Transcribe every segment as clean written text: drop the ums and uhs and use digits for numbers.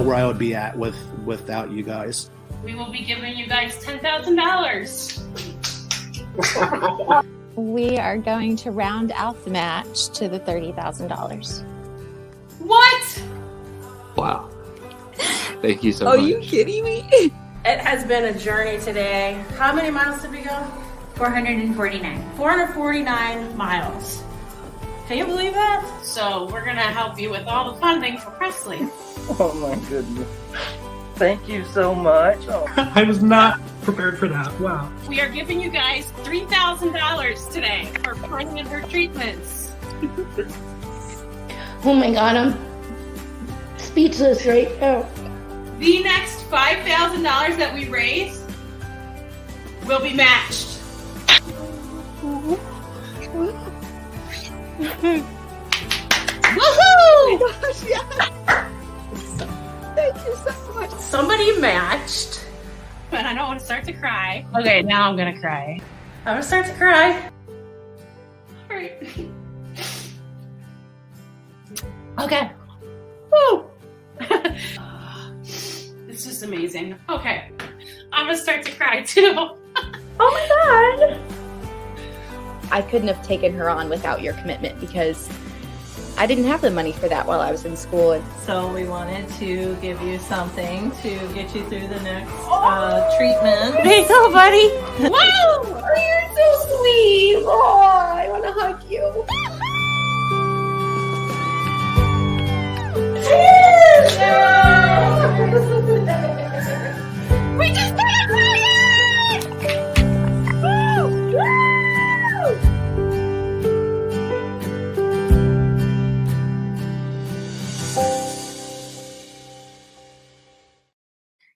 where I would be at without you guys. We will be giving you guys $10,000. We are going to round out the match to the $30,000. What? Wow. Thank you so much. Are you kidding me? It has been a journey today. How many miles did we go? 449. 449 miles. Can you believe that? So we're gonna help you with all the funding for Presley. Oh my goodness. Thank you so much. Oh. I was not prepared for that. Wow. We are giving you guys $3,000 today for funding her treatments. Oh my God, I'm speechless right now. The next $5,000 that we raise will be matched. Woohoo! Oh my gosh, yes. Thank you so much. Somebody matched. But I don't want to start to cry. Okay, now I'm gonna cry. I'm gonna start to cry. All right. Okay. Woo! This is amazing. Okay. I'm gonna start to cry too. Oh my God. I couldn't have taken her on without your commitment because I didn't have the money for that while I was in school. So we wanted to give you something to get you through the next treatment. There you go, buddy. Wow! You're so sweet. Oh, I want to hug you. We just did it, Ryan! Woo! Woo!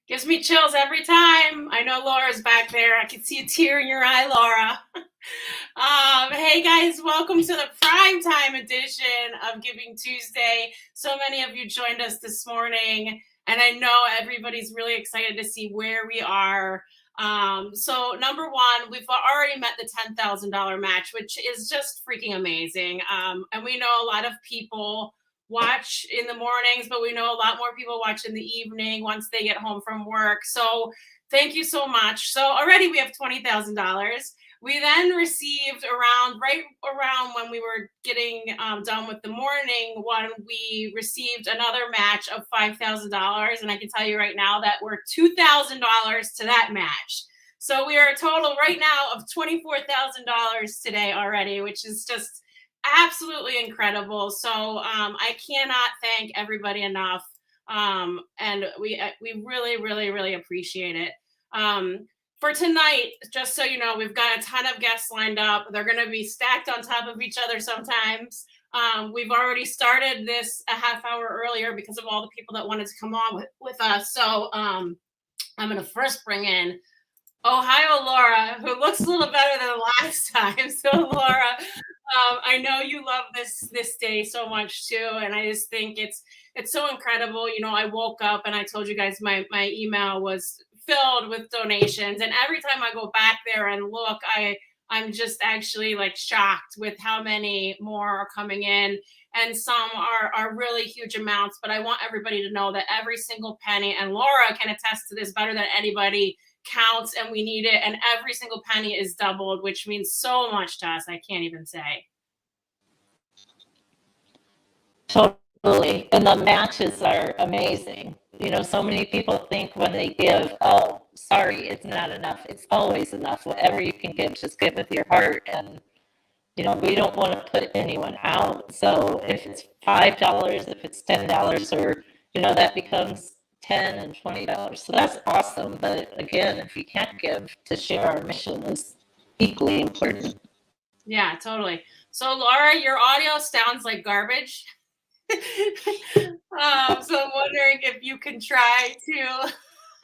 Gives me chills every time. I know Laura's back there. I can see a tear in your eye, Laura. Hey guys, welcome to the Primetime edition of Giving Tuesday. So many of you joined us this morning, and I know everybody's really excited to see where we are. So number one, we've already met the $10,000 match, which is just freaking amazing. And we know a lot of people watch in the mornings, but we know a lot more people watch in the evening once they get home from work. So thank you so much. So already we have $20,000. We then received right around when we were getting done with the morning one, we received another match of $5,000. And I can tell you right now that we're $2,000 to that match. So we are a total right now of $24,000 today already, which is just absolutely incredible. So I cannot thank everybody enough. And we really, really, really appreciate it. For tonight, just so you know, we've got a ton of guests lined up. They're going to be stacked on top of each other sometimes. We've already started this a half hour earlier because of all the people that wanted to come on with us. So I'm going to first bring in Ohio Laura, who looks a little better than last time. So Laura, I know you love this day so much too, and I just think it's so incredible. You know, I woke up and I told you guys my email was filled with donations, and every time I go back there and look, I'm just actually like shocked with how many more are coming in, and some are really huge amounts. But I want everybody to know that every single penny, and Laura can attest to this better than anybody, counts, and we need it, and every single penny is doubled, which means so much to us. I can't even say. Totally. And the matches are amazing. You know, so many people think when they give, oh, sorry, it's not enough. It's always enough. Whatever you can give, just give with your heart. And, you know, we don't want to put anyone out. So if it's $5, if it's $10, or, you know, that becomes $10 and $20. So that's awesome. But again, if you can't give, to share our mission is equally important. Yeah, totally. So Laura, your audio sounds like garbage. So I'm wondering if you can try to.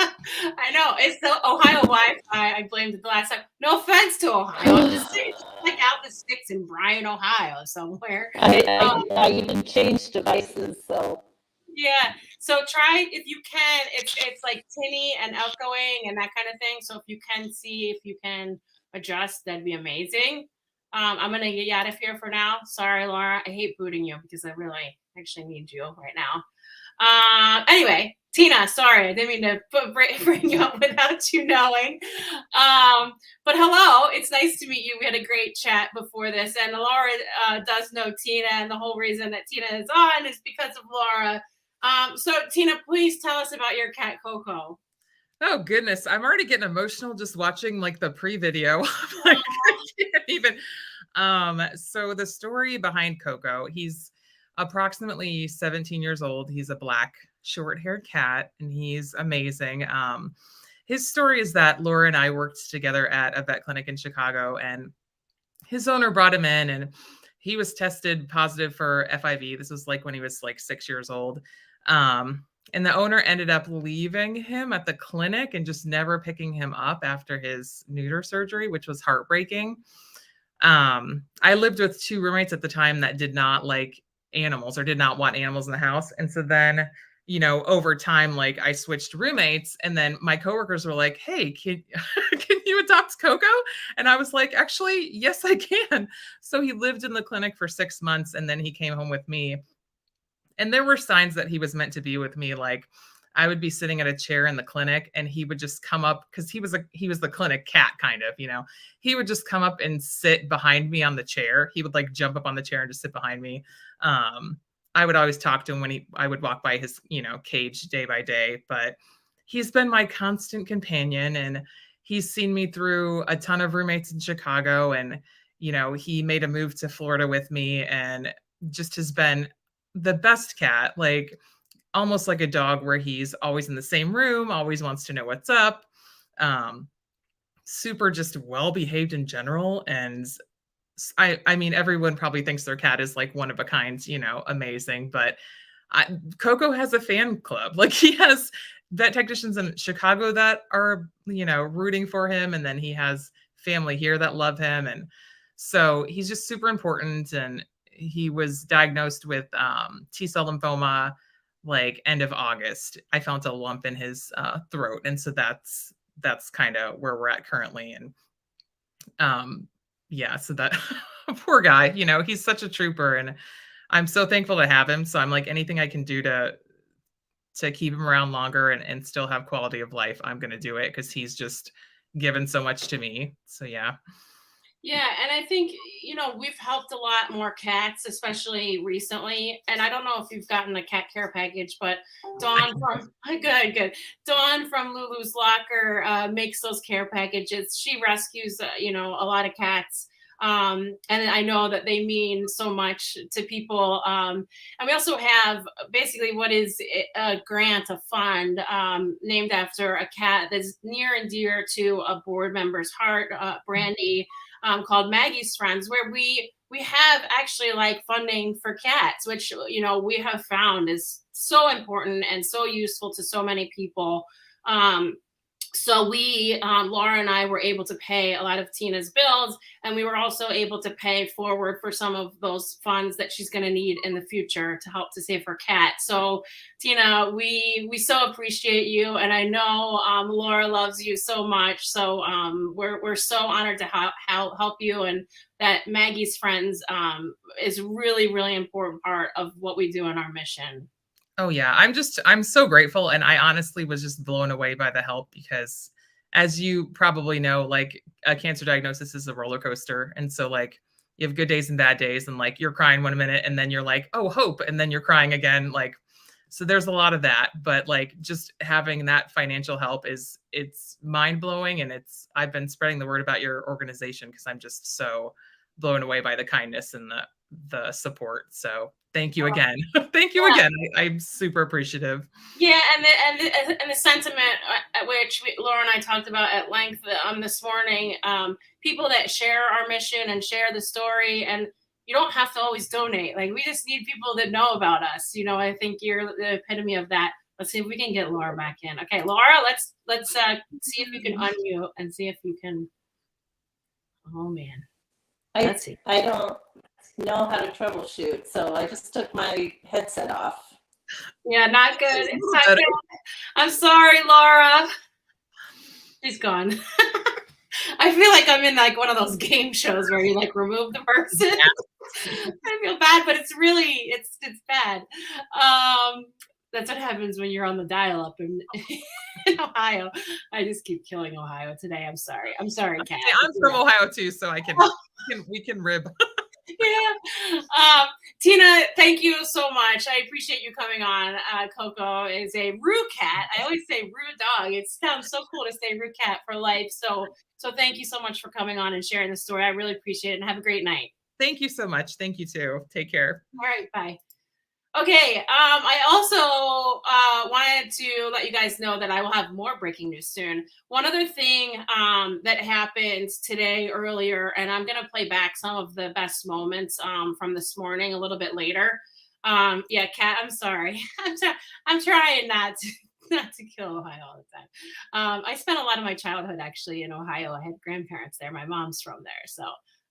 I know it's the Ohio Wi-Fi. I blamed it the last time. No offense to Ohio. I'm just saying, check out the sticks in Bryan, Ohio, somewhere. I even changed devices, so. Yeah. So try if you can. It's like tinny and outgoing and that kind of thing. So if you can see if you can adjust, that'd be amazing. I'm gonna get you out of here for now. Sorry, Laura. I hate booting you because I really actually need you right now. Anyway, Tina, sorry, I didn't mean to bring you up without you knowing. But hello, it's nice to meet you. We had a great chat before this, and Laura does know Tina, and the whole reason that Tina is on is because of Laura. So Tina, please tell us about your cat Coco. Oh goodness, I'm already getting emotional just watching like the pre-video. Like, I can't even. So the story behind Coco, he's approximately 17 years old. He's a black short-haired cat, and he's amazing. His story is that Laura and I worked together at a vet clinic in Chicago, and his owner brought him in, and he was tested positive for FIV. This was like when he was like 6 years old. And the owner ended up leaving him at the clinic and just never picking him up after his neuter surgery, which was heartbreaking. I lived with 2 roommates at the time that did not like animals or did not want animals in the house. And so then, you know, over time, like I switched roommates, and then my coworkers were like, hey, can you adopt Coco? And I was like, actually, yes, I can. So he lived in the clinic for 6 months, and then he came home with me. And there were signs that he was meant to be with me. Like I would be sitting at a chair in the clinic, and he would just come up, because he was the clinic cat kind of, you know, he would just come up and sit behind me on the chair. He would like jump up on the chair and just sit behind me. I would always talk to him when I would walk by his, you know, cage day by day, but he's been my constant companion, and he's seen me through a ton of roommates in Chicago. And, you know, he made a move to Florida with me, and just has been the best cat, like almost like a dog, where he's always in the same room, always wants to know what's up. Super just well behaved in general. And I mean, everyone probably thinks their cat is like one of a kind, you know, amazing, but Coco has a fan club. Like he has vet technicians in Chicago that are, you know, rooting for him. And then he has family here that love him. And so he's just super important. And he was diagnosed with T-cell lymphoma like end of August. I found a lump in his throat. And so that's kind of where we're at currently. And yeah, so that poor guy, you know, he's such a trooper, and I'm so thankful to have him. So I'm like, anything I can do to keep him around longer and still have quality of life, I'm going to do it, because he's just given so much to me. So yeah. Yeah, and I think, you know, we've helped a lot more cats, especially recently. And I don't know if you've gotten a cat care package, but Dawn from good. Dawn from Lulu's Locker makes those care packages. She rescues, you know, a lot of cats. And I know that they mean so much to people. And we also have basically what is a grant, a fund named after a cat that's near and dear to a board member's heart, Brandy, called Maggie's Friends, where we have actually like funding for cats, which, you know, we have found is so important and so useful to so many people. So we, Laura and I, were able to pay a lot of Tina's bills, and we were also able to pay forward for some of those funds that she's going to need in the future to help to save her cat. So Tina, we so appreciate you, and I know Laura loves you so much. So we're so honored to help you, and that Maggie's Friends is really, really important part of what we do in our mission. Oh yeah, I'm so grateful. And I honestly was just blown away by the help, because as you probably know, like a cancer diagnosis is a roller coaster. And so like you have good days and bad days, and like you're crying 1 minute and then you're like, oh, hope. And then you're crying again. Like, so there's a lot of that, but like just having that financial help it's mind blowing. And I've been spreading the word about your organization, because I'm just so blown away by the kindness and the support. So thank you again. Thank you again. I'm super appreciative. Yeah, and the sentiment which Laura and I talked about at length this morning. People that share our mission and share the story, and you don't have to always donate. Like, we just need people that know about us. You know, I think you're the epitome of that. Let's see if we can get Laura back in. Okay, Laura, let's see if you can unmute and see if you can. Oh man, let's see. I don't know how to troubleshoot, so I just took my headset off. Yeah, not good. It's not good. I'm sorry, Laura. She's gone. I feel like I'm in like one of those game shows where you like remove the person. I feel bad, but it's really it's bad. That's what happens when you're on the dial-up in, in Ohio. I just keep killing Ohio today. I'm sorry. I'm sorry, Kat. I'm from Ohio too, so we can rib. Yeah. Tina, thank you so much. I appreciate you coming on. Coco is a Roo cat. I always say Roo dog. It sounds so cool to say Roo cat for life. So thank you so much for coming on and sharing the story. I really appreciate it, and have a great night. Thank you so much. Thank you too. Take care. All right, bye. Okay, I also wanted to let you guys know that I will have more breaking news soon. One other thing that happened today earlier, and I'm going to play back some of the best moments from this morning a little bit later. Yeah, Kat, I'm sorry. I'm trying not to kill Ohio all the time. I spent a lot of my childhood actually in Ohio. I had grandparents there. My mom's from there. So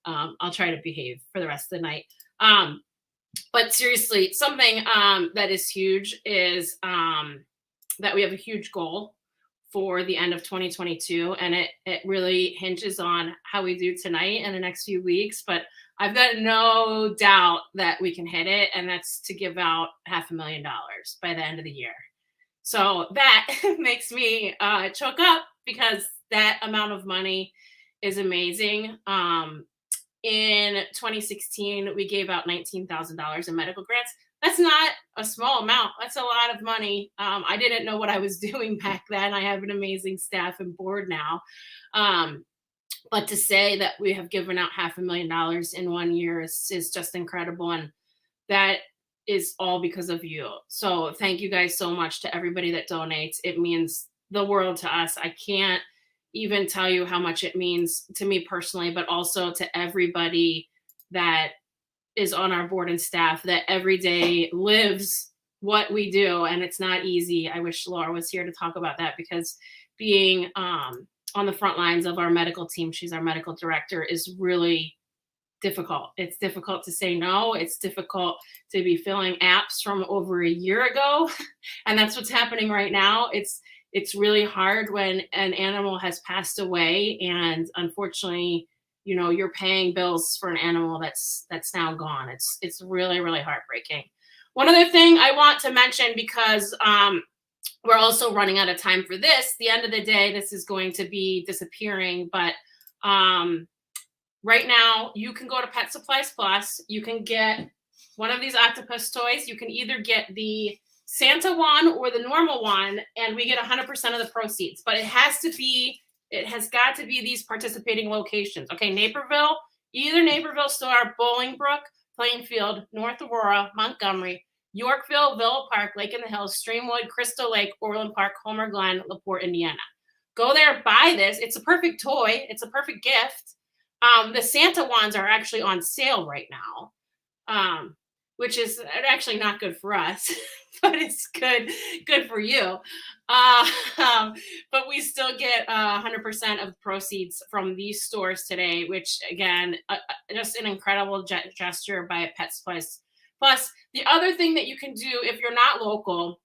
I'll try to behave for the rest of the night. But seriously, something that is huge is that we have a huge goal for the end of 2022. And it really hinges on how we do tonight and the next few weeks. But I've got no doubt that we can hit it. And that's to give out $500,000 by the end of the year. So that makes me choke up, because that amount of money is amazing. In 2016, we gave out $19,000 in medical grants. That's not a small amount. That's a lot of money. I didn't know what I was doing back then. I have an amazing staff and board now. But to say that we have given out $500,000 in 1 year is just incredible. And that is all because of you. So thank you guys so much to everybody that donates. It means the world to us. I can't even tell you how much it means to me personally, but also to everybody that is on our board and staff that every day lives what we do. And it's not easy. I wish Laura was here to talk about that, because being on the front lines of our medical team, she's our medical director, is really difficult. It's difficult to say no. It's difficult to be filling apps from over a year ago. And that's what's happening right now. It's really hard when an animal has passed away, and unfortunately, you're paying bills for an animal that's now gone. It's really, really heartbreaking. One other thing I want to mention, because we're also running out of time for this. The end of the day, this is going to be disappearing, but right now you can go to Pet Supplies Plus. You can get one of these octopus toys. You can either get the Santa one or the normal one, and we get 100% of the proceeds. But it has got to be these participating locations. Okay, Naperville, either Naperville store, Bolingbrook, Plainfield, North Aurora, Montgomery, Yorkville, Villa Park, Lake in the Hills, Streamwood, Crystal Lake, Orland Park, Homer Glen, LaPorte, Indiana. Go there, buy this. It's a perfect toy. It's a perfect gift. The Santa ones are actually on sale right now, which is actually not good for us, but it's good for you. But we still get 100% of the proceeds from these stores today, which again, just an incredible gesture by Pet Supplies Plus. The other thing that you can do if you're not local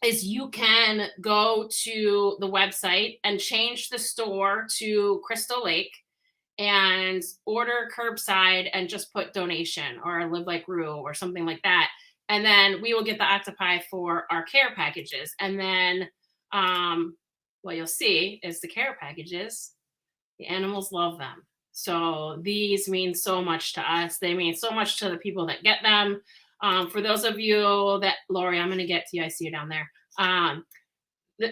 is you can go to the website and change the store to Crystal Lake and order curbside and just put donation or Live Like Roo or something like that. And then we will get the octopi for our care packages. And then what you'll see is the care packages, the animals love them. So these mean so much to us. They mean so much to the people that get them. For those of you that, Lori, I'm going to get to you. I see you down there.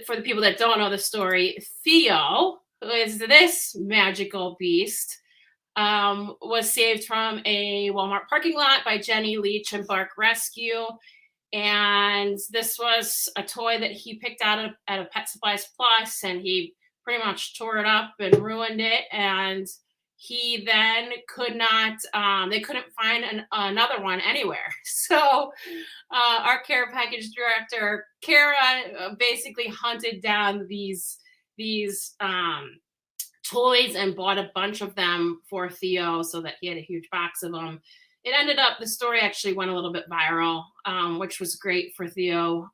For the people that don't know the story, Theo, who is this magical beast, was saved from a Walmart parking lot by Jenny Leach and Bark Rescue. And this was a toy that he picked out at a Pet Supplies Plus, and he pretty much tore it up and ruined it. And he then they couldn't find another one anywhere. So our care package director, Kara, basically hunted down these toys and bought a bunch of them for Theo so that he had a huge box of them. It ended up, the story actually went a little bit viral, which was great for Theo,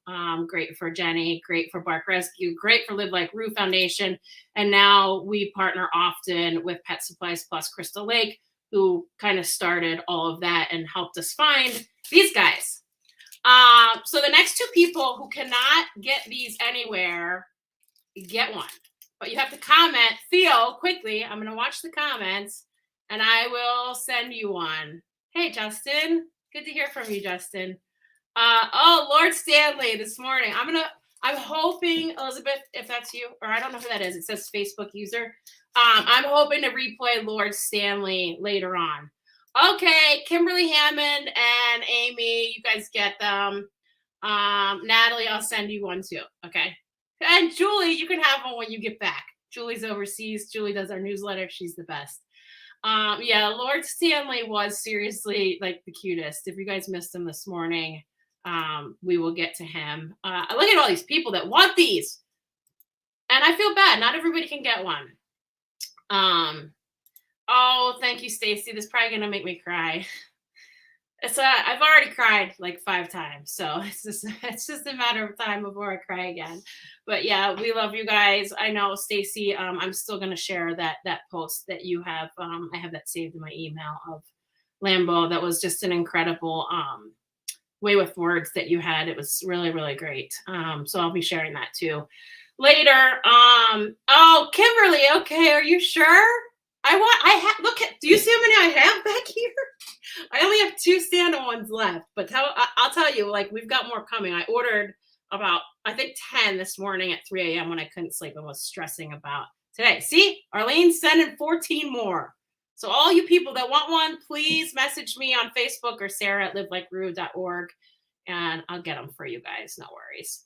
great for Jenny, great for Bark Rescue, great for Live Like Roo Foundation. And now we partner often with Pet Supplies Plus Crystal Lake, who kind of started all of that and helped us find these guys. So the next two people who cannot get these anywhere, get one. But you have to comment, Theo, quickly. I'm going to watch the comments, and I will send you one. Hey, Justin. Good to hear from you, Justin. Lord Stanley this morning. I'm hoping, Elizabeth, if that's you, or I don't know who that is. It says Facebook user. I'm hoping to replay Lord Stanley later on. Okay, Kimberly Hammond and Amy, you guys get them. Natalie, I'll send you one too. Okay. And Julie, you can have one when you get back. Julie's overseas. Julie does our newsletter. She's the best. Yeah, Lord Stanley was seriously like the cutest. If you guys missed him this morning, we will get to him. Look at all these people that want these. And I feel bad. Not everybody can get one. Oh, thank you, Stacy. This is probably going to make me cry. I've already cried like 5 times, so it's just a matter of time before I cry again. But yeah, we love you guys. I know, Stacy. I'm still gonna share that post that you have. I have that saved in my email of Lambo. That was just an incredible way with words that you had. It was really, really great. So I'll be sharing that too later. Oh, Kimberly. Okay, are you sure? Look at. Do you see how many I have back here? I only have 2 stand-on ones left, but I'll tell you, like, we've got more coming. I ordered about, I think, 10 this morning at 3 a.m. when I couldn't sleep and was stressing about today. See, Arlene's sending 14 more. So all you people that want one, please message me on Facebook or Sarah at livelikeroo.org, and I'll get them for you guys. No worries.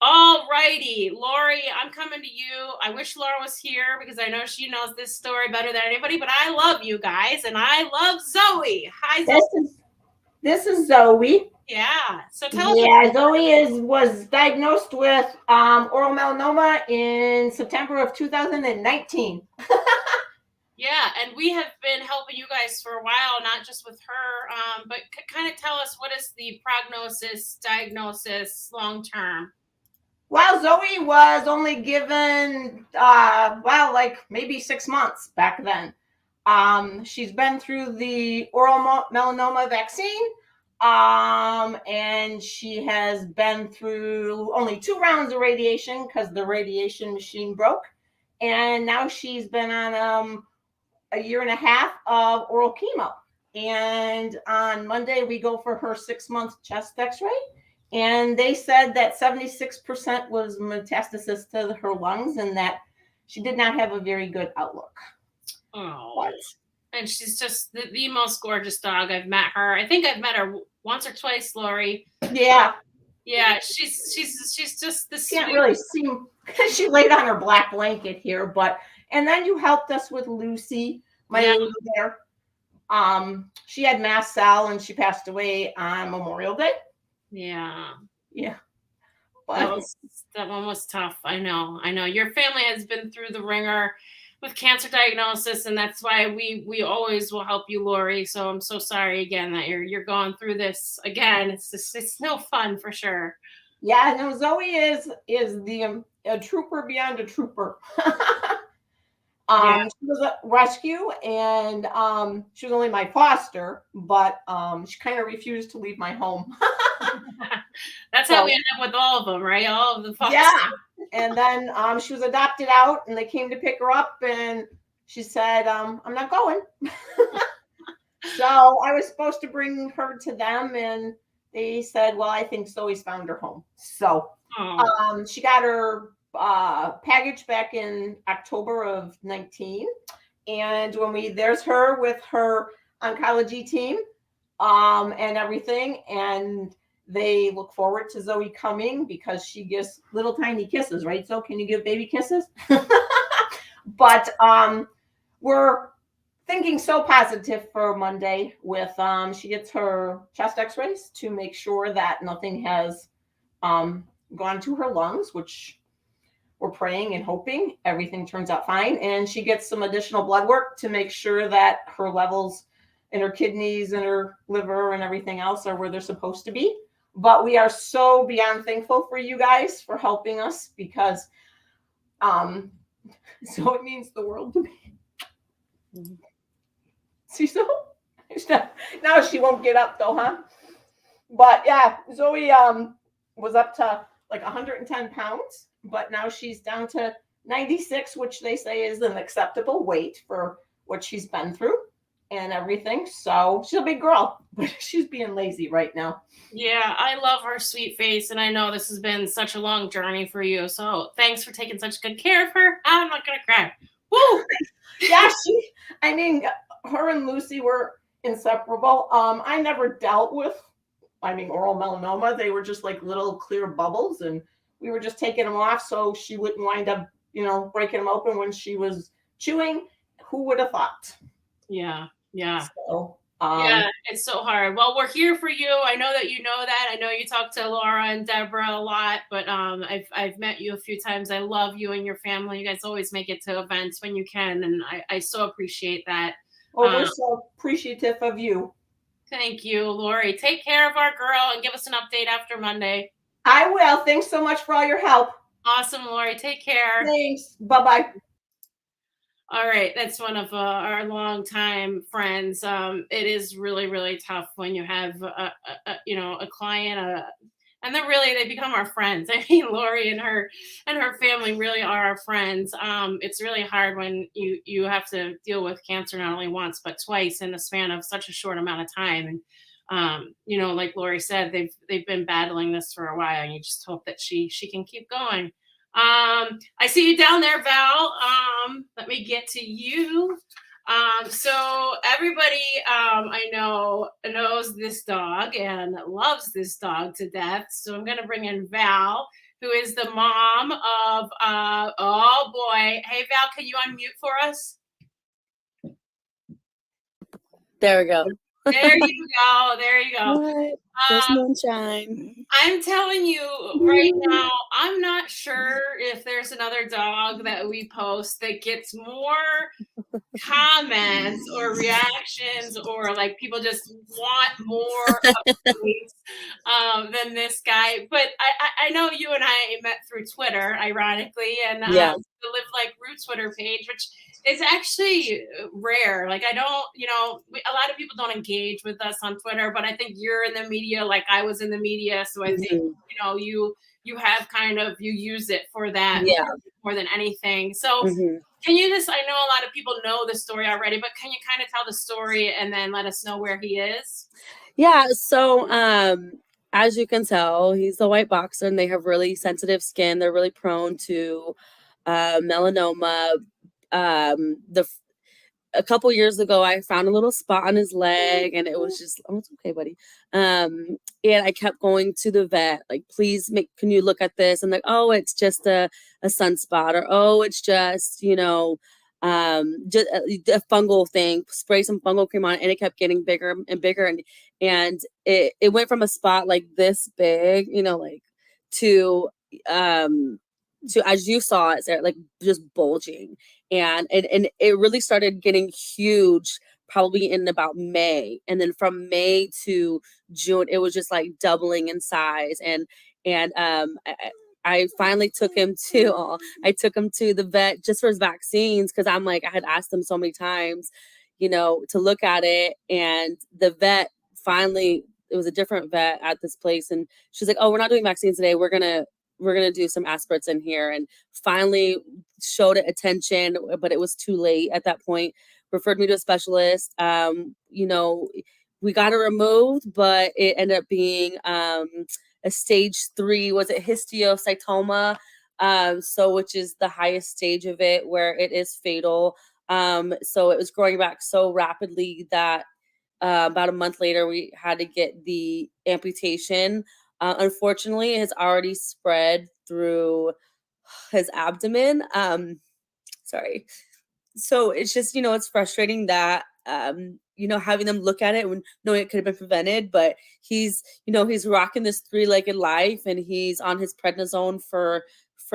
All righty, Lori, I'm coming to you. I wish Laura was here because I know she knows this story better than anybody, but I love you guys, and I love Zoe. Hi, Zoe. This is Zoe. Yeah. So tell us. Yeah, Zoe was diagnosed with oral melanoma in September of 2019. Yeah, and we have been helping you guys for a while, not just with her, but kind of tell us, what is the prognosis, diagnosis, long term? Well, Zoe was only given, like maybe 6 months back then. She's been through the oral melanoma vaccine, and she has been through only 2 rounds of radiation because the radiation machine broke. And now she's been on a 1.5 years of oral chemo. And on Monday, we go for her 6-month chest x-ray. And they said that 76% was metastasis to her lungs and that she did not have a very good outlook. Oh, and she's just the most gorgeous dog. I've met her. I think I've met her once or twice, Lori. Yeah. Yeah, she's just the Can't really see. She laid on her black blanket here, and then you helped us with Lucy, my lady there. She had mast cell and she passed away on Memorial Day. Yeah. But that one was tough. I know. Your family has been through the ringer with cancer diagnosis, and that's why we always will help you, Lori. So I'm so sorry again that you're going through this again. It's no fun for sure. Yeah, no, Zoe is a trooper beyond a trooper. She was a rescue, and she was only my foster, but she kind of refused to leave my home. That's how we end up with all of them, right? All of the fosters. Yeah. And then she was adopted out, and they came to pick her up, and she said, I'm not going. So I was supposed to bring her to them, and they said, well, I think Zoe's found her home. So she got her package back in October of 19. And there's her with her oncology team and everything. And they look forward to Zoe coming because she gives little tiny kisses, right? So can you give baby kisses? But we're thinking so positive for Monday with she gets her chest x-rays to make sure that nothing has gone to her lungs, which we're praying and hoping everything turns out fine. And she gets some additional blood work to make sure that her levels in her kidneys and her liver and everything else are where they're supposed to be. But we are so beyond thankful for you guys for helping us because so it means the world to me. See, so now she won't get up though, huh? But yeah, Zoe was up to like 110 pounds, but now she's down to 96, which they say is an acceptable weight for what she's been through and everything. So she's a big girl, but she's being lazy right now. Yeah, I love her sweet face, and I know this has been such a long journey for you. So thanks for taking such good care of her. I'm not gonna cry. Woo! Yeah, I mean, her and Lucy were inseparable. I never dealt with, oral melanoma. They were just like little clear bubbles, and we were just taking them off so she wouldn't wind up, breaking them open when she was chewing. Who would have thought? Yeah, yeah. So, yeah, it's so hard. Well, we're here for you. I know that you know that. I know you talk to Laura and Deborah a lot, but I've met you a few times. I love you and your family. You guys always make it to events when you can, and I so appreciate that. Well, we're so appreciative of you. Thank you, Lori. Take care of our girl and give us an update after Monday. I will. Thanks so much for all your help. Awesome, Lori. Take care. Thanks. Bye-bye. All right, that's one of our longtime friends. It is really, really tough when you have a client, and they become our friends. I mean, Lori and her family really are our friends. It's really hard when you have to deal with cancer not only once but twice in the span of such a short amount of time. And like Lori said, they've been battling this for a while, and you just hope that she can keep going. I see you down there, Val. Let me get to you. So everybody I know knows this dog and loves this dog to death. So I'm going to bring in Val, who is the mom of, oh boy. Hey, Val, can you unmute for us? There we go. There you go. There you go. There's moonshine. I'm telling you right now, I'm not sure if there's another dog that we post that gets more comments or reactions, or like people just want more updates than this guy. But I know you and I met through Twitter, ironically, and the Live Like Roo Twitter page, which is actually rare. Like, I don't, a lot of people don't engage with us on Twitter, but I think you're in the media like I was in the media. So I think, you have you use it for that more than anything. So can you just, I know a lot of people know the story already, but can you kind of tell the story and then let us know where he is? Yeah. So, as you can tell, he's a white boxer, and they have really sensitive skin. They're really prone to melanoma. A couple years ago, I found a little spot on his leg, and it was just, oh, it's okay, buddy. And I kept going to the vet, like, please can you look at this? And like, oh, it's just a sunspot, or oh, it's just, just a fungal thing. Spray some fungal cream on it, and it kept getting bigger and bigger, and it went from a spot like this big, to as you saw it, Sarah, like just bulging, and it really started getting huge probably in about May, and then from May to June it was just like doubling in size, and I finally took him to the vet just for his vaccines, because I'm like, I had asked him so many times, to look at it, and the vet finally, it was a different vet at this place, and she's like, oh, we're not doing vaccines today, we're gonna do some aspirates in here, and finally showed it attention, but it was too late at that point. Referred me to a specialist. We got it removed, but it ended up being a stage 3, was it histiocytoma? Which is the highest stage of it, where it is fatal. So it was growing back so rapidly that about a month later we had to get the amputation. Unfortunately, it has already spread through his abdomen. Sorry. So it's just, it's frustrating that, having them look at it when knowing it could have been prevented, but he's rocking this 3-legged life, and he's on his prednisone for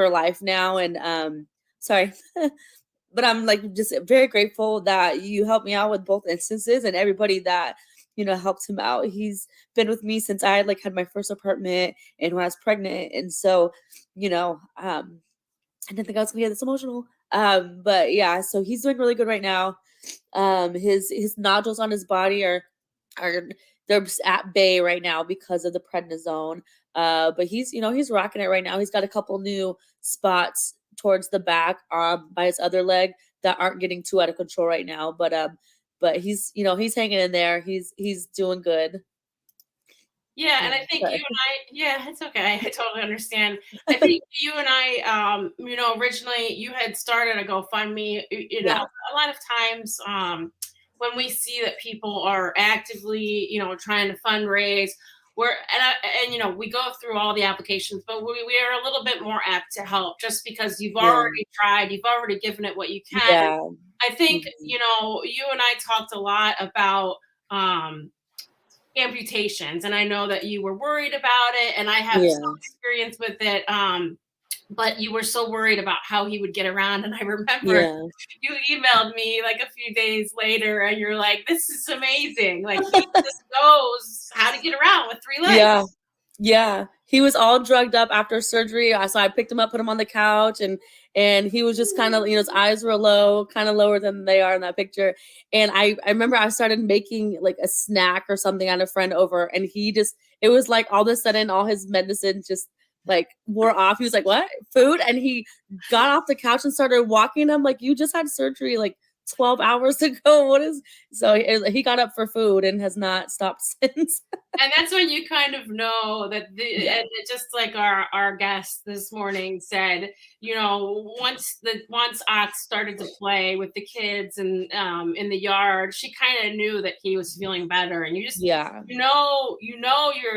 life now. And, sorry, but I'm like just very grateful that you helped me out with both instances, and everybody that, helped him out. He's been with me since I had my first apartment and when I was pregnant. And so, I didn't think I was gonna get this emotional. But yeah, so he's doing really good right now. His nodules on his body are they're at bay right now because of the prednisone. But he's, he's rocking it right now. He's got a couple new spots towards the back by his other leg that aren't getting too out of control right now. But he's, he's hanging in there. He's doing good. Yeah, and I think you and I, yeah, it's okay. I totally understand. I think you and I, originally you had started a GoFundMe. A lot of times when we see that people are actively, trying to fundraise, we go through all the applications, but we are a little bit more apt to help just because you've already tried, you've already given it what you can. Yeah. I think, you and I talked a lot about amputations, and I know that you were worried about it, and I have some experience with it, but you were so worried about how he would get around. And I remember you emailed me like a few days later and you're like, this is amazing, like he just knows how to get around with 3 legs. Yeah, he was all drugged up after surgery. So I picked him up, put him on the couch, and he was just kind of, his eyes were low, kind of lower than they are in that picture. And I remember I started making like a snack or something on a friend over, and it was like all of a sudden all his medicine just like wore off. He was like, what? Food? And he got off the couch and started walking. I'm like, you just had surgery like 12 hours ago. So he got up for food and has not stopped since. And that's when you kind of know that and just like our guest this morning said, once Ox started to play with the kids and in the yard, she kind of knew that he was feeling better. And you just your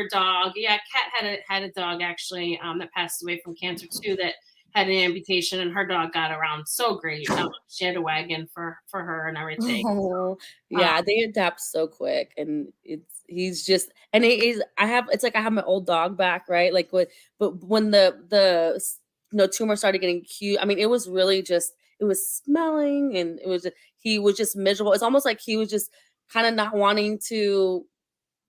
dog. Yeah, Kat had a dog actually that passed away from cancer too, that had an amputation, and her dog got around so great. She had a wagon for her and everything. Oh, yeah, they adapt so quick, and he's just, and it's like I have my old dog back, right? Like but when the tumor started getting acute, I mean, it was really just, it was smelling, and he was just miserable. It's almost like he was just kind of not wanting to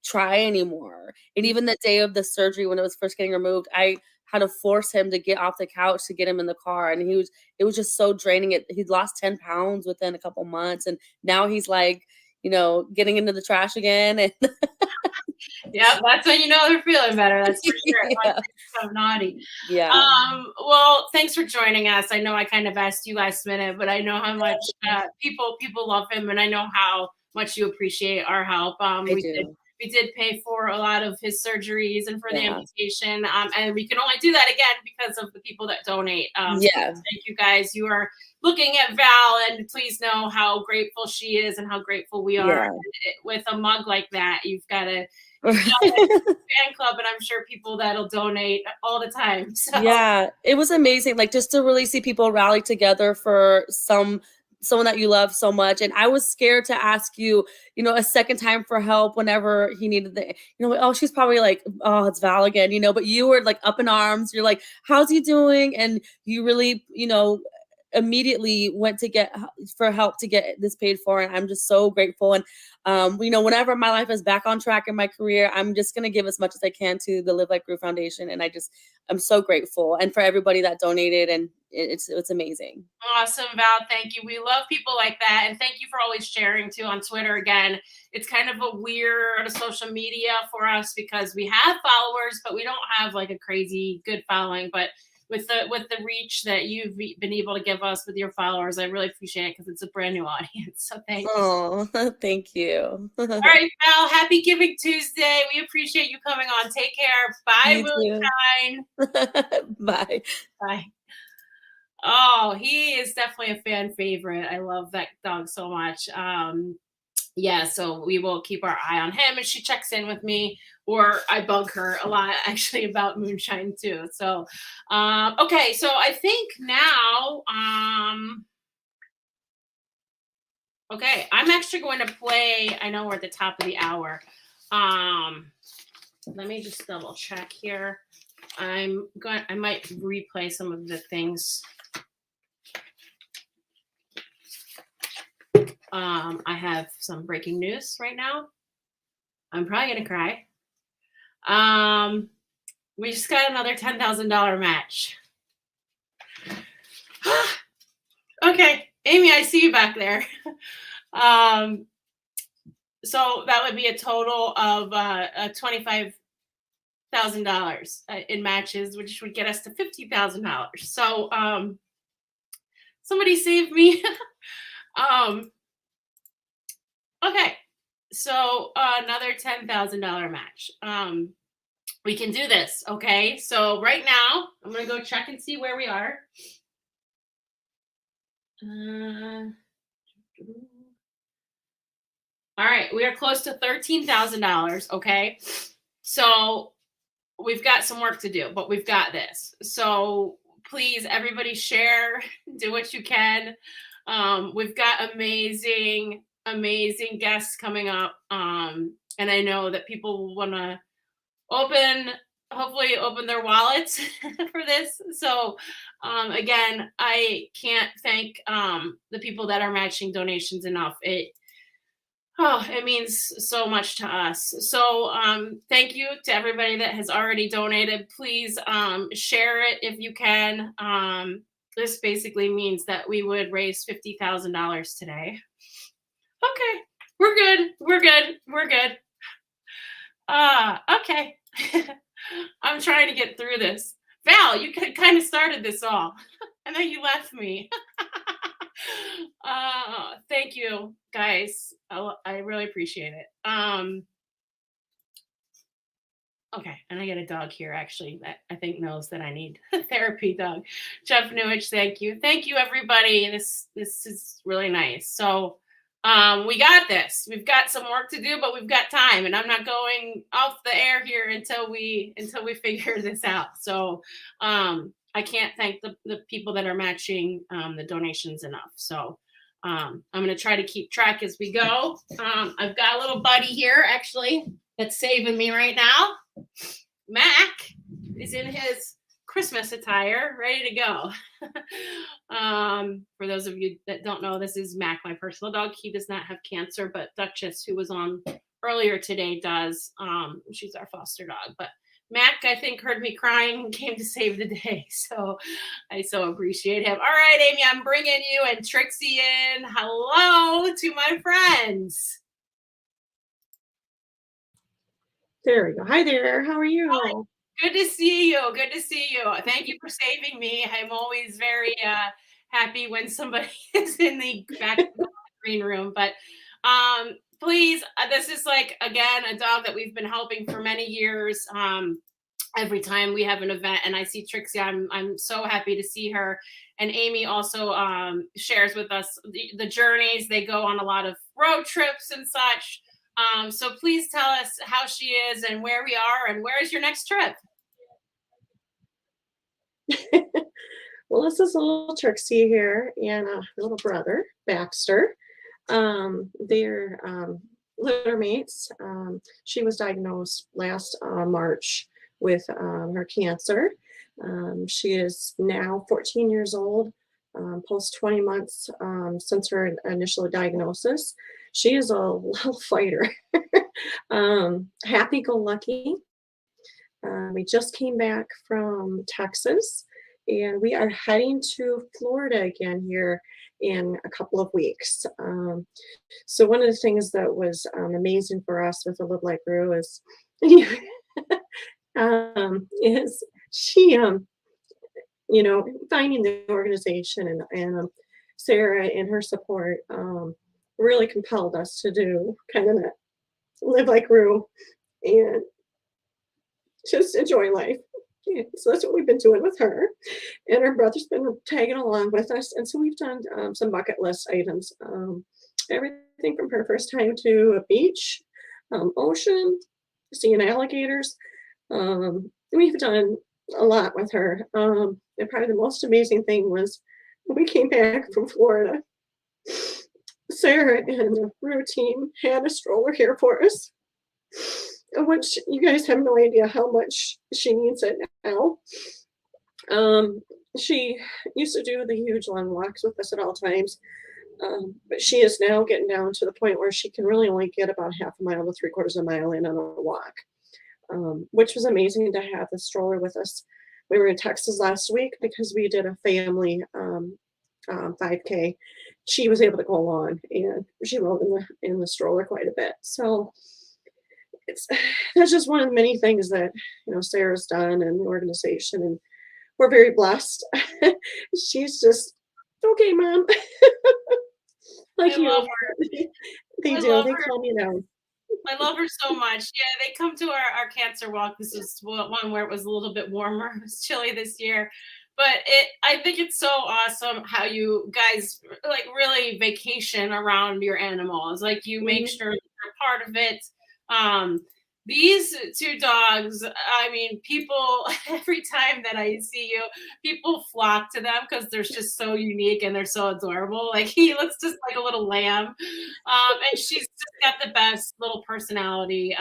try anymore. And even the day of the surgery, when it was first getting removed, I had to force him to get off the couch to get him in the car. And it was just so draining. He'd lost 10 pounds within a couple months. And now he's like, getting into the trash again. And yeah, that's when they're feeling better. That's for sure. So naughty. Yeah. Well, thanks for joining us. I know I kind of asked you last minute, but I know how much people love him, and I know how much you appreciate our help. We did pay for a lot of his surgeries and for the amputation. And we can only do that again because of the people that donate. So thank you guys. You are looking at Val, and please know how grateful she is and how grateful we are. With a mug like that, you've got a fan club, and I'm sure people that'll donate all the time. So. Yeah, it was amazing. Like, just to really see people rally together for someone that you love so much. And I was scared to ask you, a second time for help whenever he needed she's probably like, oh, it's Val again, but you were like up in arms. You're like, how's he doing? And you really, immediately went to get for help to get this paid for. And I'm just so grateful. And, whenever my life is back on track in my career, I'm just going to give as much as I can to the Live Like Crew Foundation. And I'm so grateful. And for everybody that donated, and it's amazing. Awesome, Val. Thank you. We love people like that. And thank you for always sharing too on Twitter. Again, it's kind of a weird social media for us because we have followers, but we don't have like a crazy good following. But with the reach that you've been able to give us with your followers, I really appreciate it because it's a brand new audience. So thank you. Oh, thank you. All right, Val, happy Giving Tuesday. We appreciate you coming on. Take care. Bye, Moonshine. Bye. Bye. Oh, he is definitely a fan favorite. I love that dog so much. So we will keep our eye on him, and she checks in with me, or I bug her a lot actually about Moonshine too. So, okay. So I think now, okay, I'm actually going to play, I know we're at the top of the hour. Let me just double check here. I might replay some of the things. I have some breaking news right now. I'm probably going to cry. We just got another $10,000 match. Okay, Amy, I see you back there. So that would be a total of $25,000 in matches, which would get us to $50,000. So somebody save me. Okay, so another $10,000 match. We can do this. Okay, so right now I'm gonna go check and see where we are. All right, we are close to $13,000. Okay, so we've got some work to do, but we've got this. So please, everybody, share, do what you can. We've got amazing guests coming up, and I know that people want to hopefully open their wallets for this. So again, I can't thank the people that are matching donations enough. It means so much to us. So thank you to everybody that has already donated. Please share it if you can. This basically means that we would raise $50,000 today. Okay, we're good. Okay. I'm trying to get through this. Val, you kind of started this all, and then you left me. Thank you, guys. I really appreciate it. Okay, and I got a dog here actually that I think knows that I need a therapy dog. Jeff Newich, thank you, everybody. This is really nice. So we got this. We've got some work to do, but we've got time, and I'm not going off the air here until we figure this out. So I can't thank the people that are matching the donations enough. So I'm going to try to keep track as we go. I've got a little buddy here actually that's saving me right now. Mac is in his Christmas attire, ready to go. For those of you that don't know, this is Mac, my personal dog. He does not have cancer, but Duchess, who was on earlier today, does. She's our foster dog. But Mac, I think, heard me crying and came to save the day. So I so appreciate him. All right, Amy, I'm bringing you and Trixie in. Hello to my friends. There we go. Hi there. How are you? Hi. Good to see you. Thank you for saving me. I'm always very happy when somebody is in the back of the green room. But please, this is like, again, a dog that we've been helping for many years. Every time we have an event and I see Trixie, I'm so happy to see her. And Amy also shares with us the journeys. They go on a lot of road trips and such. So please tell us how she is and where we are and where is your next trip? Well, this is little Trixie here and her little brother, Baxter. They're littermates. She was diagnosed last March with her cancer. She is now 14 years old, post 20 months since her initial diagnosis. She is a little fighter, happy-go-lucky. We just came back from Texas, and we are heading to Florida again here in a couple of weeks. So one of the things that was amazing for us with the Live Like Roo is, is she, finding the organization and Sarah and her support really compelled us to do kind of that Live Like Roo and just enjoy life. Yeah, so that's what we've been doing with her, and her brother's been tagging along with us. And so we've done some bucket list items, everything from her first time to a beach, ocean, seeing alligators. We've done a lot with her. And probably the most amazing thing was when we came back from Florida, Sarah and the Roo team had a stroller here for us, which you guys have no idea how much she needs it now. She used to do the huge long walks with us at all times, but she is now getting down to the point where she can really only get about half a mile to 3/4 of a mile in on a walk, which was amazing to have the stroller with us. We were in Texas last week because we did a family 5K, she was able to go along, and she rode in the stroller quite a bit. So that's just one of the many things that Sarah's done and the organization, and we're very blessed. She's just okay, mom. Like I you. love her. They I do. love They her. calm me down. I love her so much. Yeah, they come to our cancer walk. This was one where it was a little bit warmer. It was chilly this year. But I think it's so awesome how you guys like really vacation around your animals. Like you make sure that they're part of it. These two dogs, I mean, people, every time that I see you, people flock to them because they're just so unique and they're so adorable. Like he looks just like a little lamb. And she's just got the best little personality.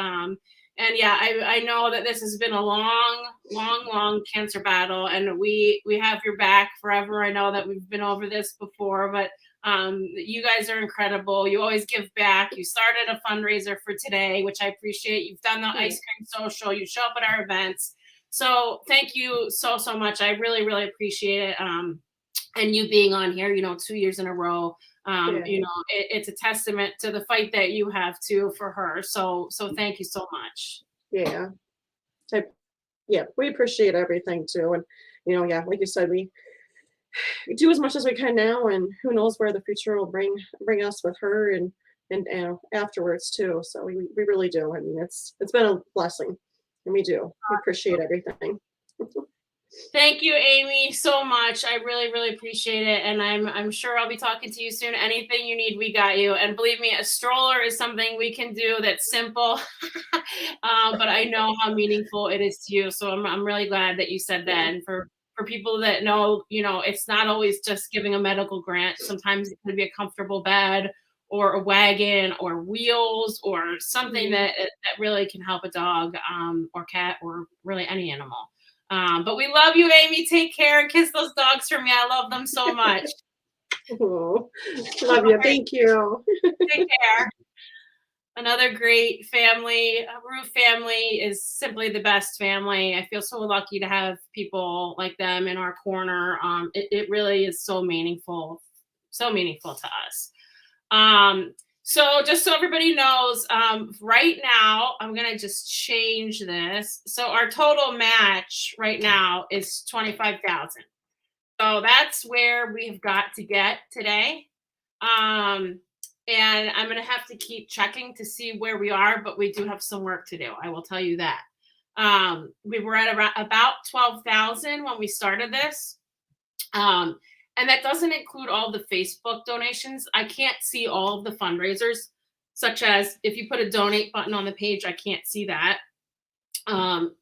And yeah, I know that this has been a long cancer battle, and we have your back forever. I know that we've been over this before, but you guys are incredible. You always give back. You started a fundraiser for today, which I appreciate. You've done the ice cream social. You show up at our events. So thank you so much. I really appreciate it. And you being on here, 2 years in a row. It's a testament to the fight that you have too for her. So thank you so much. Yeah. We appreciate everything too. And, like you said, we do as much as we can now, and who knows where the future will bring us with her and afterwards too. So we really do. I mean, it's been a blessing, and we appreciate everything. Thank you, Amy, so much. I really appreciate it. And I'm sure I'll be talking to you soon. Anything you need, we got you. And believe me, a stroller is something we can do that's simple. But I know how meaningful it is to you. So I'm really glad that you said that. And for people that know, it's not always just giving a medical grant. Sometimes it could be a comfortable bed or a wagon or wheels or something that really can help a dog or cat or really any animal. But we love you, Amy. Take care and kiss those dogs for me. I love them so much. Oh, love you. Thank you. Take care. Another great family. Roof family is simply the best family. I feel so lucky to have people like them in our corner. It really is so meaningful to us. So just so everybody knows, right now, I'm going to just change this. So our total match right now is $25,000. So that's where we've got to get today. And I'm going to have to keep checking to see where we are, but we do have some work to do. I will tell you that. We were at about 12,000 when we started this. And that doesn't include all the Facebook donations. I can't see all of the fundraisers, such as if you put a donate button on the page, I can't see that.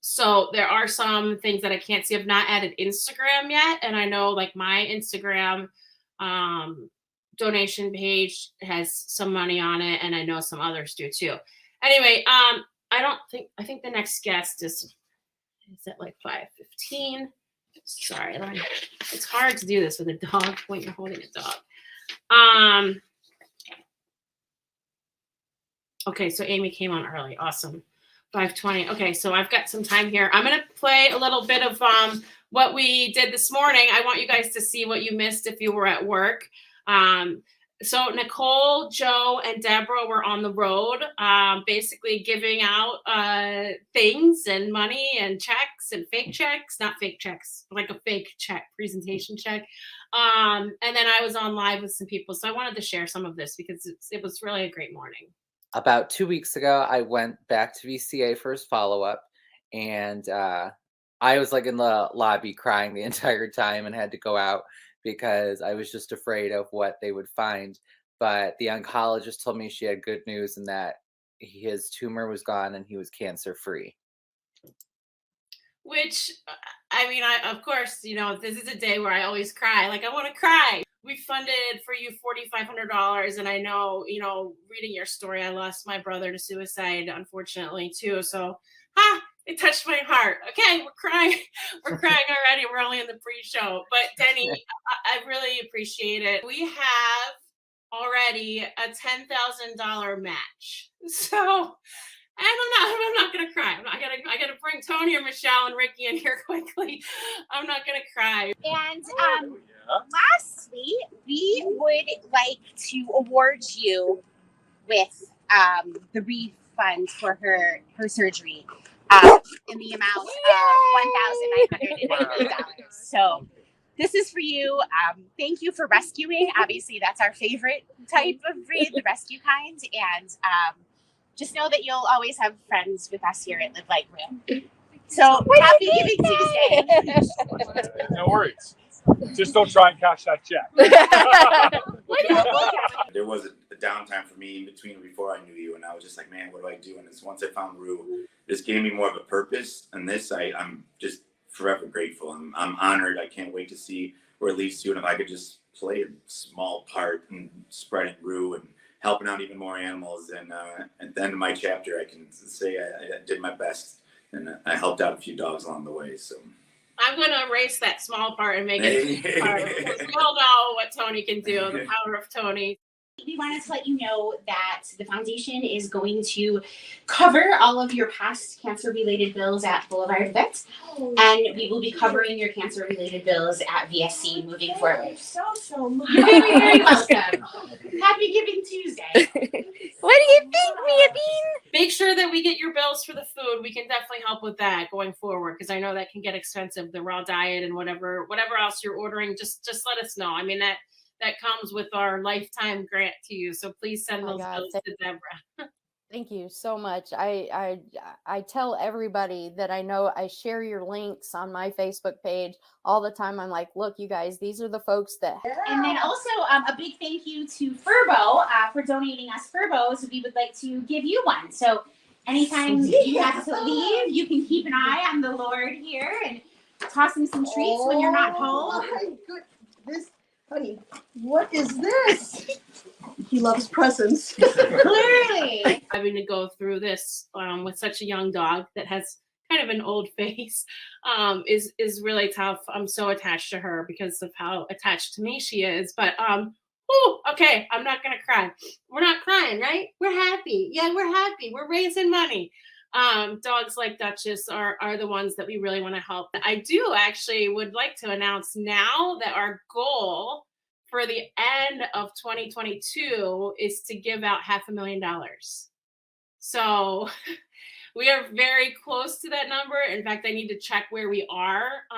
So there are some things that I can't see. I've not added Instagram yet. And I know like my Instagram donation page has some money on it. And I know some others do too. Anyway, I think the next guest is at like 5:15. Sorry, it's hard to do this with a dog when you're holding a dog. Okay, so Amy came on early. Awesome. 5:20. Okay, so I've got some time here. I'm going to play a little bit of what we did this morning. I want you guys to see what you missed if you were at work. So Nicole, Joe, and Deborah were on the road, basically giving out things and money and checks and fake checks, not fake checks, like a fake check, presentation check. And then I was on live with some people. So I wanted to share some of this because it was really a great morning. About 2 weeks ago, I went back to VCA for his follow-up, and I was like in the lobby crying the entire time and had to go out because I was just afraid of what they would find. But the oncologist told me she had good news and that his tumor was gone and he was cancer-free. Which, I mean, of course, this is a day where I always cry. Like, I want to cry. We funded for you $4,500. And I know, reading your story, I lost my brother to suicide, unfortunately, too. So, it touched my heart. Okay, we're crying. We're crying already. We're only in the pre-show. But Denny, I really appreciate it. We have already a $10,000 match. So, and I'm not gonna cry. I I gotta bring Tony or Michelle and Ricky in here quickly. I'm not gonna cry. And lastly, we would like to award you with the refund for her surgery in the amount of $1,990. So this is for you. Thank you for rescuing. Obviously, that's our favorite type of breed, the rescue kind. And just know that you'll always have friends with us here at Live Like Roo. So happy Giving Tuesday. No worries. Just don't try and cash that check. There was a downtime for me in between before I knew you, and I was just like, man, what do I do? And this, once I found Roo, this gave me more of a purpose. And this, I'm just forever grateful. I'm honored. I can't wait to see where it leads to. And if I could just play a small part in spreading Roo and helping out even more animals, and at the end of my chapter, I can say I did my best, and I helped out a few dogs along the way. So I'm going to erase that small part and make it a big part. We all know what Tony can do, the power of Tony. We wanted to let you know that the foundation is going to cover all of your past cancer-related bills at Boulevard Vet, and we will be covering your cancer-related bills at VSC moving forward. So much. You're very, very welcome. Happy Giving Tuesday. What do you think, Mandy? Make sure that we get your bills for the food. We can definitely help with that going forward, because I know that can get expensive, the raw diet and whatever else you're ordering. Just let us know. I mean, that comes with our lifetime grant to you. So please send those bills to Deborah. Thank you so much. I tell everybody that I know. I share your links on my Facebook page all the time. I'm like, look, you guys, these are the folks that. And then also a big thank you to Furbo for donating us Furbos. We would like to give you one. So anytime you have to leave, you can keep an eye on the Lord here and toss him some treats when you're not home. My goodness. Honey, what is this? He loves presents. Clearly. Having to go through this with such a young dog that has kind of an old face is really tough. I'm so attached to her because of how attached to me she is. But okay, I'm not gonna cry. We're not crying, right? We're happy. Yeah, we're happy. We're raising money. Dogs like Duchess are the ones that we really want to help. I do actually would like to announce now that our goal for the end of 2022 is to give out $500,000. So we are very close to that number. In fact, I need to check where we are.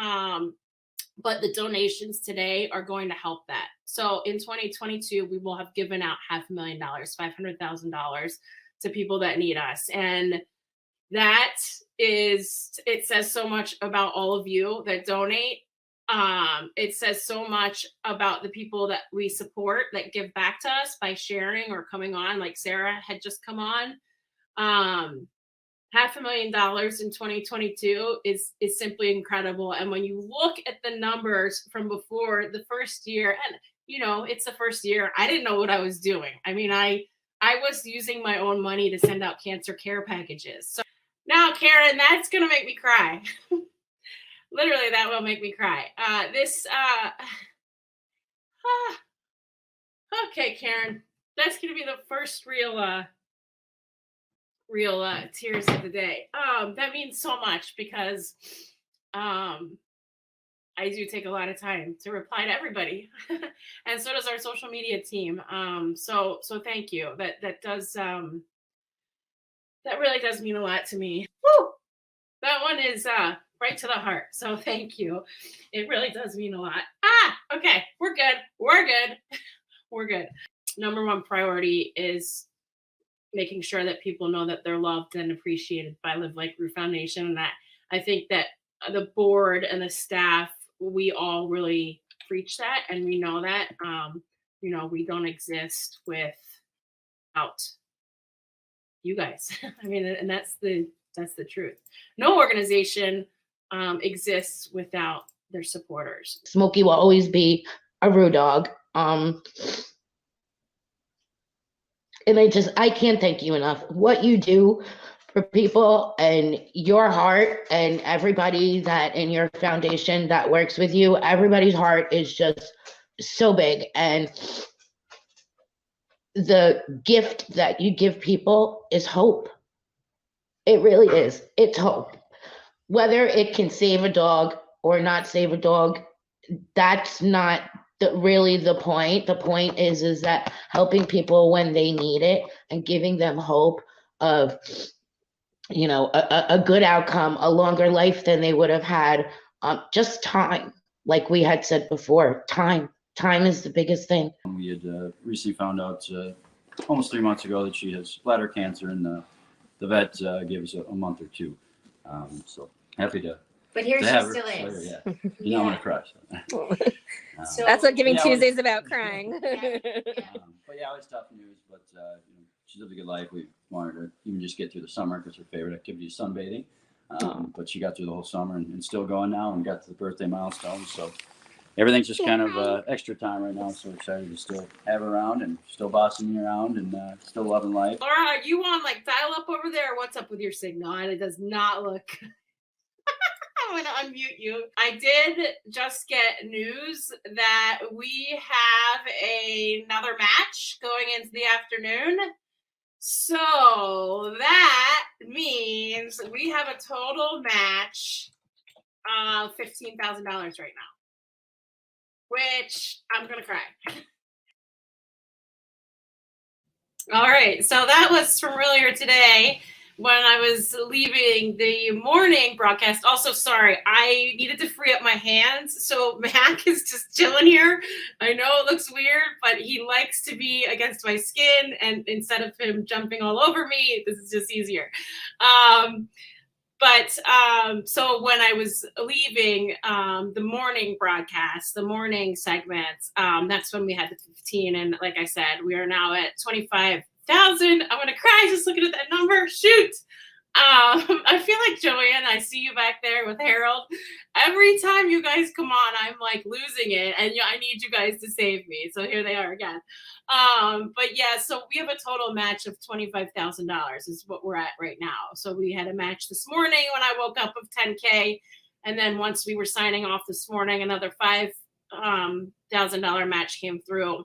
But the donations today are going to help that. So in 2022, we will have given out $500,000, $500,000 to people that need us. And that is, it says so much about all of you that donate. It says so much about the people that we support that give back to us by sharing or coming on, like Sarah had just come on. $500,000 in 2022 is simply incredible. And when you look at the numbers from before the first year, and it's the first year, I didn't know what I was doing. I mean, I was using my own money to send out cancer care packages. So now, Karen, that's going to make me cry. Literally, that will make me cry. Okay, Karen, that's going to be the first real tears of the day. That means so much because I do take a lot of time to reply to everybody, and so does our social media team. So thank you. That does that really does mean a lot to me. Woo! That one is right to the heart. So thank you. It really does mean a lot. Okay, we're good. We're good. Number one priority is making sure that people know that they're loved and appreciated by Live Like Roo Foundation. And that I think that the board and the staff, we all really preach that, and we know that. We don't exist without you guys. I mean, and that's the truth. No organization exists without their supporters. Smokey will always be a Roo dog. And I can't thank you enough. What you do for people and your heart and everybody that in your foundation that works with you, everybody's heart is just so big. And the gift that you give people is hope. It really is. It's hope. whether it can save a dog or not save a dog, that's not really the point. The point is that helping people when they need it and giving them hope of, you know, a good outcome, a longer life than they would have had. Just time, like we had said before, time is the biggest thing. We had recently found out almost 3 months ago that she has bladder cancer, and the vet gave us a month or two. So happy to. But here to she have her. still So, is. yeah. You know I'm gonna cry. So. That's what Giving Yeah, Tuesdays it's- about, crying. But yeah, it's tough news. But you know, she lived a good life. We wanted her to even just get through the summer because her favorite activity is sunbathing. But she got through the whole summer and still going now, and got to the birthday milestone. So everything's just kind of extra time right now. So excited to still have her around and still bossing me around and still loving life. Laura, are you on like dial up over there? What's up with your signal? And it does not look. I'm going to unmute you. I did just get news that we have another match going into the afternoon. So that means we have a total match of $15,000 right now, which I'm going to cry. All right. So that was from earlier today when I was leaving the morning broadcast. Also, sorry, I needed to free up my hands. So Mac is just chilling here. I know it looks weird, but he likes to be against my skin. And instead of him jumping all over me, this is just easier. So when I was leaving the morning broadcast, the morning segments, that's when we had the 15. And like I said, we are now at 25,000. I'm going to cry just looking at that number. Shoot. I feel like Joanne, I see you back there with Harold. Every time you guys come on, I'm like losing it. And I need you guys to save me. So here they are again. But yeah, so we have a total match of $25,000 is what we're at right now. So we had a match this morning when I woke up of 10K. And then once we were signing off this morning, another $5,000 match came through.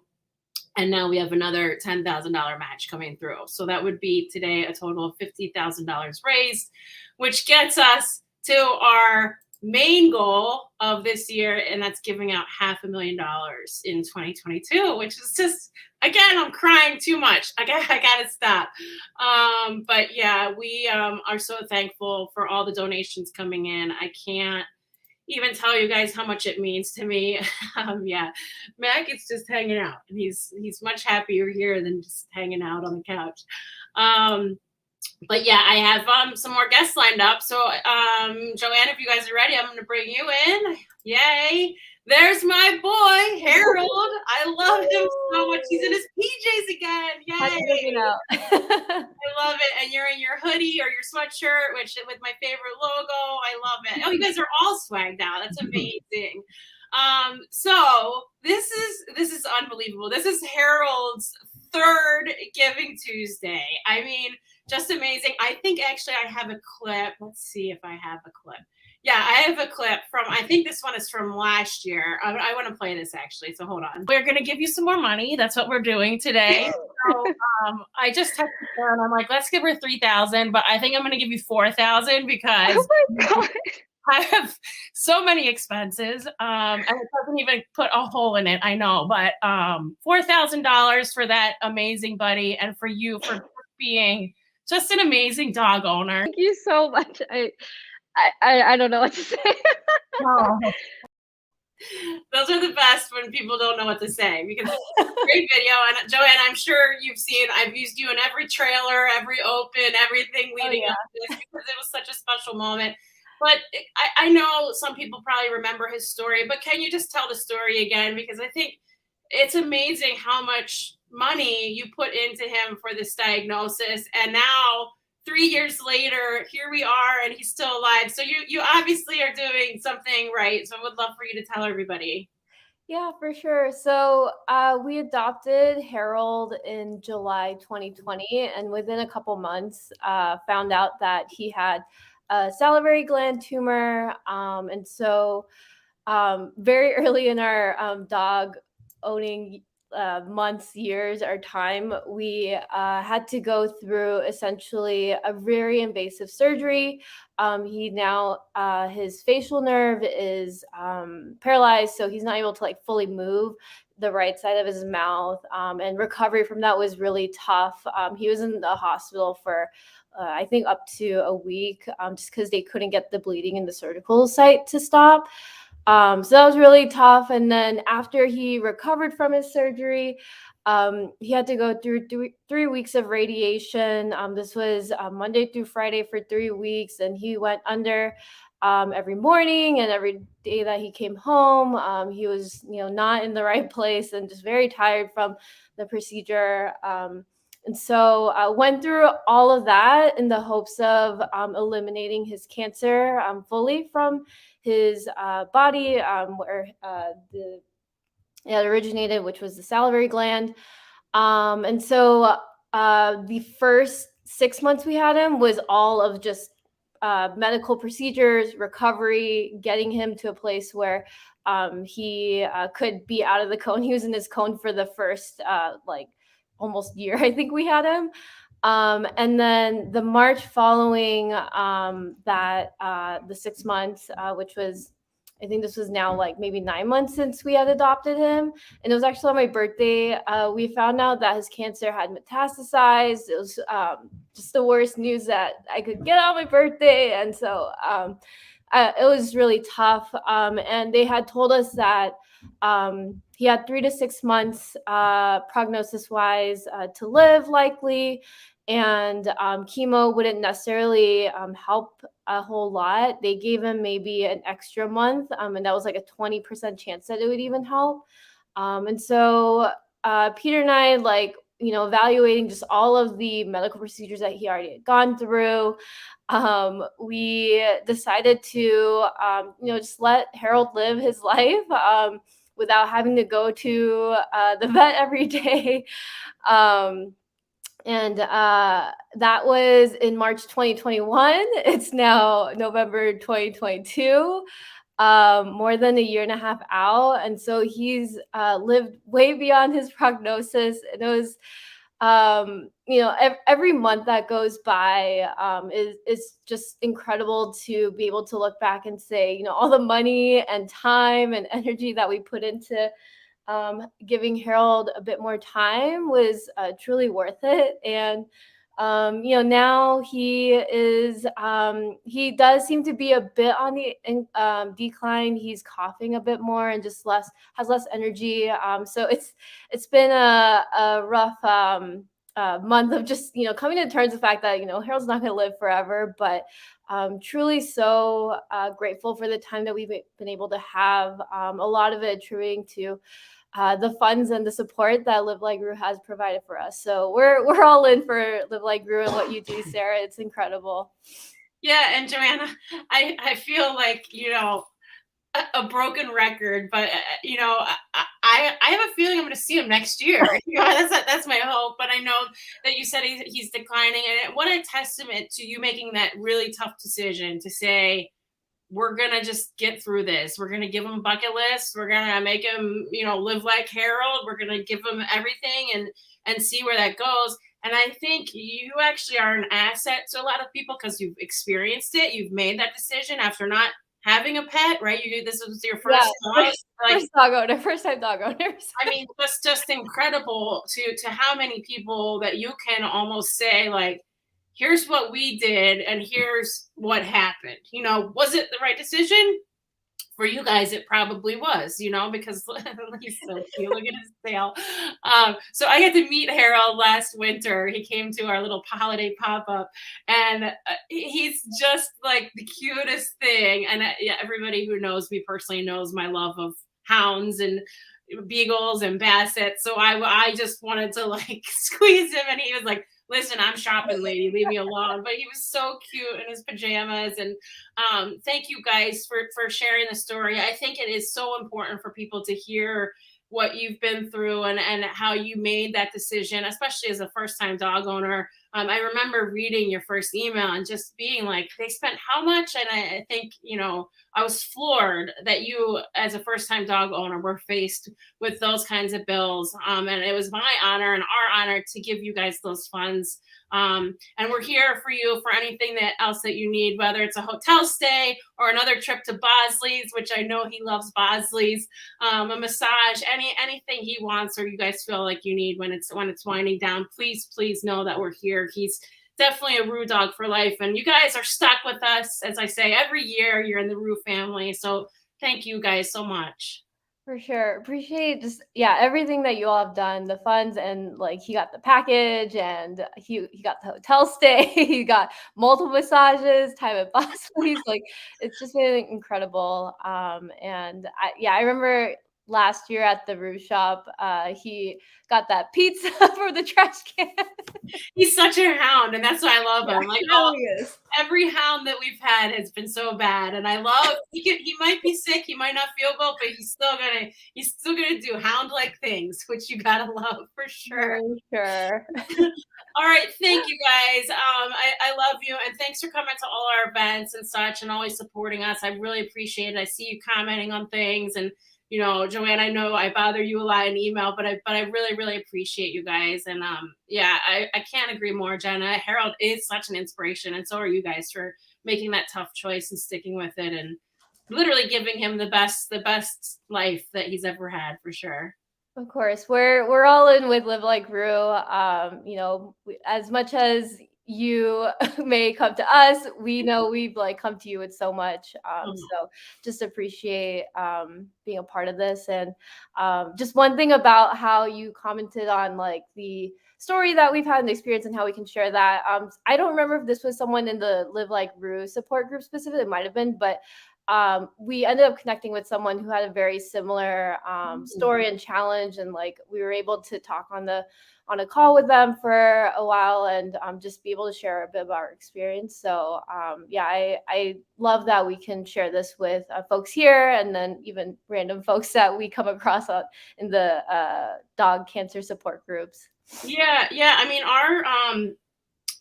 And now we have another $10,000 match coming through. So that would be today a total of $50,000 raised, which gets us to our main goal of this year, and that's giving out $500,000 in 2022, which is just, again, I'm crying too much. I gotta stop. But yeah, we are so thankful for all the donations coming in. I can't even tell you guys how much it means to me. Yeah, Mac is just hanging out, and he's much happier here than just hanging out on the couch. But yeah, I have some more guests lined up. So Joanne, if you guys are ready, I'm going to bring you in. Yay! There's my boy Harold. I love him so much. He's in his PJs again. Yay! I love it. And you're in your hoodie or your sweatshirt, which with my favorite logo. I love it. Oh, you guys are all swagged out. That's amazing. So this is unbelievable. This is Harold's third Giving Tuesday. I mean, just amazing. I think actually I have a clip. Let's see if I have a clip. Yeah, I have a clip from, I think this one is from last year. I want to play this actually, so hold on. We're going to give you some more money. That's what we're doing today. So I just texted her and I'm like, let's give her 3,000, but I think I'm going to give you 4,000 because oh my God. I have so many expenses, and it doesn't even put a hole in it. I know, but $4,000 for that amazing buddy, and for you for being just an amazing dog owner. Thank you so much. I don't know what to say. Oh. Those are the best when people don't know what to say, because it's a great video. And Joanne, I'm sure you've seen, I've used you in every trailer, every open, everything leading up to this, because it was such a special moment. But I know some people probably remember his story, but can you just tell the story again? Because I think it's amazing how much money you put into him for this diagnosis. And now 3 years later, here we are, and he's still alive. So you obviously are doing something right. So I would love for you to tell everybody. Yeah, for sure. So we adopted Harold in July 2020, and within a couple months, found out that he had a salivary gland tumor. And so very early in our dog owning months, years, or time, we had to go through essentially a very invasive surgery. He now, his facial nerve is paralyzed, so he's not able to like fully move the right side of his mouth. And recovery from that was really tough. He was in the hospital for I think up to a week, just because they couldn't get the bleeding in the surgical site to stop. So that was really tough. And then after he recovered from his surgery, he had to go through 3 weeks of radiation. This was Monday through Friday for 3 weeks, and he went under every morning, and every day that he came home, he was, not in the right place and just very tired from the procedure. And so I went through all of that in the hopes of eliminating his cancer fully from his body, where it originated, which was the salivary gland. And so the first 6 months we had him was all of just medical procedures, recovery, getting him to a place where he could be out of the cone. He was in his cone for the first almost year, I think we had him. And then the March following that, the 6 months, which was, I think this was now like maybe 9 months since we had adopted him. And it was actually on my birthday. We found out that his cancer had metastasized. It was just the worst news that I could get on my birthday. And so it was really tough. And they had told us that he had 3 to 6 months prognosis wise to live likely. And chemo wouldn't necessarily help a whole lot. They gave him maybe an extra month, and that was like a 20% chance that it would even help. And so Peter and I, evaluating just all of the medical procedures that he already had gone through, we decided to, just let Harold live his life without having to go to the vet every day. And that was in March 2021. It's now November 2022, more than a year and a half out. And so he's lived way beyond his prognosis. And it was, every month that goes by is just incredible to be able to look back and say, all the money and time and energy that we put into giving Harold a bit more time was truly worth it. And now he is he does seem to be a bit on the decline. He's coughing a bit more and just has less energy. So it's been a rough month of just coming to terms with the fact that Harold's not going to live forever, but truly so grateful for the time that we've been able to have. A lot of it attributing to the funds and the support that Live Like Roo has provided for us. So we're all in for Live Like Roo and what you do, Sarah. It's incredible. Yeah, and Joanna, I feel like a broken record, but I have a feeling I'm going to see him next year. That's my hope. But I know that you said he's declining, and what a testament to you making that really tough decision to say, we're going to just get through this. We're going to give him a bucket list. We're going to make him, live like Harold. We're going to give him everything and see where that goes. And I think you actually are an asset to a lot of people because you've experienced it. You've made that decision after not having a pet, right? This was your first time. First dog owner, first time dog owners. I mean, that's just incredible to how many people that you can almost say, like, here's what we did and here's what happened. Was it the right decision? For you guys, it probably was, because he's so cute. Look at his tail. So I had to meet Harold last winter. He came to our little holiday pop-up, and he's just like the cutest thing. And everybody who knows me personally knows my love of hounds and beagles and bassets. So I just wanted to squeeze him, and he was like, listen, I'm shopping, lady, leave me alone. But he was so cute in his pajamas. And thank you guys for sharing the story. I think it is so important for people to hear what you've been through and how you made that decision, especially as a first-time dog owner. I remember reading your first email and just being like, they spent how much? And I think, I was floored that you, as a first-time dog owner, were faced with those kinds of bills. And it was my honor and our honor to give you guys those funds. And we're here for you for anything else that you need, whether it's a hotel stay or another trip to Bosley's, which I know he loves Bosley's, a massage, anything he wants or you guys feel like you need when it's winding down. Please know that we're here. He's definitely a Roo dog for life, and you guys are stuck with us. As I say, every year you're in the Roo family. So thank you guys so much. For sure. Appreciate just everything that you all have done, the funds, and like he got the package and he got the hotel stay, he got multiple massages, time at Bosley's. Like it's just been incredible. And I remember last year at the Roo shop, he got that pizza for the trash can. He's such a hound, and that's why I love him. Like, he really is. Every hound that we've had has been so bad, and I love. He might be sick, he might not feel well, but he's still gonna do hound-like things, which you gotta love for sure. For sure. All right, thank you guys. I love you, and thanks for coming to all our events and such, and always supporting us. I really appreciate it. I see you commenting on things, and Joanne, I know I bother you a lot in email, but I really, really appreciate you guys. And I can't agree more, Jenna. Harold is such an inspiration, and so are you guys for making that tough choice and sticking with it and literally giving him the best life that he's ever had, for sure. Of course, we're all in with Live Like Roo. As much as you may come to us, we know we've come to you with so much. So just appreciate being a part of this. And just one thing about how you commented on the story that we've had and the experience and how we can share that. I don't remember if this was someone in the Live Like Roo support group specifically. It might have been, but we ended up connecting with someone who had a very similar story and challenge, and we were able to talk on a call with them for a while and just be able to share a bit of our experience. So I love that we can share this with folks here, and then even random folks that we come across in the dog cancer support groups. Yeah. I mean,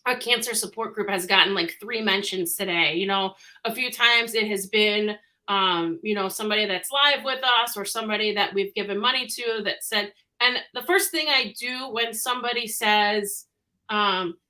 our cancer support group has gotten 3 mentions today. A few times it has been, somebody that's live with us or somebody that we've given money to that said, and the first thing I do when somebody says,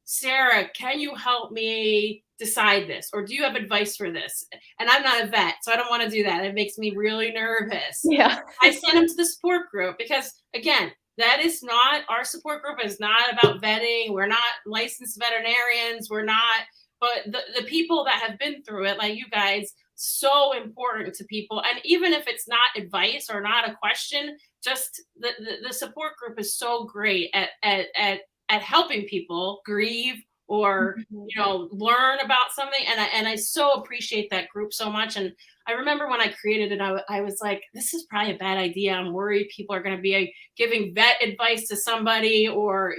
Sarah, can you help me decide this? Or do you have advice for this? And I'm not a vet, so I don't want to do that. It makes me really nervous. Yeah. I send them to the support group because, again, that is not, our support group is not about vetting. We're not licensed veterinarians. We're not, but the people that have been through it, like you guys, so important to people. And even if it's not advice or not a question, just the support group is so great at helping people grieve or learn about something, and I so appreciate that group so much. And I remember when I created it, I was like, this is probably a bad idea. I'm worried people are going to be giving vet advice to somebody, or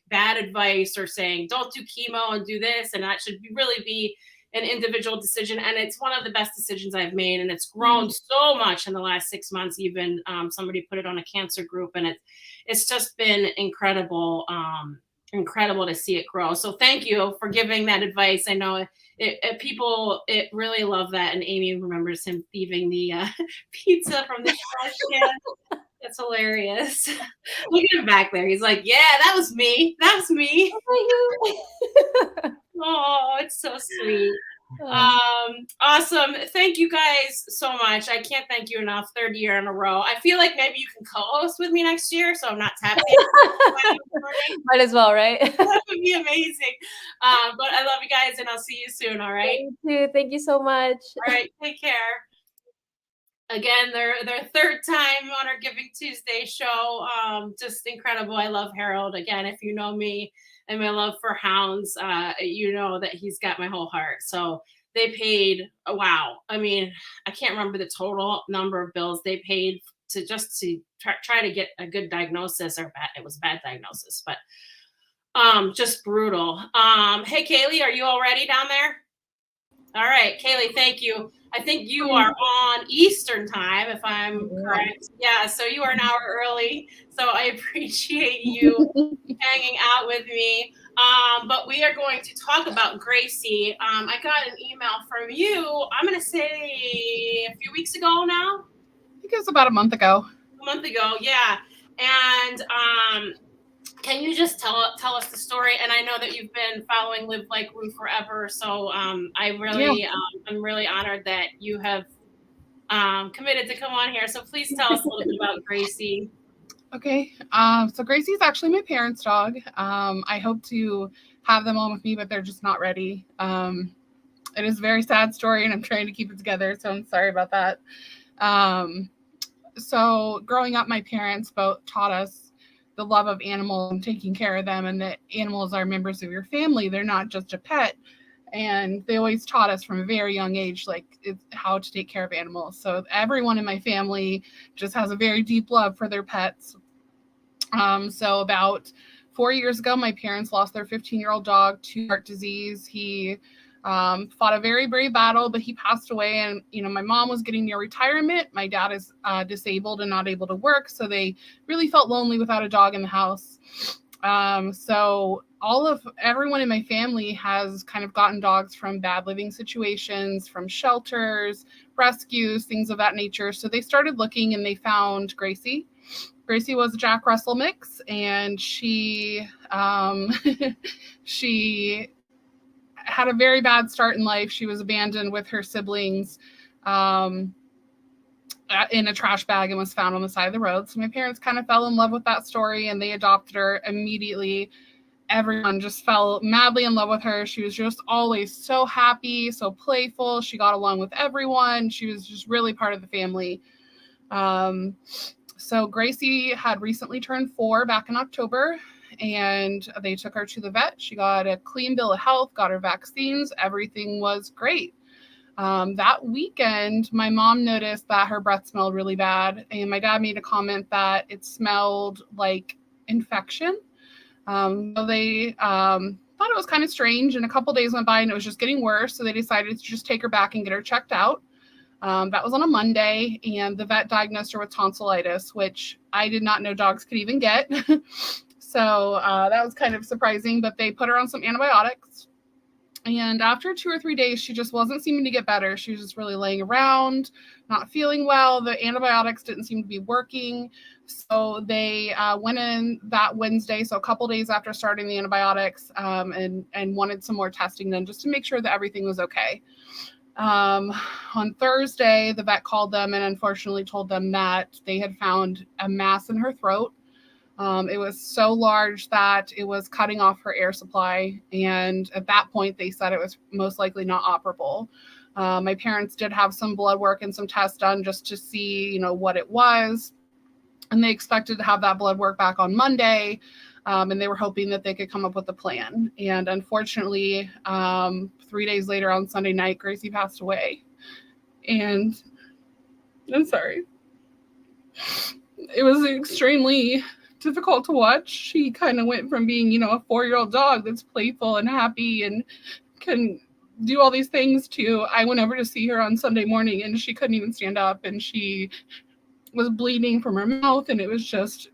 bad advice, or saying don't do chemo and do this, and that should really be an individual decision. And it's one of the best decisions I've made, and it's grown so much in the last 6 months. Even somebody put it on a cancer group, and it's just been incredible. Incredible to see it grow. So thank you for giving that advice. I know people really love that. And Amy remembers him thieving the pizza from the trash can. That's hilarious. Look at him back there. He's like, yeah, that was me. That was me. Oh, it's so sweet. Awesome. Thank you guys so much. I can't thank you enough. 3rd year in a row. I feel like maybe you can co-host with me next year, so I'm not tapping. Might as well, right? That would be amazing. But I love you guys, and I'll see you soon. All right. Thank you so much. All right. Take care. Again, their 3rd time on our Giving Tuesday show. Just incredible. I love Harold. Again, if you know me and my love for hounds, you know that he's got my whole heart. So they paid, wow. I mean, I can't remember the total number of bills they paid to try to get a good diagnosis, or bad. It was a bad diagnosis, but just brutal. Hey, Kaylee, are you all ready down there? All right, Kaylee, thank you. I think you are on Eastern time, if I'm correct. Yeah, so you are an hour early. So I appreciate you hanging out with me. But we are going to talk about Gracie. I got an email from you, I'm going to say a few weeks ago now. I think it was about a month ago. A month ago, yeah. And can you just tell us the story? And I know that you've been following Live Like Rue forever, so I'm really honored that you have committed to come on here. So please tell us a little bit about Gracie. Okay. So Gracie's actually my parents' dog. I hope to have them on with me, but they're just not ready. It is a very sad story, and I'm trying to keep it together, so I'm sorry about that. So growing up, my parents both taught us the love of animals and taking care of them, and that animals are members of your family. They're not just a pet. And they always taught us from a very young age, like how to take care of animals. So everyone in my family just has a very deep love for their pets. So about 4 years ago, my parents lost their 15-year-old dog to heart disease. He fought a very brave battle, but he passed away. And, my mom was getting near retirement. My dad is disabled and not able to work. So they really felt lonely without a dog in the house. So everyone in my family has kind of gotten dogs from bad living situations, from shelters, rescues, things of that nature. So they started looking and they found Gracie. Gracie was a Jack Russell mix, and she she had a very bad start in life. She was abandoned with her siblings in a trash bag and was found on the side of the road. So my parents kind of fell in love with that story, and they adopted her immediately. Everyone just fell madly in love with her. She was just always so happy, so playful. She got along with everyone. She was just really part of the family. So Gracie had recently turned 4 back in October, and they took her to the vet. She got a clean bill of health, got her vaccines. Everything was great. That weekend, my mom noticed that her breath smelled really bad, and my dad made a comment that it smelled like infection. So they thought it was kind of strange, and a couple days went by and it was just getting worse. So they decided to just take her back and get her checked out. That was on a Monday, and the vet diagnosed her with tonsillitis, which I did not know dogs could even get. So that was kind of surprising, but they put her on some antibiotics. And after 2 or 3 days, she just wasn't seeming to get better. She was just really laying around, not feeling well. The antibiotics didn't seem to be working. So they went in that Wednesday, so a couple days after starting the antibiotics, and wanted some more testing done just to make sure that everything was okay. On Thursday, the vet called them and unfortunately told them that they had found a mass in her throat. It was so large that it was cutting off her air supply. And at that point, they said it was most likely not operable. My parents did have some blood work and some tests done just to see, what it was. And they expected to have that blood work back on Monday. And they were hoping that they could come up with a plan. And unfortunately, 3 days later on Sunday night, Gracie passed away. And I'm sorry. It was extremely difficult to watch. She kind of went from being, a 4-year-old dog that's playful and happy and can do all these things to, I went over to see her on Sunday morning and she couldn't even stand up, and she was bleeding from her mouth, and it was just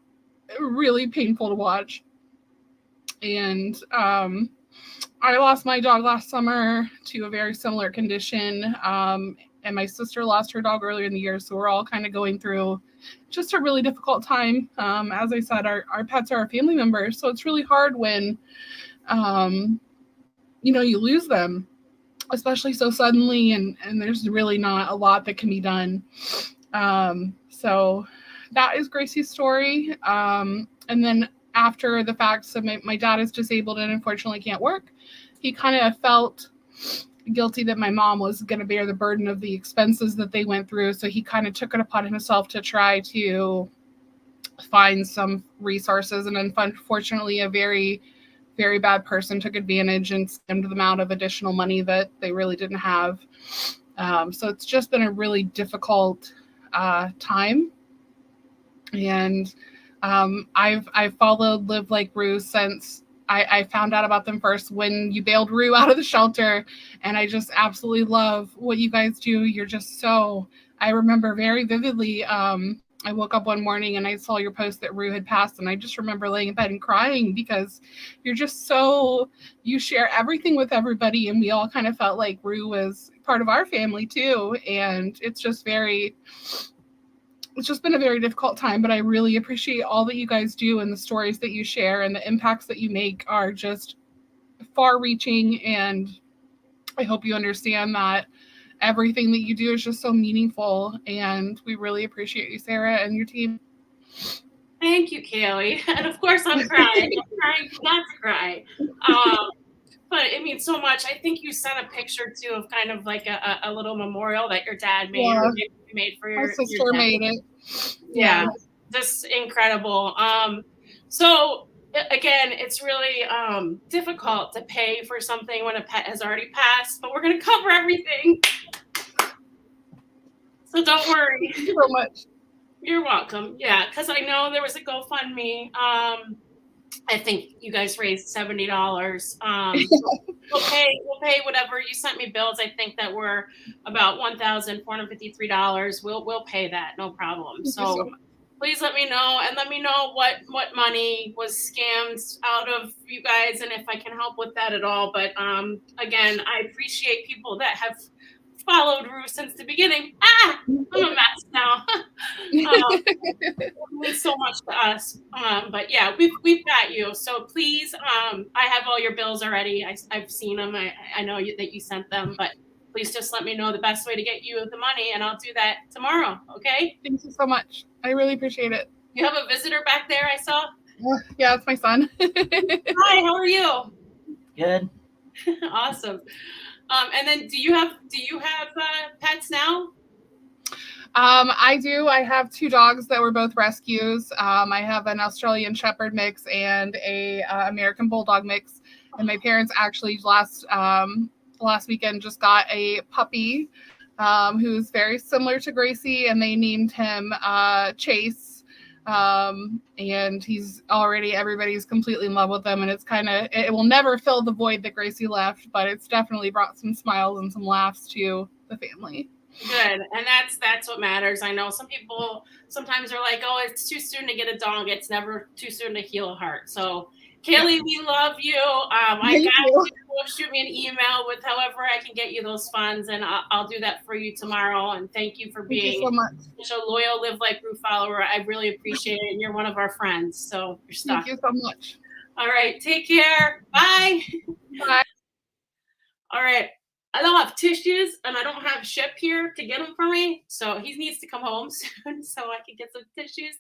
really painful to watch. And I lost my dog last summer to a very similar condition. And my sister lost her dog earlier in the year. So we're all kind of going through just a really difficult time. As I said, our pets are our family members. So it's really hard when, you lose them, especially so suddenly. And there's really not a lot that can be done. So that is Gracie's story. And then after the fact, so my dad is disabled and unfortunately can't work. He kind of felt guilty that my mom was going to bear the burden of the expenses that they went through. So he kind of took it upon himself to try to find some resources. And unfortunately, a very, very bad person took advantage and skimmed them out of additional money that they really didn't have. So it's just been a really difficult time. And I've followed Live Like Rue since I found out about them first when you bailed Rue out of the shelter. And I just absolutely love what you guys do. You're just so, I remember very vividly I woke up one morning and I saw your post that Rue had passed, and I just remember laying in bed and crying because you're just you share everything with everybody, and we all kind of felt like Rue was part of our family too. And it's just been a very difficult time, but I really appreciate all that you guys do, and the stories that you share and the impacts that you make are just far reaching. And I hope you understand that everything that you do is just so meaningful, and we really appreciate you, Sarah, and your team. Thank you, Kaylee. And of course I'm crying. I'm trying not to cry. But it means so much. I think you sent a picture too of kind of like a little memorial that your dad made, Yeah. or maybe you made for My your sister dad. made it. Yeah, just incredible. So again, it's really difficult to pay for something when a pet has already passed, but we're going to cover everything. So don't worry. Thank you so much. You're welcome. Yeah, because I know there was a GoFundMe. I think you guys raised $70. We'll pay whatever. You sent me bills, I think, that were about $1,453. We'll pay that, no problem. So please let me know, and let me know what money was scammed out of you guys, and if I can help with that at all. But again, I appreciate people that have followed Rue since the beginning. I'm a mess now. It means so much to us. But yeah, we've got you. So please, I have all your bills already. I've seen them. I know that you sent them, but please just let me know the best way to get you the money, and I'll do that tomorrow. Okay? Thank you so much. I really appreciate it. You have a visitor back there, I saw. Yeah, it's my son. Hi, how are you? Good. Awesome. And then do you have pets now? I do. I have 2 dogs that were both rescues. I have an Australian Shepherd mix and a American Bulldog mix. And my parents actually last weekend just got a puppy who's very similar to Gracie, and they named him Chase. And he's already, everybody's completely in love with him, and it will never fill the void that Gracie left, but it's definitely brought some smiles and some laughs to the family. Good. And that's what matters. I know some people sometimes are like, oh, it's too soon to get a dog. It's never too soon to heal a heart. So Kaylee, we love you. I got you. Shoot me an email with however I can get you those funds, and I'll do that for you tomorrow. And thank you for being so much. such a loyal Live Like Rue follower. I really appreciate it. And you're one of our friends. So you're stuck. Thank you so much. All right. Take care. Bye. Bye. All right. I don't have tissues, and I don't have Ship here to get them for me. So he needs to come home soon so I can get some tissues.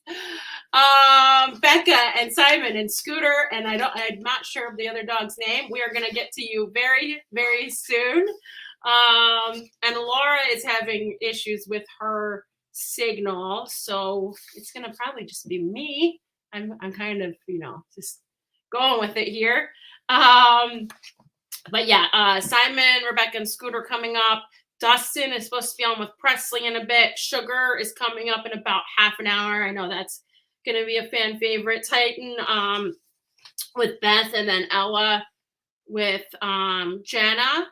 Becca and Simon and Scooter, and I'm not sure of the other dog's name. We are going to get to you very, very soon. And Laura is having issues with her signal, so it's going to probably just be me. I'm kind of, just going with it here. But yeah, Simon, Rebecca, and Scooter coming up. Dustin is supposed to be on with Presley in a bit. Sugar is coming up in about half an hour. I know that's going to be a fan favorite. Titan with Beth, and then Ella with Jenna.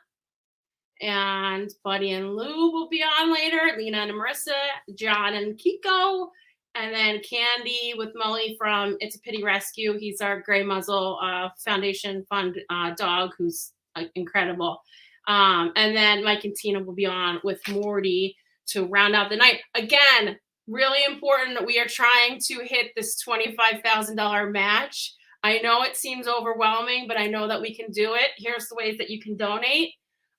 And Buddy and Lou will be on later. Lena and Marissa, John and Kiko. And then Candy with Molly from It's a Pity Rescue. He's our Gray Muzzle Foundation Fund dog who's incredible. And then Mike and Tina will be on with Morty to round out the night. Again, really important. We are trying to hit this $25,000 match. I know it seems overwhelming, but I know that we can do it. Here's the ways that you can donate.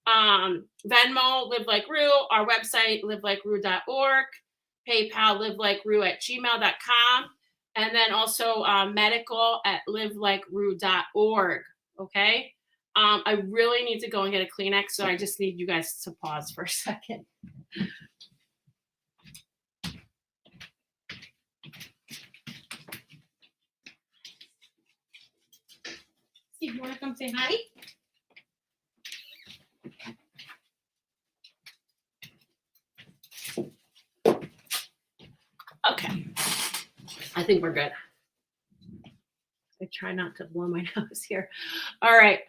Venmo, Live Like Rue. Our website, livelikeroo.org. PayPal, livelikeroo@gmail.com. And then also medical at livelikeroo.org. Okay. I really need to go and get a Kleenex, so I just need you guys to pause for a second. Steve, you want to come say hi? Okay. I think we're good. I try not to blow my nose here. All right.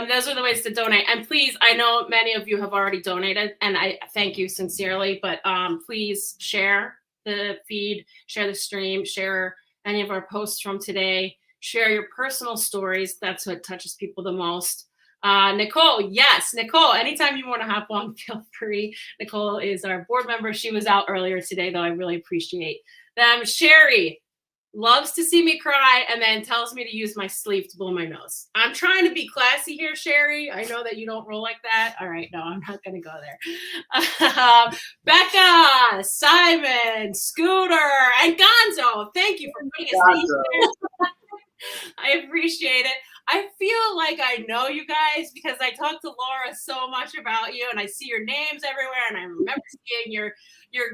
Those are the ways to donate. And please, I know many of you have already donated, and I thank you sincerely, but please share the feed, share the stream, share any of our posts from today, share your personal stories. That's what touches people the most. Nicole, yes, Nicole, anytime you want to hop on, feel free. Nicole is our board member. She was out earlier today, though. I really appreciate them. Sherry loves to see me cry and then tells me to use my sleeve to blow my nose. I'm trying to be classy here, Sherry. I know that you don't roll like that. All right, no, I'm not going to go there. Becca, Simon, Scooter, and Gonzo, thank you for putting us names there. I appreciate it. I feel like I know you guys because I talk to Laura so much about you, and I see your names everywhere, and I remember seeing your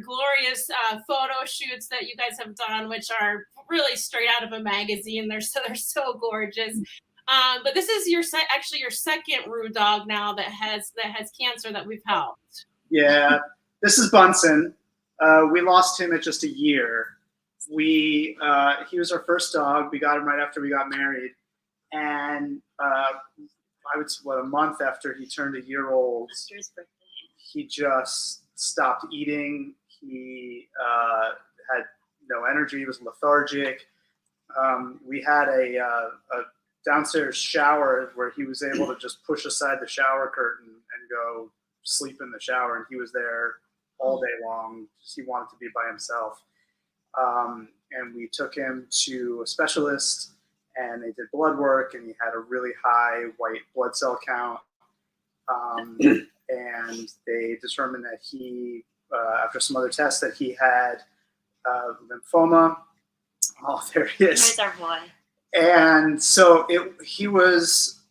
glorious photo shoots that you guys have done, which are really straight out of a magazine. They're so gorgeous. But this is actually your second Roo dog now that has cancer that we've helped. Yeah, this is Bunsen. We lost him at just a year. He was our first dog. We got him right after we got married, and a month after he turned a year old, After his birthday, he just stopped eating. He had no energy. He was lethargic. We had a downstairs shower where he was able to just push aside the shower curtain and go sleep in the shower, and he was there all day long. He wanted to be by himself. And we took him to a specialist, and they did blood work, and he had a really high white blood cell count. And they determined that he, after some other tests, that he had lymphoma. Oh, there he is. There's our boy. And so it was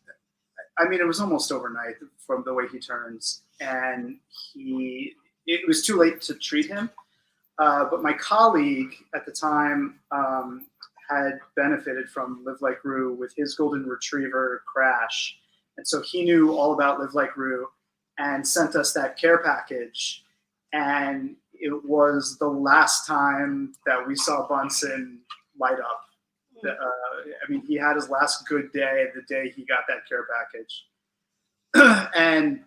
almost overnight from the way he turns, and it was too late to treat him. But my colleague at the time had benefited from Live Like Roo with his golden retriever Crash. And so he knew all about Live Like Roo and sent us that care package. And it was the last time that we saw Bunsen light up. He had his last good day the day he got that care package. And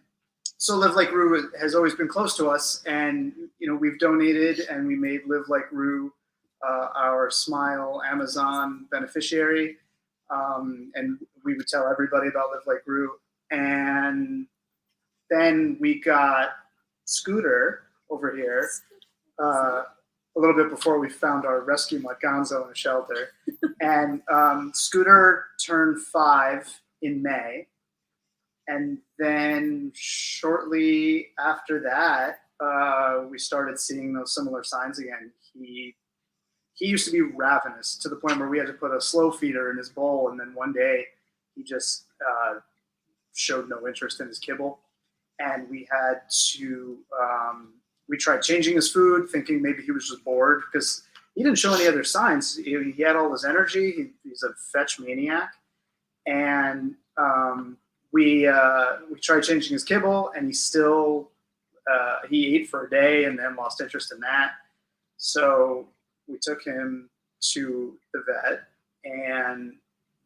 so Live Like Roo has always been close to us, and we've donated, and we made Live Like Roo our Smile Amazon beneficiary, and we would tell everybody about Live Like Roo. And then we got Scooter over here a little bit before we found our rescue mutt Gonzo in a shelter, and Scooter turned 5 in May. And then shortly after that, we started seeing those similar signs again. He used to be ravenous to the point where we had to put a slow feeder in his bowl, and then one day he just showed no interest in his kibble, and we had to we tried changing his food, thinking maybe he was just bored because he didn't show any other signs. He had all his energy. He's a fetch maniac, and we tried changing his kibble, and he still he ate for a day and then lost interest in that. So we took him to the vet, and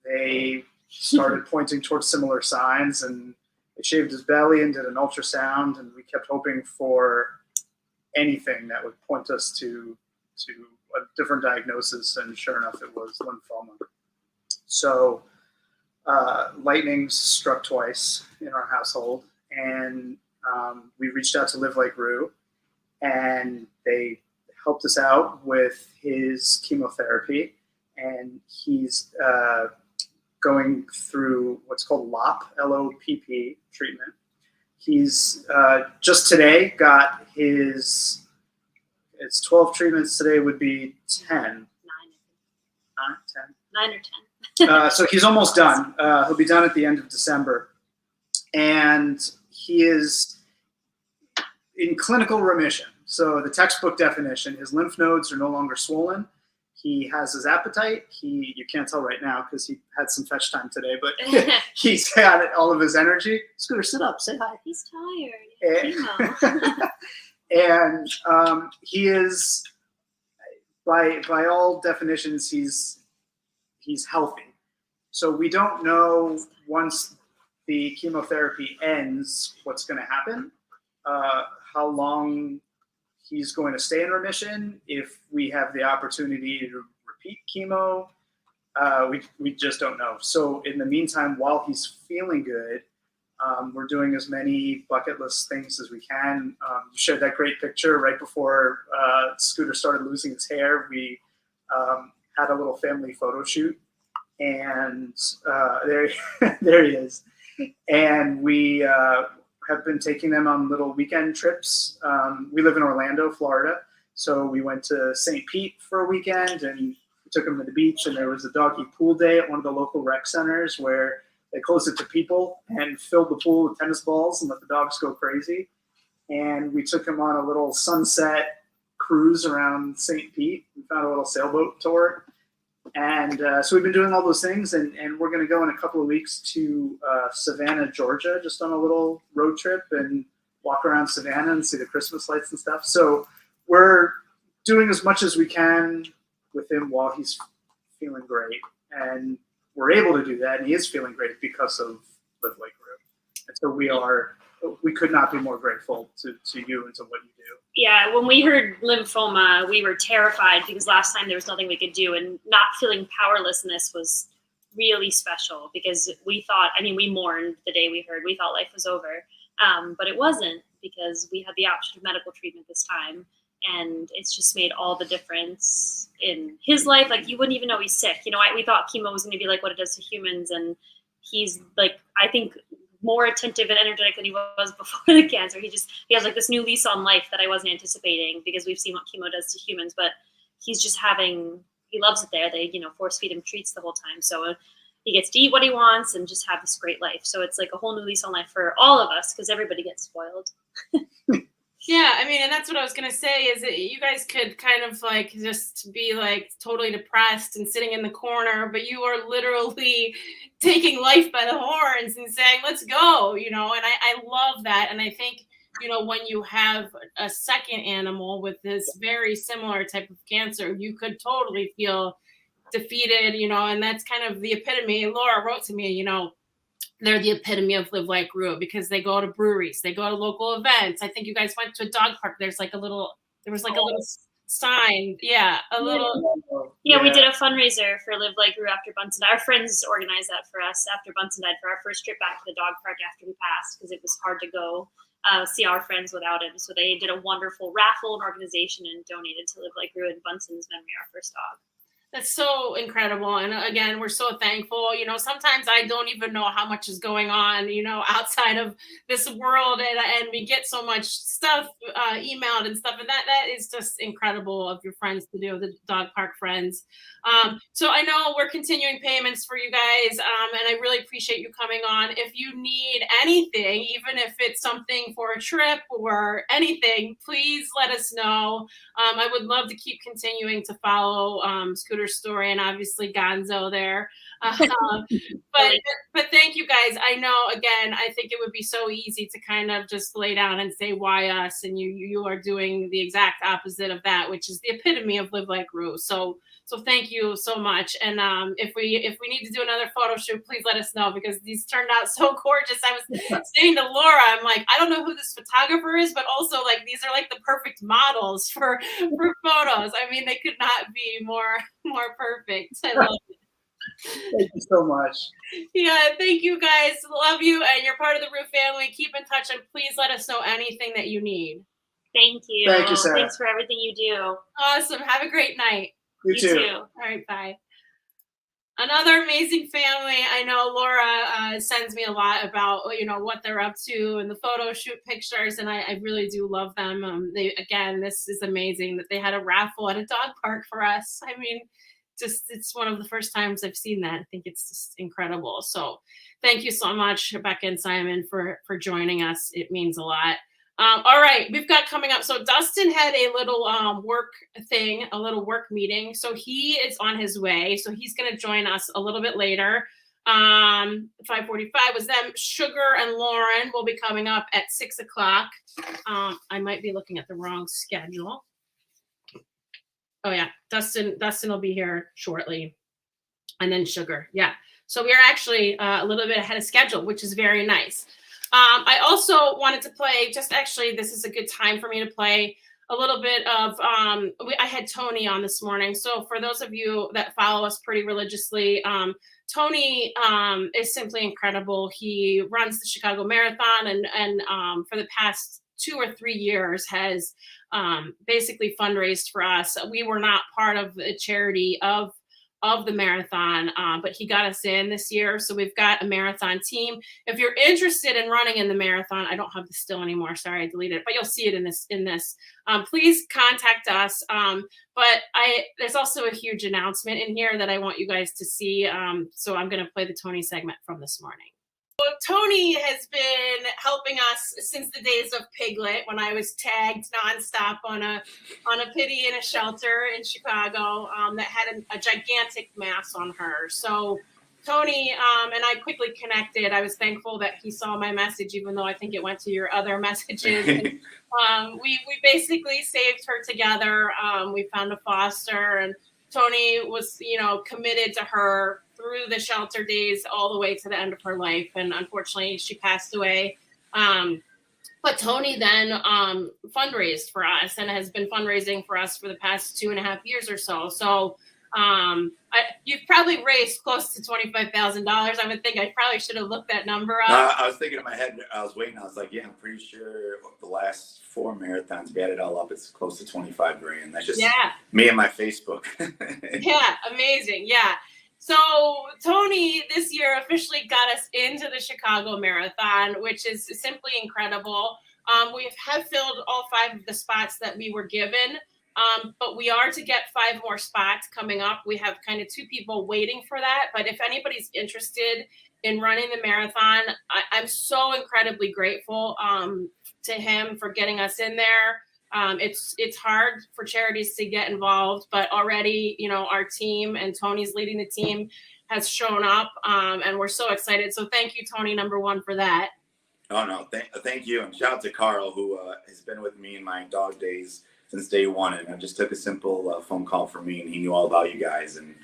they started pointing towards similar signs, and they shaved his belly and did an ultrasound, and we kept hoping for anything that would point us to a different diagnosis, and sure enough, it was lymphoma. So lightning struck twice in our household, and we reached out to Live Like Roo, and they helped us out with his chemotherapy, and he's going through what's called LOPP, L-O-P-P treatment. He's just today got it's 12 treatments. Today would be 10. 9 or 10. So he's almost done. He'll be done at the end of December. And he is in clinical remission. So the textbook definition, his lymph nodes are no longer swollen. He has his appetite. You can't tell right now because he had some fetch time today, but he's got all of his energy. Scooter, sit up, say hi. He's tired. And he is, by all definitions, he's healthy. So we don't know once the chemotherapy ends what's going to happen, how long he's going to stay in remission, if we have the opportunity to repeat chemo, we just don't know. So in the meantime, while he's feeling good, we're doing as many bucket list things as we can. You shared that great picture right before Scooter started losing his hair. We had a little family photo shoot, and there he is. And we have been taking them on little weekend trips. We live in Orlando, Florida, so we went to St. Pete for a weekend and took him to the beach, and there was a doggy pool day at one of the local rec centers where they closed it to people and filled the pool with tennis balls and let the dogs go crazy. And we took him on a little sunset cruise around St. Pete. We found a little sailboat tour. And so we've been doing all those things, and we're going to go in a couple of weeks to Savannah, Georgia, just on a little road trip and walk around Savannah and see the Christmas lights and stuff. So we're doing as much as we can with him while he's feeling great. And we're able to do that, and he is feeling great because of Live Like Rue. And so we could not be more grateful to you and to what you do. Yeah, when we heard lymphoma, we were terrified because last time there was nothing we could do, and not feeling powerlessness was really special because we thought, we mourned the day we heard. We thought life was over, but it wasn't, because we had the option of medical treatment this time, and it's just made all the difference in his life. Like, you wouldn't even know he's sick. We thought chemo was going to be like what it does to humans, and he's like, I think, more attentive and energetic than he was before the cancer. He has like this new lease on life that I wasn't anticipating, because we've seen what chemo does to humans, but he's just he loves it there. They, force feed him treats the whole time. So he gets to eat what he wants and just have this great life. So it's like a whole new lease on life for all of us, because everybody gets spoiled. Yeah, and that's what I was going to say, is that you guys could kind of like just be like totally depressed and sitting in the corner, but you are literally taking life by the horns and saying, let's go, and I love that. And I think, when you have a second animal with this very similar type of cancer, you could totally feel defeated, and that's kind of the epitome. Laura wrote to me, they're the epitome of Live Like Rue, because they go to breweries, they go to local events. I think you guys went to a dog park. There was like a little sign. Yeah, Yeah, we did a fundraiser for Live Like Rue after Bunsen. Our friends organized that for us after Bunsen died, for our first trip back to the dog park after he passed, because it was hard to go see our friends without him. So they did a wonderful raffle and organization and donated to Live Like Rue in Bunsen's memory, our first dog. That's so incredible. And again, we're so thankful. Sometimes I don't even know how much is going on, outside of this world. And we get so much stuff emailed and stuff. And that is just incredible of your friends to do, the dog park friends. So I know we're continuing payments for you guys. And I really appreciate you coming on. If you need anything, even if it's something for a trip or anything, please let us know. I would love to keep continuing to follow Scooter's story, and obviously Gonzo there. But thank you guys. I know, again, I think it would be so easy to kind of just lay down and say, why us? And you are doing the exact opposite of that, which is the epitome of Live Like Rue. So thank you so much. And if we need to do another photo shoot, please let us know, because these turned out so gorgeous. I was saying to Laura, I'm like, I don't know who this photographer is, but also like these are like the perfect models for photos. They could not be more perfect. I love it. Thank you so much. Yeah, thank you guys. Love you, and you're part of the Rue family. Keep in touch, and please let us know anything that you need. Thank you. Thank you, Sarah. Thanks for everything you do. Awesome. Have a great night. You too. All right, bye. Another amazing family. I know Laura sends me a lot about what they're up to and the photo shoot pictures, and I really do love them. This is amazing that they had a raffle at a dog park for us. It's one of the first times I've seen that. I think it's just incredible. So thank you so much, Rebecca and Simon, for joining us. It means a lot. All right, we've got coming up. So Dustin had a little work thing, a little work meeting. So he is on his way. So he's going to join us a little bit later. 5:45 was them. Sugar and Lauren will be coming up at 6 o'clock. I might be looking at the wrong schedule. Oh yeah, Dustin will be here shortly. And then Sugar. Yeah. So we are actually a little bit ahead of schedule, which is very nice. I also wanted to play, this is a good time for me to play a little bit of I had Tony on this morning. So for those of you that follow us pretty religiously, Tony is simply incredible. He runs the Chicago Marathon, and for the past 2 or 3 years has basically fundraised for us. We were not part of the charity of the marathon, but he got us in this year. So we've got a marathon team. If you're interested in running in the marathon, I don't have the still anymore. Sorry, I deleted it, but you'll see it in this. Please contact us. But there's also a huge announcement in here that I want you guys to see. So I'm going to play the Tony segment from this morning. So Tony has been helping us since the days of Piglet, when I was tagged nonstop on a pity in a shelter in Chicago that had a gigantic mass on her. So Tony and I quickly connected. I was thankful that he saw my message, even though I think it went to your other messages. And, we basically saved her together. We found a foster, and Tony was, committed to her through the shelter days all the way to the end of her life. And unfortunately, she passed away. But Tony then fundraised for us and has been fundraising for us for the past 2.5 years or so. So you've probably raised close to $25,000. I would think I probably should have looked that number up. I was thinking in my head, I was waiting. I was like, yeah, I'm pretty sure the last 4 marathons, if you add it all up, it's close to 25 grand. That's just me and my Facebook. Yeah, amazing. Yeah. So Tony this year officially got us into the Chicago Marathon, which is simply incredible. We have filled all 5 of the spots that we were given, but we are to get 5 more spots coming up. We have kind of 2 people waiting for that. But if anybody's interested in running the marathon, I'm so incredibly grateful to him for getting us in there. It's hard for charities to get involved, but already, our team, and Tony's leading the team, has shown up, and we're so excited. So thank you, Tony, number 1, for that. Oh, no, thank you. And shout out to Carl, who has been with me in my dog days since day 1. And I just took a simple phone call from me, and he knew all about you guys. And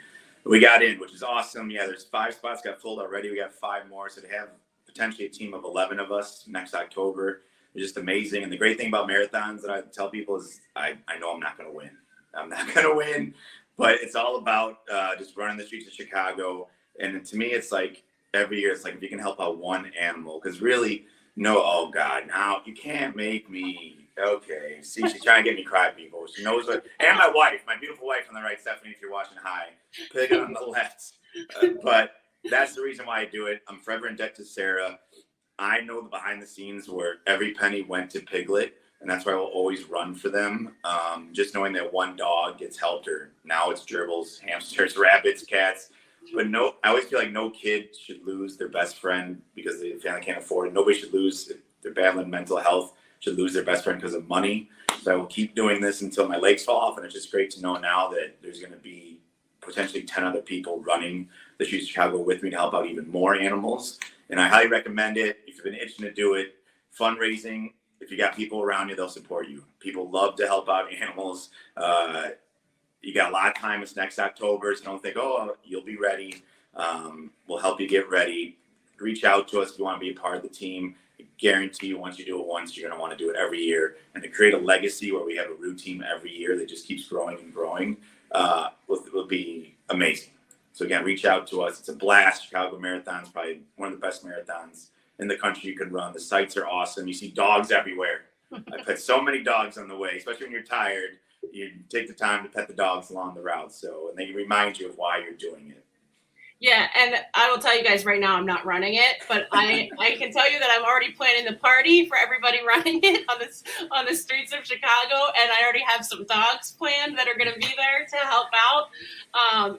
we got in, which is awesome. Yeah, there's 5 spots got filled already. We got 5 more. So to have potentially a team of 11 of us next October, just amazing. And the great thing about marathons that I tell people is I know I'm not going to win. I'm not going to win, but it's all about just running the streets of Chicago. And to me, it's like every year, it's like if you can help out 1 animal, because really, oh God, now you can't make me. Okay, see, she's trying to get me cry, people. She knows what, and my wife, my beautiful wife on the right, Stephanie, if you're watching, hi. Pig on the left. But that's the reason why I do it. I'm forever in debt to Sarah. I know the behind the scenes where every penny went to Piglet, and that's why I will always run for them. Just knowing that 1 dog gets helped, or now it's gerbils, hamsters, rabbits, cats. But I always feel like no kid should lose their best friend because the family can't afford it. Nobody should lose, if they're battling mental health, should lose their best friend because of money. So I will keep doing this until my legs fall off, and it's just great to know now that there's going to be potentially 10 other people running the streets of Chicago with me to help out even more animals. And I highly recommend it. If you've been itching to do it, fundraising, if you got people around you, they'll support you. People love to help out animals. You got a lot of time. It's next October, so don't think, you'll be ready. We'll help you get ready. Reach out to us if you want to be a part of the team. I guarantee you, once you do it once, you're going to want to do it every year. And to create a legacy where we have a route team every year that just keeps growing and growing will be amazing. So again, reach out to us. It's a blast. Chicago Marathon is probably one of the best marathons in the country you can run. The sites are awesome. You see dogs everywhere. I pet so many dogs on the way, especially when you're tired. You take the time to pet the dogs along the route. And they remind you of why you're doing it. Yeah, and I will tell you guys right now, I'm not running it, but I can tell you that I'm already planning the party for everybody running it on the streets of Chicago, and I already have some dogs planned that are going to be there to help out.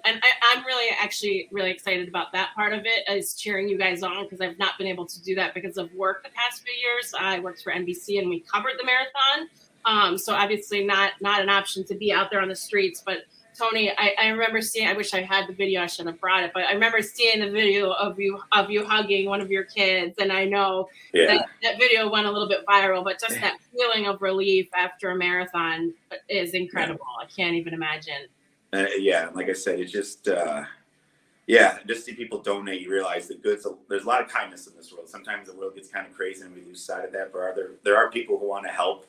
And I'm really excited about that part of it, is cheering you guys on, because I've not been able to do that because of work the past few years. I worked for NBC and we covered the marathon, so obviously not an option to be out there on the streets, but Tony, I remember seeing, I wish I had the video, I should have brought it, but I remember seeing the video of you hugging one of your kids. And I know that video went a little bit viral, but just that feeling of relief after a marathon is incredible. I can't even imagine. Like I said, it's just, just see people donate. You realize that there's a lot of kindness in this world. Sometimes the world gets kind of crazy and we lose sight of that, but there are people who want to help.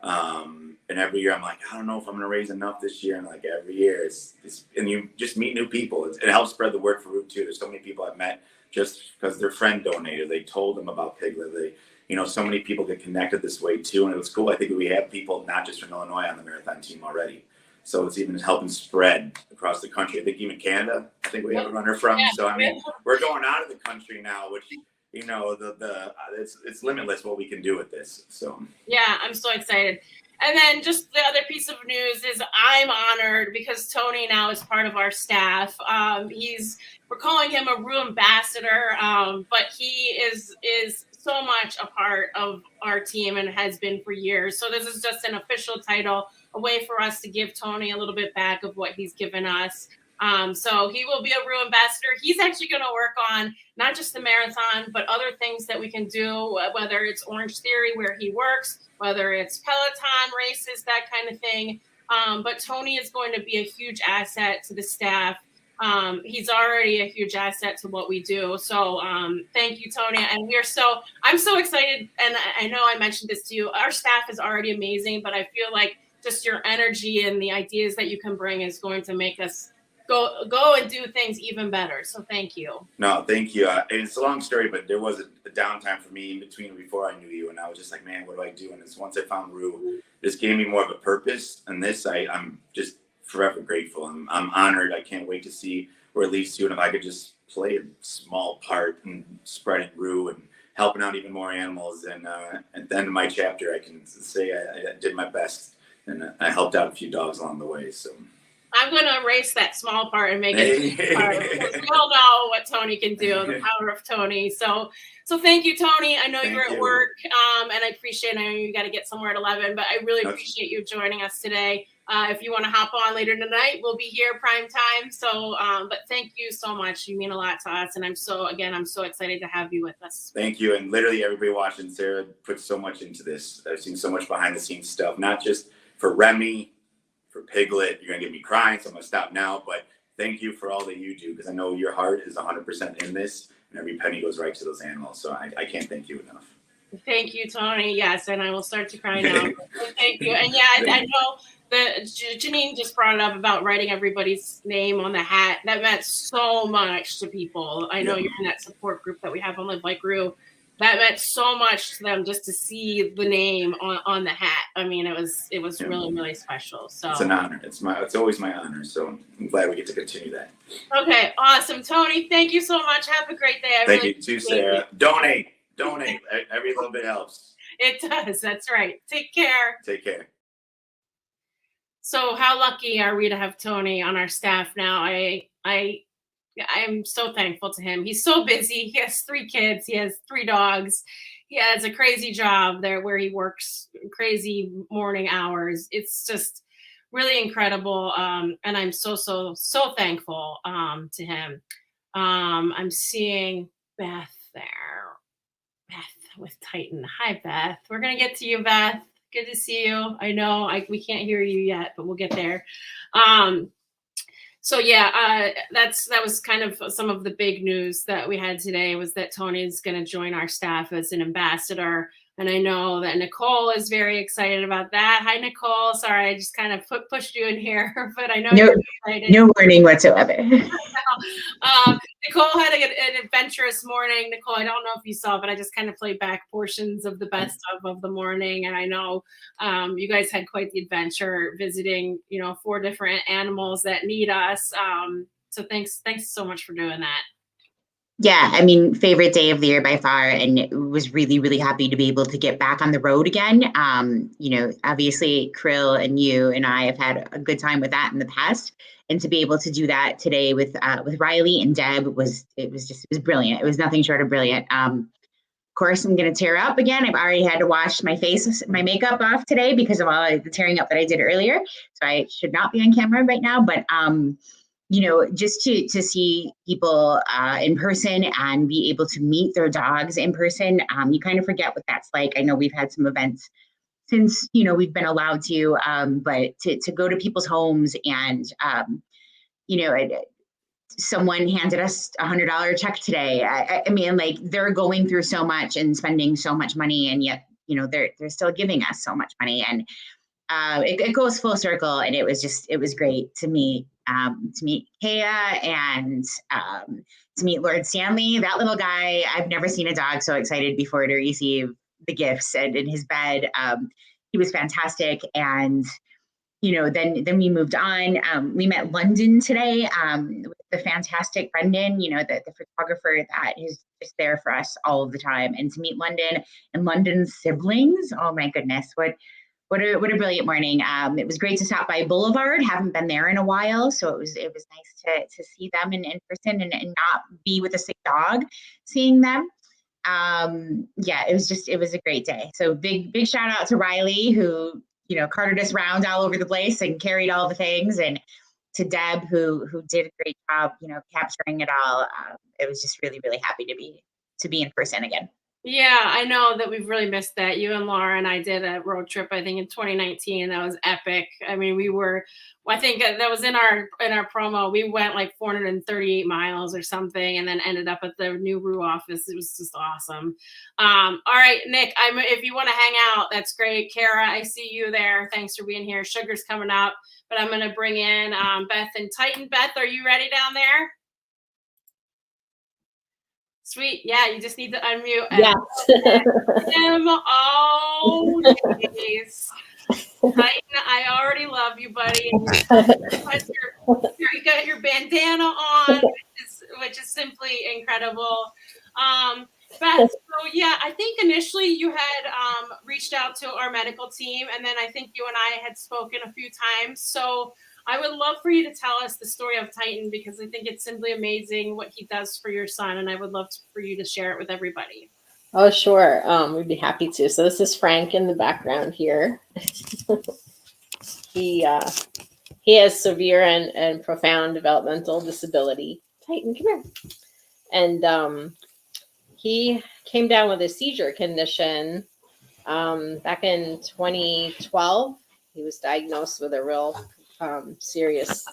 And And every year I'm like, I don't know if I'm going to raise enough this year. And like every year it's and you just meet new people. It helps spread the word for Root too. There's so many people I've met just because their friend donated. They told them about Piglet. They, you know, so many people get connected this way too. And it was cool. I think we have people not just from Illinois on the marathon team already. So it's even helping spread across the country. I think even Canada, I think we have a runner from. So I mean, we're going out of the country now, which, you know, it's limitless what we can do with this. So yeah, I'm so excited. And then just the other piece of news is I'm honored because Tony now is part of our staff. We're calling him a Rue ambassador, but he is so much a part of our team and has been for years. So this is just an official title, a way for us to give Tony a little bit back of what he's given us. So he will be a Rue ambassador. He's actually going to work on not just the marathon, but other things that we can do, whether it's Orange Theory where he works, whether it's Peloton races, that kind of thing. But Tony is going to be a huge asset to the staff. He's already a huge asset to what we do. So thank you, Tony. And I'm so excited. And I know I mentioned this to you. Our staff is already amazing, but I feel like just your energy and the ideas that you can bring is going to make us go and do things even better. So thank you. No, thank you. And it's a long story, but there was a downtime for me in between before I knew you. And I was just like, man, what do I do? And it's once I found Rue, this gave me more of a purpose. And this, I'm just forever grateful. I'm honored. I can't wait to see where it leads to. And if I could just play a small part in spreading Rue and helping out even more animals. And at the end of my chapter, I can say I did my best. And I helped out a few dogs along the way. So I'm going to erase that small part and make it a big part, because we all know what Tony can do, the power of Tony. So thank you, Tony. I know you're at work, and I appreciate it. I know you got to get somewhere at 11, but I really appreciate you joining us today. If you want to hop on later tonight, we'll be here prime time. So, but thank you so much. You mean a lot to us, and I'm so excited to have you with us. Thank you. And literally everybody watching, Sarah puts so much into this. I've seen so much behind the scenes stuff, not just for Remy, for Piglet. You're going to get me crying, so I'm going to stop now. But thank you for all that you do, because I know your heart is 100% in this, and every penny goes right to those animals. So I can't thank you enough. Thank you, Tony. Yes, and I will start to cry now. Thank you. And yeah, I know Janine just brought it up about writing everybody's name on the hat. That meant so much to people. I know you're in that support group that we have on Live Like Rue. That meant so much to them just to see the name on the hat. I mean, it was really, really special. So it's an honor. It's always my honor. So I'm glad we get to continue that. Okay, awesome, Tony. Thank you so much. Have a great day. Thank you too, Sarah. Donate. Every little bit helps. It does. That's right. Take care. Take care. So how lucky are we to have Tony on our staff now? I'm so thankful to him. He's so busy. He has 3 kids. He has 3 dogs. He has a crazy job there where he works crazy morning hours. It's just really incredible. And I'm so thankful to him. I'm seeing Beth there. Beth with Titan. Hi, Beth. We're going to get to you, Beth. Good to see you. I know we can't hear you yet, but we'll get there. So yeah, that was kind of some of the big news that we had today, was that Tony's going to join our staff as an ambassador. And I know that Nicole is very excited about that. Hi, Nicole. Sorry, I just kind of pushed you in here, but I know you're excited. No warning whatsoever. Nicole had an adventurous morning. Nicole, I don't know if you saw, but I just kind of played back portions of the best of the morning. And I know you guys had quite the adventure visiting, 4 different animals that need us. So thanks so much for doing that. Yeah, I mean, favorite day of the year by far, and was really, really happy to be able to get back on the road again. Obviously Krill and you and I have had a good time with that in the past, and to be able to do that today with Riley and Deb was brilliant. It was nothing short of brilliant. Of course, I'm going to tear up again. I've already had to wash my makeup off today because of all the tearing up that I did earlier. So I should not be on camera right now, but just to see people in person and be able to meet their dogs in person, you kind of forget what that's like. I know we've had some events since, we've been allowed to, but to go to people's homes and, someone handed us $100 check today. I mean, like, they're going through so much and spending so much money, and yet, they're still giving us so much money. And it goes full circle, and it was great to meet Kea and to meet Lord Stanley, that little guy. I've never seen a dog so excited before to receive the gifts, and in his bed, he was fantastic. And then we moved on. We met London today with the fantastic Brendan, the photographer that is just there for us all of the time. And to meet London and London's siblings, oh my goodness, what a brilliant morning. It was great to stop by Boulevard. Haven't been there in a while, so it was nice to see them in person and not be with a sick dog, seeing them. It was a great day. So big shout out to Riley, who carted us around all over the place and carried all the things, and to Deb, who did a great job, capturing it all. It was just really, really happy to be in person again. Yeah, I know that we've really missed that. You and Laura and I did a road trip, I think in 2019. That was epic. I mean, I think that was in our promo. We went like 438 miles or something, and then ended up at the new Rue office. It was just awesome. All right, Nick, if you want to hang out, that's great. Kara, I see you there. Thanks for being here. Sugar's coming up, but I'm going to bring in Beth and Titan. Beth, are you ready down there? Sweet. Yeah, you just need to unmute. Yes. Oh, jeez. Titan, I already love you, buddy. You got your bandana on, which is simply incredible. Beth, so yeah, I think initially you had reached out to our medical team, and then I think you and I had spoken a few times. So I would love for you to tell us the story of Titan, because I think it's simply amazing what he does for your son, and I would love for you to share it with everybody. Oh, sure. We'd be happy to. So this is Frank in the background here. He has severe and profound developmental disability. Titan, come here. And he came down with a seizure condition back in 2012. He was diagnosed with a real serious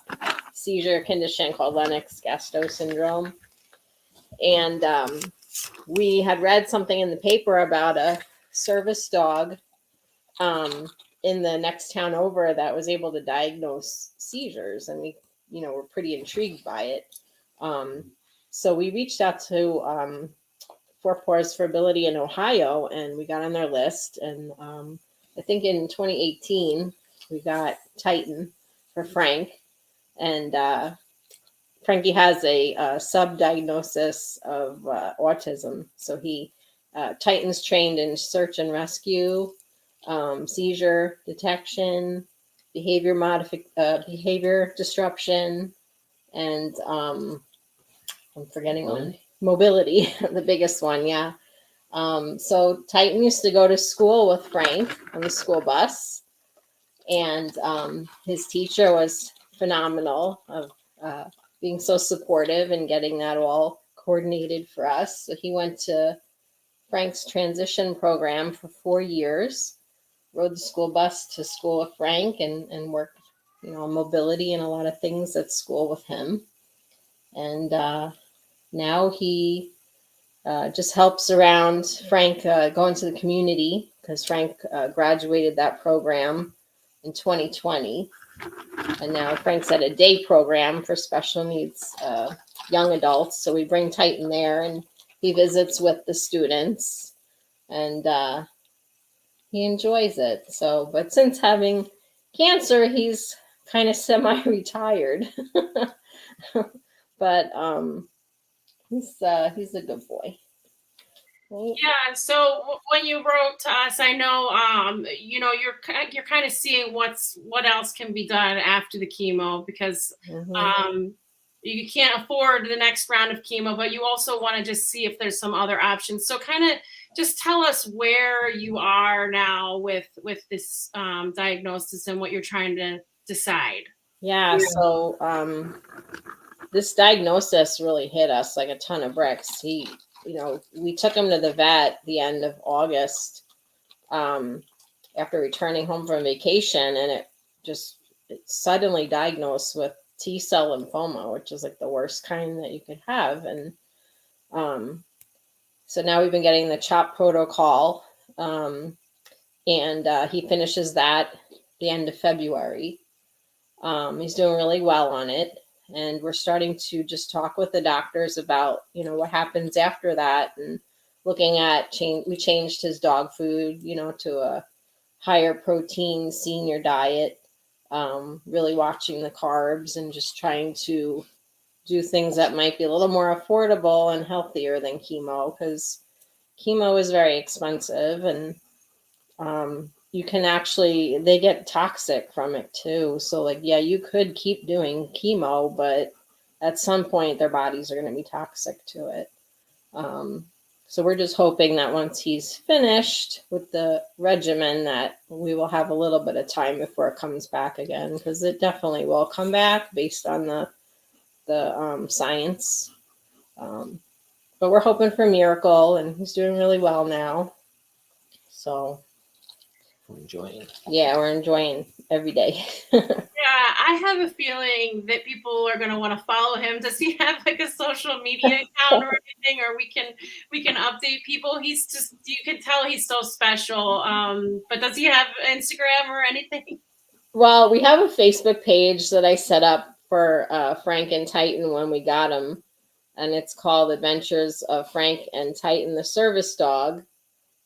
seizure condition called Lennox-Gastaut syndrome. And we had read something in the paper about a service dog in the next town over that was able to diagnose seizures. And we, were pretty intrigued by it. So we reached out to Four Paws for Ability in Ohio, and we got on their list. And I think in 2018, we got Titan for Frank. And Frankie has a sub-diagnosis of autism. So Titan's trained in search and rescue, seizure detection, behavior disruption, and I'm forgetting one. Mobility, the biggest one, yeah. So Titan used to go to school with Frank on the school bus, and his teacher was phenomenal of being so supportive and getting that all coordinated for us. So he went to Frank's transition program for 4 years, rode the school bus to school with Frank, and worked, on mobility and a lot of things at school with him. And now he just helps around Frank go into the community, because Frank graduated that program in 2020. And now Frank's at a day program for special needs young adults. So we bring Titan there, and he visits with the students, and he enjoys it. So, but since having cancer, he's kind of semi-retired. But he's a good boy. Right? Yeah. So when you wrote to us, I know you're kind of seeing what else can be done after the chemo, because you can't afford the next round of chemo, but you also want to just see if there's some other options. So kind of just tell us where you are now with this diagnosis and what you're trying to decide. Yeah. So this diagnosis really hit us like a ton of bricks. We took him to the vet the end of August after returning home from vacation, and it's suddenly diagnosed with T-cell lymphoma, which is like the worst kind that you could have. And so now we've been getting the CHOP protocol, and he finishes that the end of February. He's doing really well on it. And we're starting to just talk with the doctors about, what happens after that, and looking at we changed his dog food, to a higher protein senior diet, really watching the carbs and just trying to do things that might be a little more affordable and healthier than chemo, because chemo is very expensive, and you can they get toxic from it too. So you could keep doing chemo, but at some point their bodies are going to be toxic to it. So we're just hoping that once he's finished with the regimen, that we will have a little bit of time before it comes back again, because it definitely will come back based on the science. But we're hoping for a miracle, and he's doing really well now. So we're enjoying every day. Yeah, I have a feeling that people are going to want to follow him. Does he have like a social media account or anything, or we can update people? He's just, you can tell he's so special. But does he have Instagram or anything? Well, we have a Facebook page that I set up for Frank and Titan when we got him, and it's called Adventures of Frank and Titan, the Service Dog.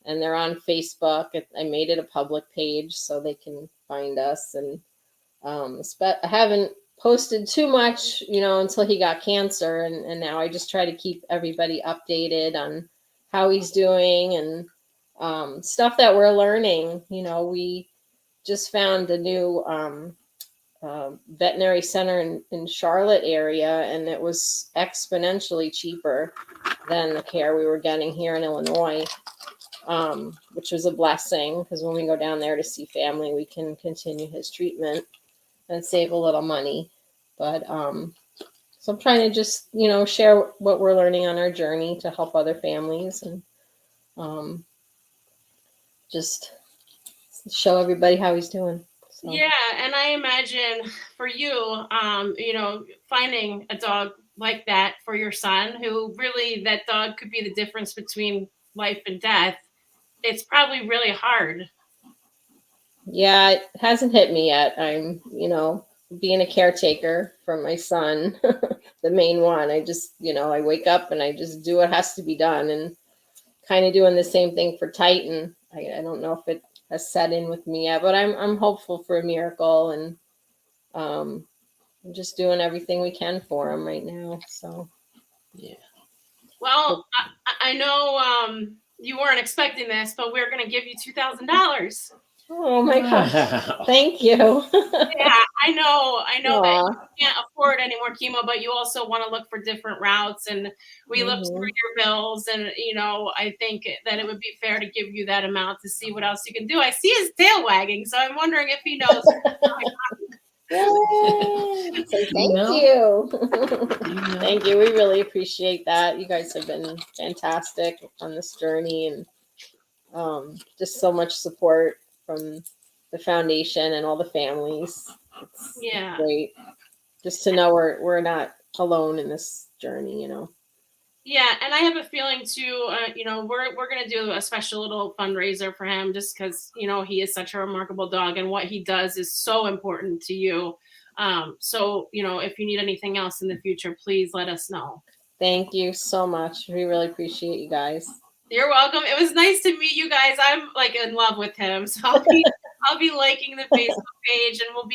And they're on Facebook. I made it a public page so they can find us. And I haven't posted too much, until he got cancer. And now I just try to keep everybody updated on how he's doing and stuff that we're learning. We just found a new veterinary center in Charlotte area, and it was exponentially cheaper than the care we were getting here in Illinois. Which was a blessing, because when we go down there to see family, we can continue his treatment and save a little money. But so I'm trying to just share what we're learning on our journey to help other families, and just show everybody how he's doing. So. Yeah, and I imagine for you, finding a dog like that for your son, who really, that dog could be the difference between life and death. It's probably really hard. Yeah, it hasn't hit me yet. I'm, being a caretaker for my son, the main one. I just, I wake up and I just do what has to be done, and kind of doing the same thing for Titan. I don't know if it has set in with me yet, but I'm hopeful for a miracle, and I'm just doing everything we can for him right now. So, yeah. Well, I know you weren't expecting this, but we're going to give you $2,000. Oh my gosh. Thank you. Yeah, I know that Aw. you can't afford any more chemo, but you also want to look for different routes, and we looked through your bills, and I think that it would be fair to give you that amount to see what else you can do. I see his tail wagging, so I'm wondering if he knows. So thank you. Thank you. We really appreciate that. You guys have been fantastic on this journey, and just so much support from the foundation and all the families. It's great just to know we're not alone in this journey. Yeah, and I have a feeling too. We're gonna do a special little fundraiser for him, just because he is such a remarkable dog, and what he does is so important to you. So if you need anything else in the future, please let us know. Thank you so much. We really appreciate you guys. You're welcome. It was nice to meet you guys. I'm like in love with him, so I'll be liking the Facebook page, and we'll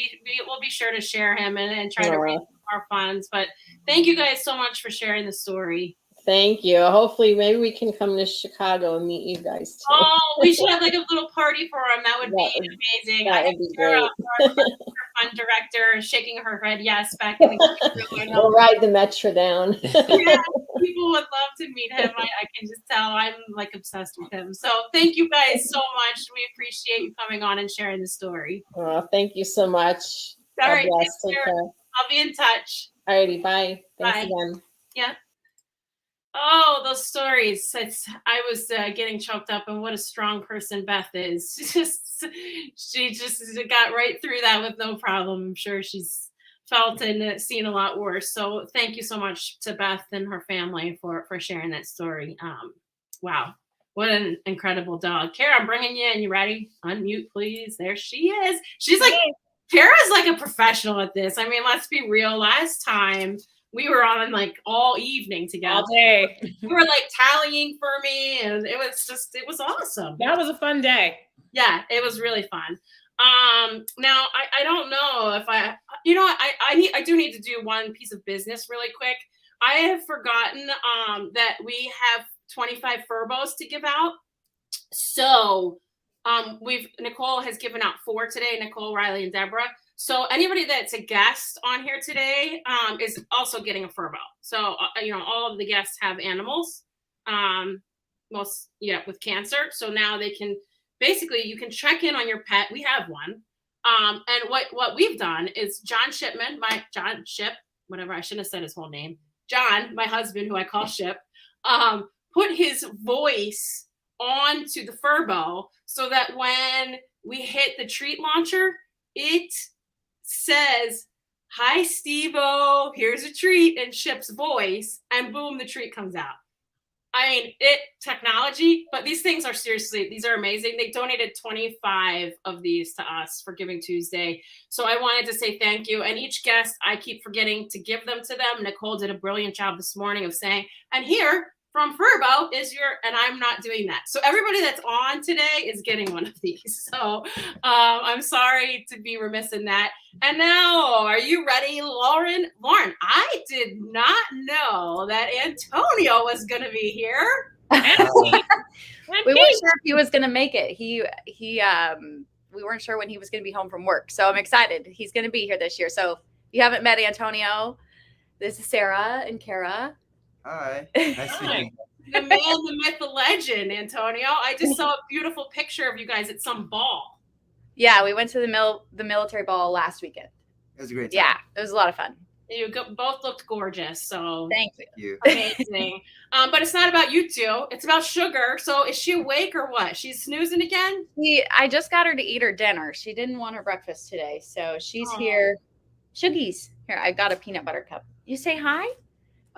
be sure to share him and try to raise more funds. But thank you guys so much for sharing the story. Thank you. Hopefully, maybe we can come to Chicago and meet you guys too. Oh, we should have like a little party for him. That would be amazing. That would be great. Our fund director shaking her head yes back in the We'll ride the Metro down. Yeah, people would love to meet him. I can just tell I'm like obsessed with him. So thank you guys so much. We appreciate you coming on and sharing the story. Thank you so much. All right, Take care. I'll be in touch. Alrighty, bye. Thanks Bye. again. Yeah. Oh, those stories. I was getting choked up, and what a strong person Beth is. She just got right through that with no problem. I'm sure she's felt and seen a lot worse. So thank you so much to Beth and her family for sharing that story. Wow. What an incredible dog. Kara, I'm bringing you in. You ready? Unmute, please. There she is. She's like, Kara's like a professional at this. I mean, let's be real. Last time we were on like all evening together. All day. You were like tallying for me, and it was awesome. That was a fun day. Yeah, it was really fun. Now I don't know if I do need to do one piece of business really quick. I have forgotten that we have 25 Furbos to give out. So Nicole has given out 4 today, Nicole, Riley, and Deborah. So anybody that's a guest on here today is also getting a Furbo. So all of the guests have animals, with cancer. So now they can basically, you can check in on your pet. We have one. And what we've done is John Shipman, whatever, I shouldn't have said his whole name. John, my husband, who I call Ship, put his voice onto the Furbo so that when we hit the treat launcher, it says, "Hi, Steve-O, here's a treat," in Ship's voice, and boom, the treat comes out. I mean, technology, but these things are these are amazing. They donated 25 of these to us for Giving Tuesday. So I wanted to say thank you. And each guest, I keep forgetting to give them to them. Nicole did a brilliant job this morning of saying, and here from Furbo is and I'm not doing that. So everybody that's on today is getting one of these. So I'm sorry to be remiss in that. And now, are you ready, Lauren? Lauren, I did not know that Antonio was going to be here. We weren't sure if he was going to make it. We weren't sure when he was going to be home from work. So I'm excited. He's going to be here this year. So if you haven't met Antonio, this is Sarah and Kara. Hi. Nice to meet you. The man, the myth, the legend, Antonio. I just saw a beautiful picture of you guys at some ball. Yeah, we went to the military ball last weekend. It was a great time. Yeah, it was a lot of fun. You both looked gorgeous. So thank you. Amazing. But it's not about you two. It's about Sugar. So is she awake or what? She's snoozing again? I just got her to eat her dinner. She didn't want her breakfast today. So she's here. Shuggies. Here, I got a peanut butter cup. You say hi?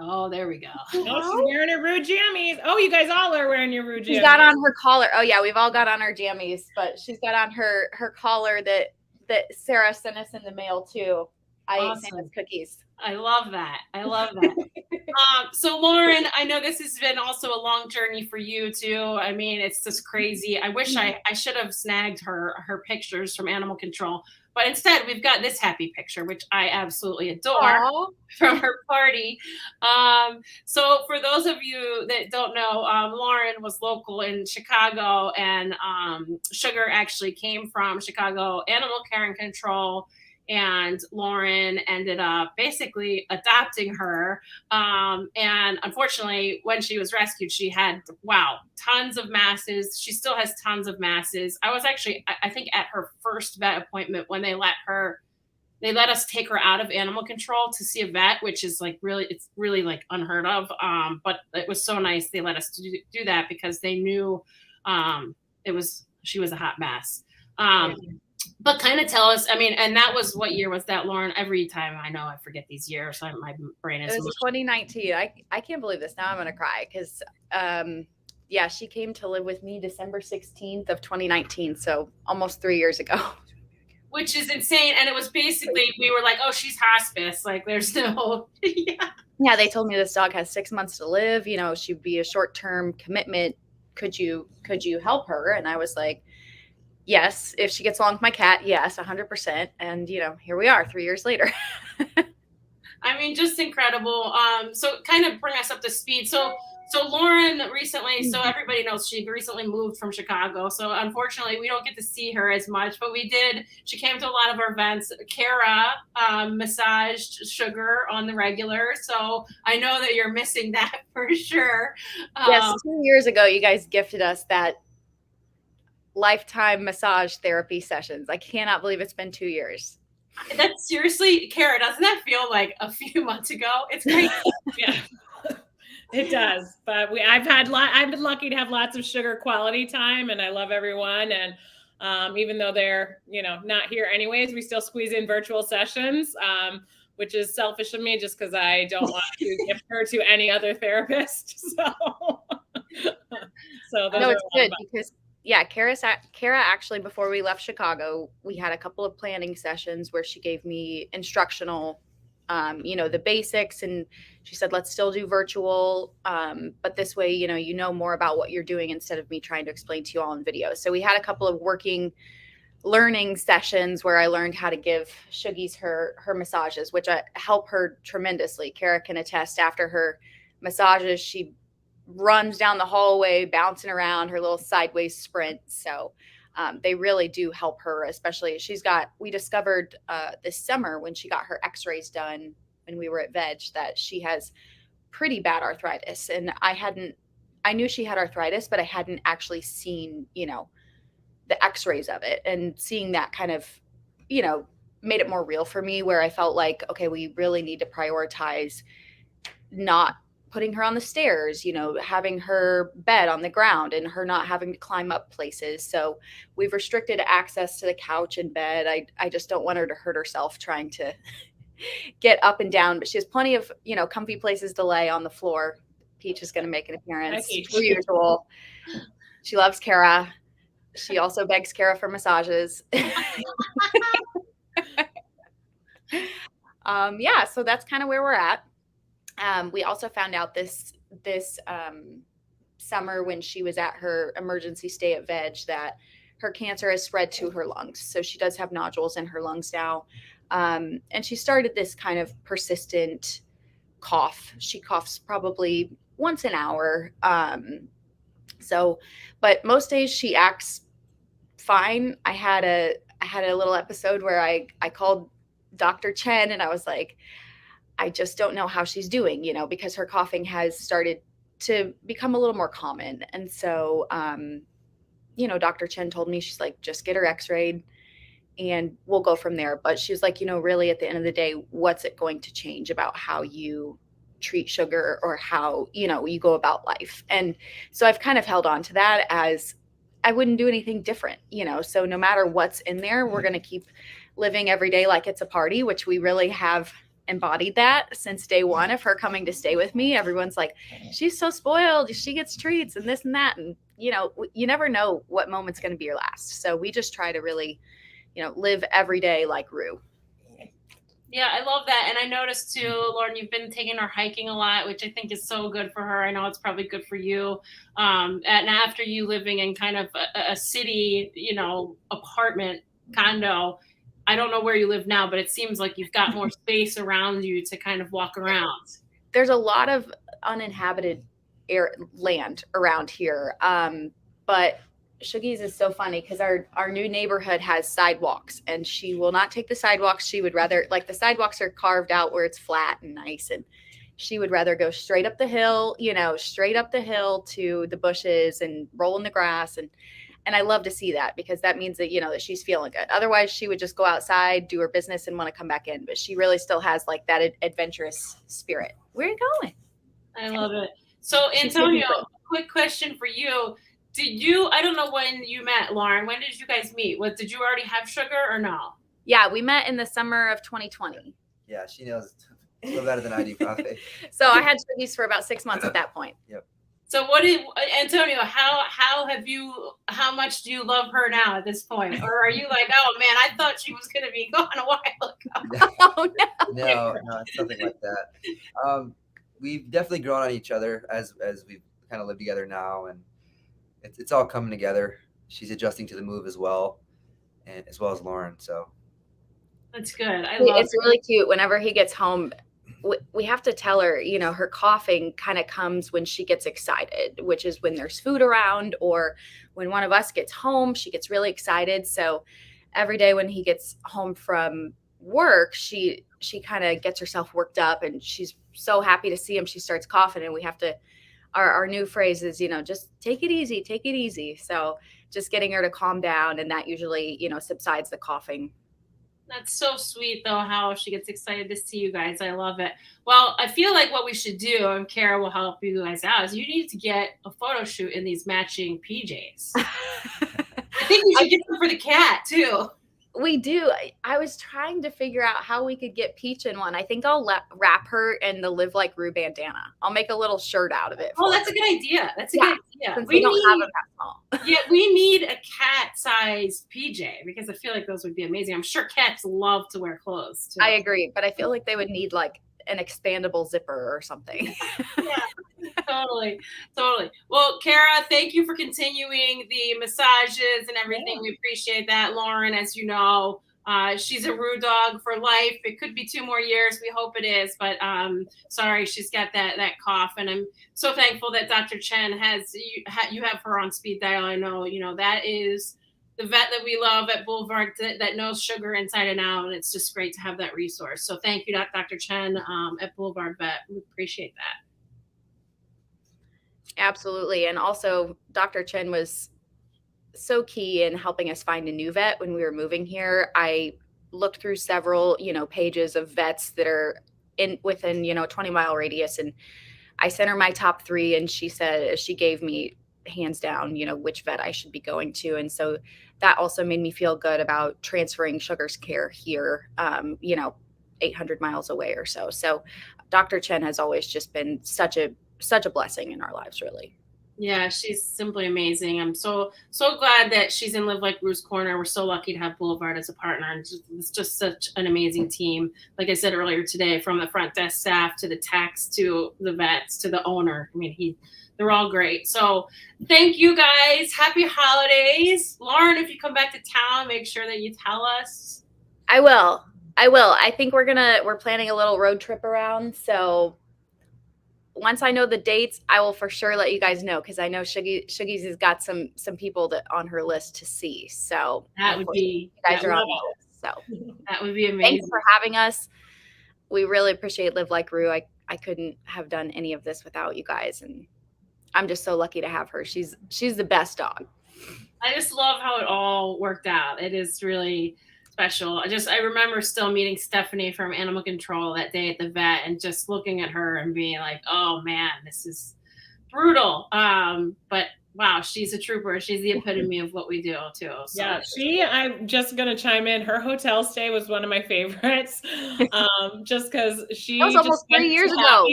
Oh, there we go. Oh, she's wearing her Roo jammies. Oh, you guys all are wearing your Roo jammies. She's got on her collar. Oh yeah, we've all got on our jammies, but she's got on her collar that Sarah sent us in the mail too. I ate Santa's cookies. I love that. So Lauren, I know this has been also a long journey for you too. I mean, it's just crazy. I wish I should have snagged her pictures from Animal Control, but instead we've got this happy picture, which I absolutely adore. Aww. From her party. So for those of you that don't know, Lauren was local in Chicago, and Sugar actually came from Chicago Animal Care and Control. And Lauren ended up basically adopting her. And unfortunately, when she was rescued, she had, tons of masses. She still has tons of masses. I was actually, I think, at her first vet appointment when they let us take her out of Animal Control to see a vet, which is it's really like unheard of. But it was so nice they let us do that because they knew she was a hot mess. But kind of tell us, I mean, and that was, what year was that, Lauren? Every time I know I forget these years. My brain is. It was 2019. I can't believe this. Now I'm going to cry because, she came to live with me December 16th of 2019. So almost 3 years ago. Which is insane. And it was basically, we were like, oh, she's hospice. Like there's no. Yeah, they told me this dog has 6 months to live. She'd be a short-term commitment. Could you help her? And I was like, yes, if she gets along with my cat, yes, 100%. And, here we are 3 years later. I mean, just incredible. So kind of bring us up to speed. So Lauren recently, so everybody knows she recently moved from Chicago. So unfortunately, we don't get to see her as much, but we did. She came to a lot of our events. Kara massaged Sugar on the regular. So I know that you're missing that for sure. Yes, 2 years ago, you guys gifted us that lifetime massage therapy sessions. I cannot believe it's been 2 years. That's seriously, Kara, doesn't that feel like a few months ago? It's crazy. Yeah, it does. But I've been lucky to have lots of Sugar quality time, and I love everyone. And even though they're not here anyways, we still squeeze in virtual sessions, which is selfish of me, just because I don't want to gift her to any other therapist. So those No, are it's a lot of good because Kara actually, before we left Chicago, we had a couple of planning sessions where she gave me instructional, the basics, and she said, let's still do virtual. But this way, you know more about what you're doing instead of me trying to explain to you all in video. So we had a couple of learning sessions where I learned how to give Shuggies her massages, which help her tremendously. Kara can attest, after her massages, she runs down the hallway, bouncing around her little sideways sprint. So they really do help her, especially we discovered this summer when she got her x-rays done when we were at Veg that she has pretty bad arthritis. And I knew she had arthritis, but I hadn't actually seen, the x-rays of it, and seeing that kind of, made it more real for me, where I felt like, okay, we really need to prioritize not putting her on the stairs, having her bed on the ground and her not having to climb up places. So we've restricted access to the couch and bed. I just don't want her to hurt herself trying to get up and down, but she has plenty of, comfy places to lay on the floor. Peach is going to make an appearance per usual. She loves Kara. She also begs Kara for massages. So that's kind of where we're at. We also found out this summer when she was at her emergency stay at Veg that her cancer has spread to her lungs. So she does have nodules in her lungs now. And she started this kind of persistent cough. She coughs probably once an hour. But most days she acts fine. I had a little episode where I called Dr. Chen and I was like, I just don't know how she's doing, because her coughing has started to become a little more common. And so, Dr. Chen told me, she's like, just get her x-rayed and we'll go from there. But she's like, really at the end of the day, what's it going to change about how you treat sugar or how, you go about life? And so I've kind of held on to that as I wouldn't do anything different, so no matter what's in there, we're going to keep living every day like it's a party, which we really have embodied that since day one of her coming to stay with me. Everyone's like, she's so spoiled, she gets treats and this and that. And, you never know what moment's going to be your last. So we just try to really, live every day like Rue. Yeah, I love that. And I noticed too, Lauren, you've been taking her hiking a lot, which I think is so good for her. I know it's probably good for you. And after you living in kind of a city, apartment condo, I don't know where you live now, but it seems like you've got more space around you to kind of walk around. There's a lot of uninhabited land around here. But Shuggies is so funny because our new neighborhood has sidewalks and she will not take the sidewalks. She would rather, like, the sidewalks are carved out where it's flat and nice, and she would rather go straight up the hill, to the bushes and roll in the grass. And I love to see that because that means that, that she's feeling good. Otherwise she would just go outside, do her business and want to come back in. But she really still has like that adventurous spirit. Where are you going? I love it. So Antonio, quick question for you. I don't know when you met Lauren. When did you guys meet? Did you already have sugar or no? Yeah, we met in the summer of 2020. Yeah, she knows a little better than I do, probably. So I had Shuggies for about 6 months at that point. Yep. So Antonio, how much do you love her now at this point? Or are you like, oh man, I thought she was going to be gone a while ago? Oh no. No, it's nothing like that. We've definitely grown on each other as we've kind of lived together now, and it's all coming together. She's adjusting to the move as well, and as well as Lauren. So that's good. It's really cute. Whenever he gets home, we have to tell her, her coughing kind of comes when she gets excited, which is when there's food around or when one of us gets home, she gets really excited. So every day when he gets home from work, she kind of gets herself worked up and she's so happy to see him. She starts coughing and we have to, our new phrase is, just take it easy. So just getting her to calm down, and that usually, subsides the coughing. That's so sweet, though, how she gets excited to see you guys. I love it. Well, I feel like what we should do, and Kara will help you guys out, is you need to get a photo shoot in these matching PJs. I think we should get them for the cat, too. We do. I was trying to figure out how we could get Peach in one. I think I'll wrap her in the Live Like Rue bandana. I'll make a little shirt out of it. Oh, that's a good idea. That's a Yeah, good idea. since we don't have them that small. Yeah, we need a cat-sized PJ because I feel like those would be amazing. I'm sure cats love to wear clothes too. I agree, but I feel like they would need like an expandable zipper or something. Totally. Well, Kara, thank you for continuing the massages and everything. We appreciate that. Lauren, as you know, she's a Rue dog for life. It could be 2 more years. We hope it is, but sorry, she's got that cough, and I'm so thankful that Dr. Chen has you have her on speed dial. I know, that is the vet that we love at Boulevard that knows sugar inside and out, and it's just great to have that resource. So thank you, Dr. Chen at Boulevard Vet. We appreciate that. Absolutely. And also Dr. Chen was so key in helping us find a new vet when we were moving here. I looked through several, pages of vets that are within, 20-mile radius. And I sent her my top 3, and she gave me hands down, which vet I should be going to. And so that also made me feel good about transferring Sugar's care here, 800 miles away or so. So Dr. Chen has always just been such a blessing in our lives, really. Yeah, she's simply amazing. I'm so glad that she's in Live Like Rue's corner. We're so lucky to have Boulevard as a partner. And it's just such an amazing team. Like I said earlier today, from the front desk staff to the techs to the vets to the owner. I mean, they're all great. So thank you guys. Happy holidays. Lauren, if you come back to town, make sure that you tell us. I will. I think we're planning a little road trip around. So once I know the dates, I will for sure let you guys know, because I know Shuggies has got some people that on her list to see. So that would be, you guys are on the list. So that would be amazing. Thanks for having us. We really appreciate Live Like Rue. I couldn't have done any of this without you guys, and I'm just so lucky to have her. She's the best dog. I just love how it all worked out. It is really special. I remember still meeting Stephanie from Animal Control that day at the vet and just looking at her and being like, oh man, this is brutal. But wow, she's a trooper. She's the epitome of what we do too. So. Yeah, I'm just gonna chime in. Her hotel stay was one of my favorites. Just because she that was almost 3 years ago.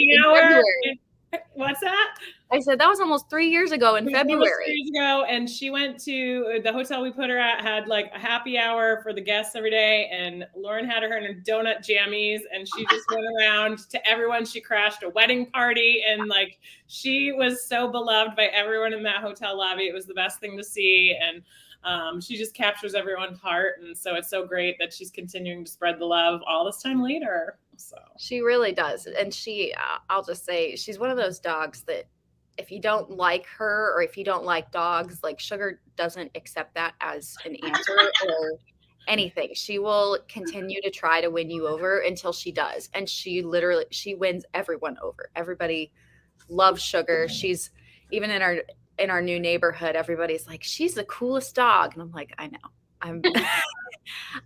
What's that? I said that was almost 3 years ago in February. 3 years ago, and she went to the hotel we put her at, had like a happy hour for the guests every day, and Lauren had her in her donut jammies, and she just went around to everyone. She crashed a wedding party, and like she was so beloved by everyone in that hotel lobby. It was the best thing to see, and she just captures everyone's heart, and so it's so great that she's continuing to spread the love all this time later. So she really does, and I'll just say she's one of those dogs that if you don't like her or if you don't like dogs, like Sugar doesn't accept that as an answer or anything. She will continue to try to win you over until she does, and she wins everyone over. Everybody loves Sugar. She's even in our new neighborhood. Everybody's like, she's the coolest dog, and I'm like, I know.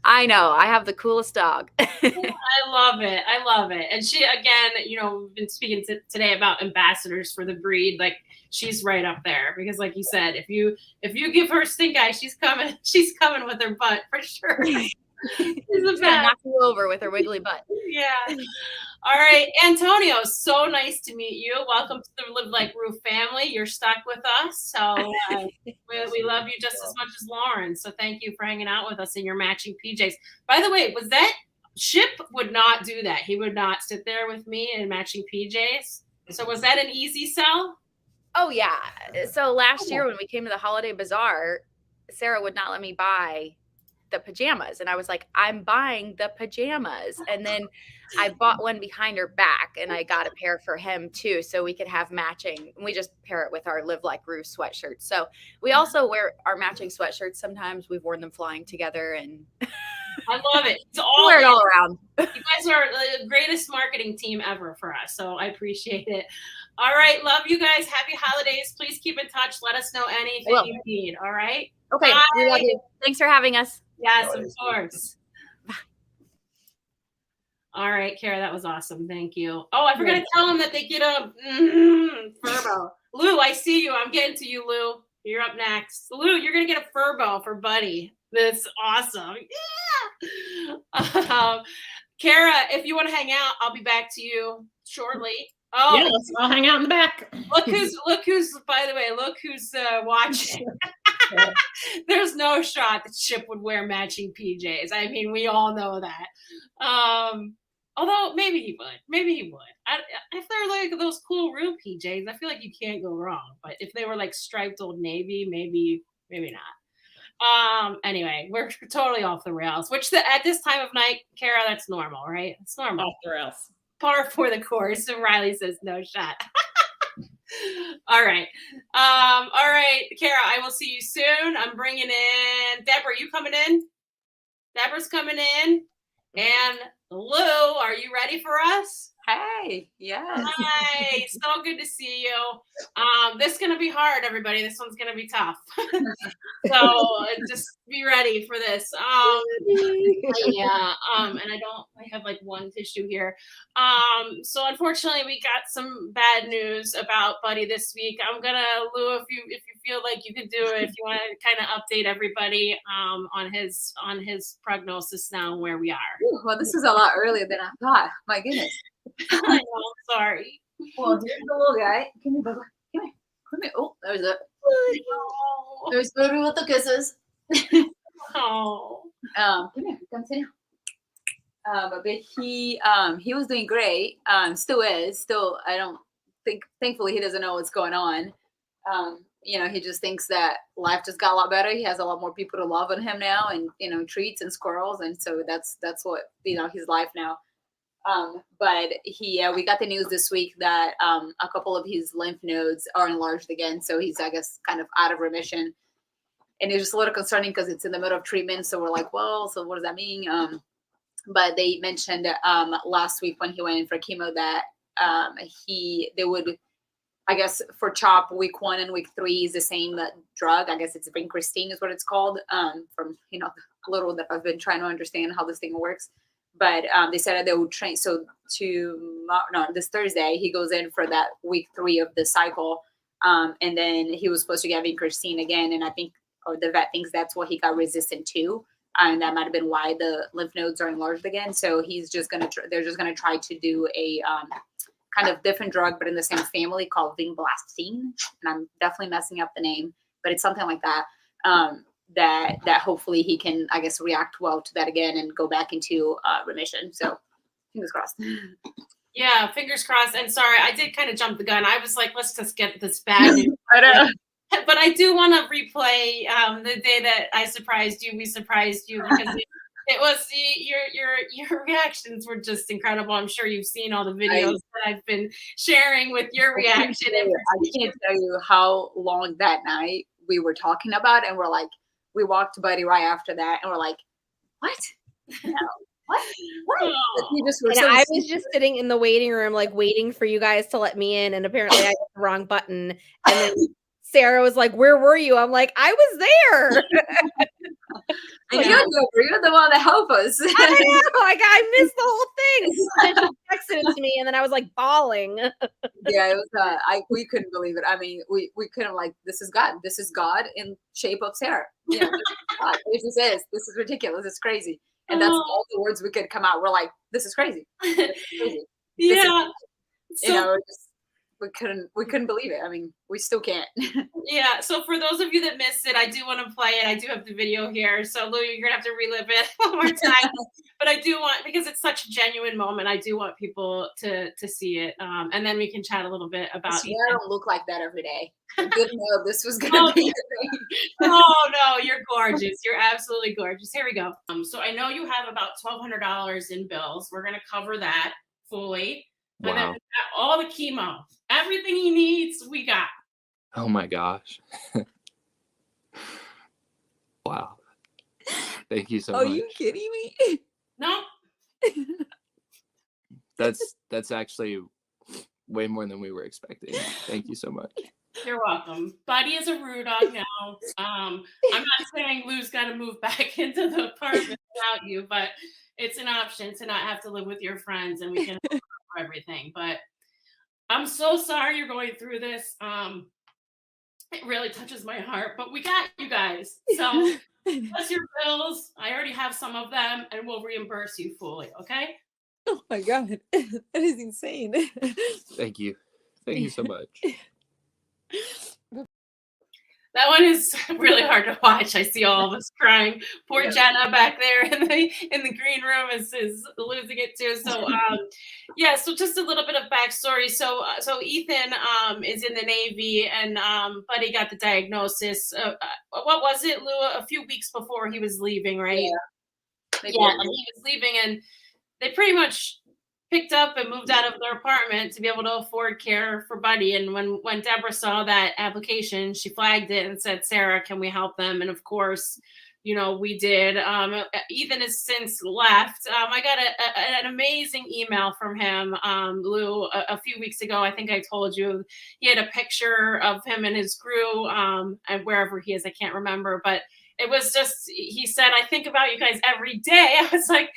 I know. I have the coolest dog. I love it. And she, again, we've been speaking today about ambassadors for the breed. Like, she's right up there because, like you said, if you give her stink eye, she's coming with her butt for sure. She's gonna knock you over with her wiggly butt. Yeah. All right, Antonio, so nice to meet you. Welcome to the Live Like Rue family. You're stuck with us, so we love you just as much as Lauren. So thank you for hanging out with us in your matching PJs. By the way, was that Ship would not do that? He would not sit there with me in matching PJs. So was that an easy sell? Oh yeah. So last year when we came to the holiday bazaar, Sarah would not let me buy the pajamas, and I was like, I'm buying the pajamas, and then I bought one behind her back, and I got a pair for him too, so we could have matching. We just pair it with our Live Like Rue sweatshirts. So we also wear our matching sweatshirts. Sometimes we've worn them flying together, and I love it. It's wear it all around. You guys are the greatest marketing team ever for us, so I appreciate it. All right, love you guys. Happy holidays. Please keep in touch. Let us know anything you need. All right. Okay. Bye. We love you. Thanks for having us. Yes, of course. All right, Kara, that was awesome. Thank you. Oh, I forgot to tell them that they get a Furbo. Lou, I see you. I'm getting to you, Lou. You're up next. Lou, you're going to get a Furbo for Buddy. That's awesome. Yeah. Kara, if you want to hang out, I'll be back to you shortly. Oh, Yes, I'll hang out in the back. Look who's by the way, look who's watching. There's no shot that Chip would wear matching PJs. I mean, we all know that. Although maybe he would. If they're like those cool Rue PJs, I feel like you can't go wrong. But if they were like striped Old Navy, maybe not. Anyway, we're totally off the rails. Which at this time of night, Kara, that's normal, right? It's normal. Off the rails. Par for the course. And Riley says no shot. All right. All right, Kara, I will see you soon. I'm bringing in Deborah. You coming in? Deborah's coming in. And Lou, are you ready for us? Hey, yes. Hi, so good to see you. This is going to be hard, everybody. This one's going to be tough. So just be ready for this. Yeah. And I have like one tissue here. So unfortunately we got some bad news about Buddy this week. I'm going to, Lou, if you feel like you can do it, if you want to kind of update everybody on his prognosis now and where we are. Ooh, well, this is a lot earlier than I thought. My goodness. I know, I'm sorry. Well, here's the little guy. Come here, Bubba. Come here. Oh, there's a. There's baby with the kisses. Oh. Come here. Come sit down. But he was doing great. Still is. Still, I don't think. Thankfully, he doesn't know what's going on. He just thinks that life just got a lot better. He has a lot more people to love on him now, and treats and squirrels, and so that's what his life now. But we got the news this week that a couple of his lymph nodes are enlarged again, so he's, I guess, kind of out of remission, and it's just a little concerning because it's in the middle of treatment. So we're like, well, so what does that mean? But they mentioned last week when he went in for chemo that they would, I guess, for CHOP week 1 and week 3 is the same drug. I guess it's vincristine is what it's called. From the little that I've been trying to understand how this thing works. But they said that they would train. So this Thursday, he goes in for that week 3 of the cycle. And then he was supposed to get vincristine again. And I think, or the vet thinks that's what he got resistant to. And that might have been why the lymph nodes are enlarged again. So he's just going to, they're just going to try to do a kind of different drug, but in the same family called vinblastine. And I'm definitely messing up the name, but it's something like that. That hopefully he can, I guess, react well to that again and go back into remission. So fingers crossed. Yeah, fingers crossed. And sorry, I did kind of jump the gun. I was like, let's just get this bad news. I know. But I do want to replay the day that I surprised you. We surprised you because it was your reactions were just incredible. I'm sure you've seen all the videos that I've been sharing with your reaction. I can't tell you how long that night we were talking about, and we're like, we walked to Buddy right after that, and we're like, what? No. What? I was just sitting in the waiting room, like waiting for you guys to let me in, and apparently I hit the wrong button. And then Sarah was like, "Where were you?" I'm like, "I was there." And you're the one that helped us. I know, like I missed the whole thing. And then she texted it to me, and then I was like bawling. Yeah, it was. We couldn't believe it. I mean, we couldn't, like, this is God. This is God in shape of Sarah. Yeah, God, this is ridiculous. It's crazy. And that's all the words we could come out. We're like, this is crazy. This is crazy. Yeah. We couldn't believe it. I mean, we still can't. Yeah. So for those of you that missed it, I do want to play it. I do have the video here. So Lou, you're gonna have to relive it one more time. But I do want, because it's such a genuine moment, I do want people to see it. And then we can chat a little bit about it. I don't look like that every day. I didn't know this was gonna be a thing. Oh no, you're gorgeous. You're absolutely gorgeous. Here we go. So I know you have about $1,200 in bills. We're gonna cover that fully. Wow. And then we got all the chemo. Everything he needs, we got. Oh my gosh. Wow. Thank you so much. Are you kidding me? No. That's actually way more than we were expecting. Thank you so much. You're welcome. Buddy is a Roo dog now. I'm not saying Lou's got to move back into the apartment without you, but it's an option to not have to live with your friends, and we can cover everything. But I'm so sorry you're going through this. It really touches my heart, but we got you guys. So Plus your bills. I already have some of them, and we'll reimburse you fully. Okay. Oh my god, that is insane. Thank you. Thank you so much. That one is really hard to watch. I see all of us crying. Poor Jenna back there in the green room is losing it too. So yeah. So just a little bit of backstory. So Ethan is in the Navy, and Buddy got the diagnosis. What was it, Lou? A few weeks before he was leaving, right? Yeah. Yeah, and he was leaving, and they pretty much picked up and moved out of their apartment to be able to afford care for Buddy. And when Deborah saw that application, she flagged it and said, Sarah, can we help them? And of course, we did. Ethan has since left. I got an amazing email from him, Lou, a few weeks ago. I think I told you he had a picture of him and his crew, and wherever he is, I can't remember, but it was just, he said, I think about you guys every day. I was like,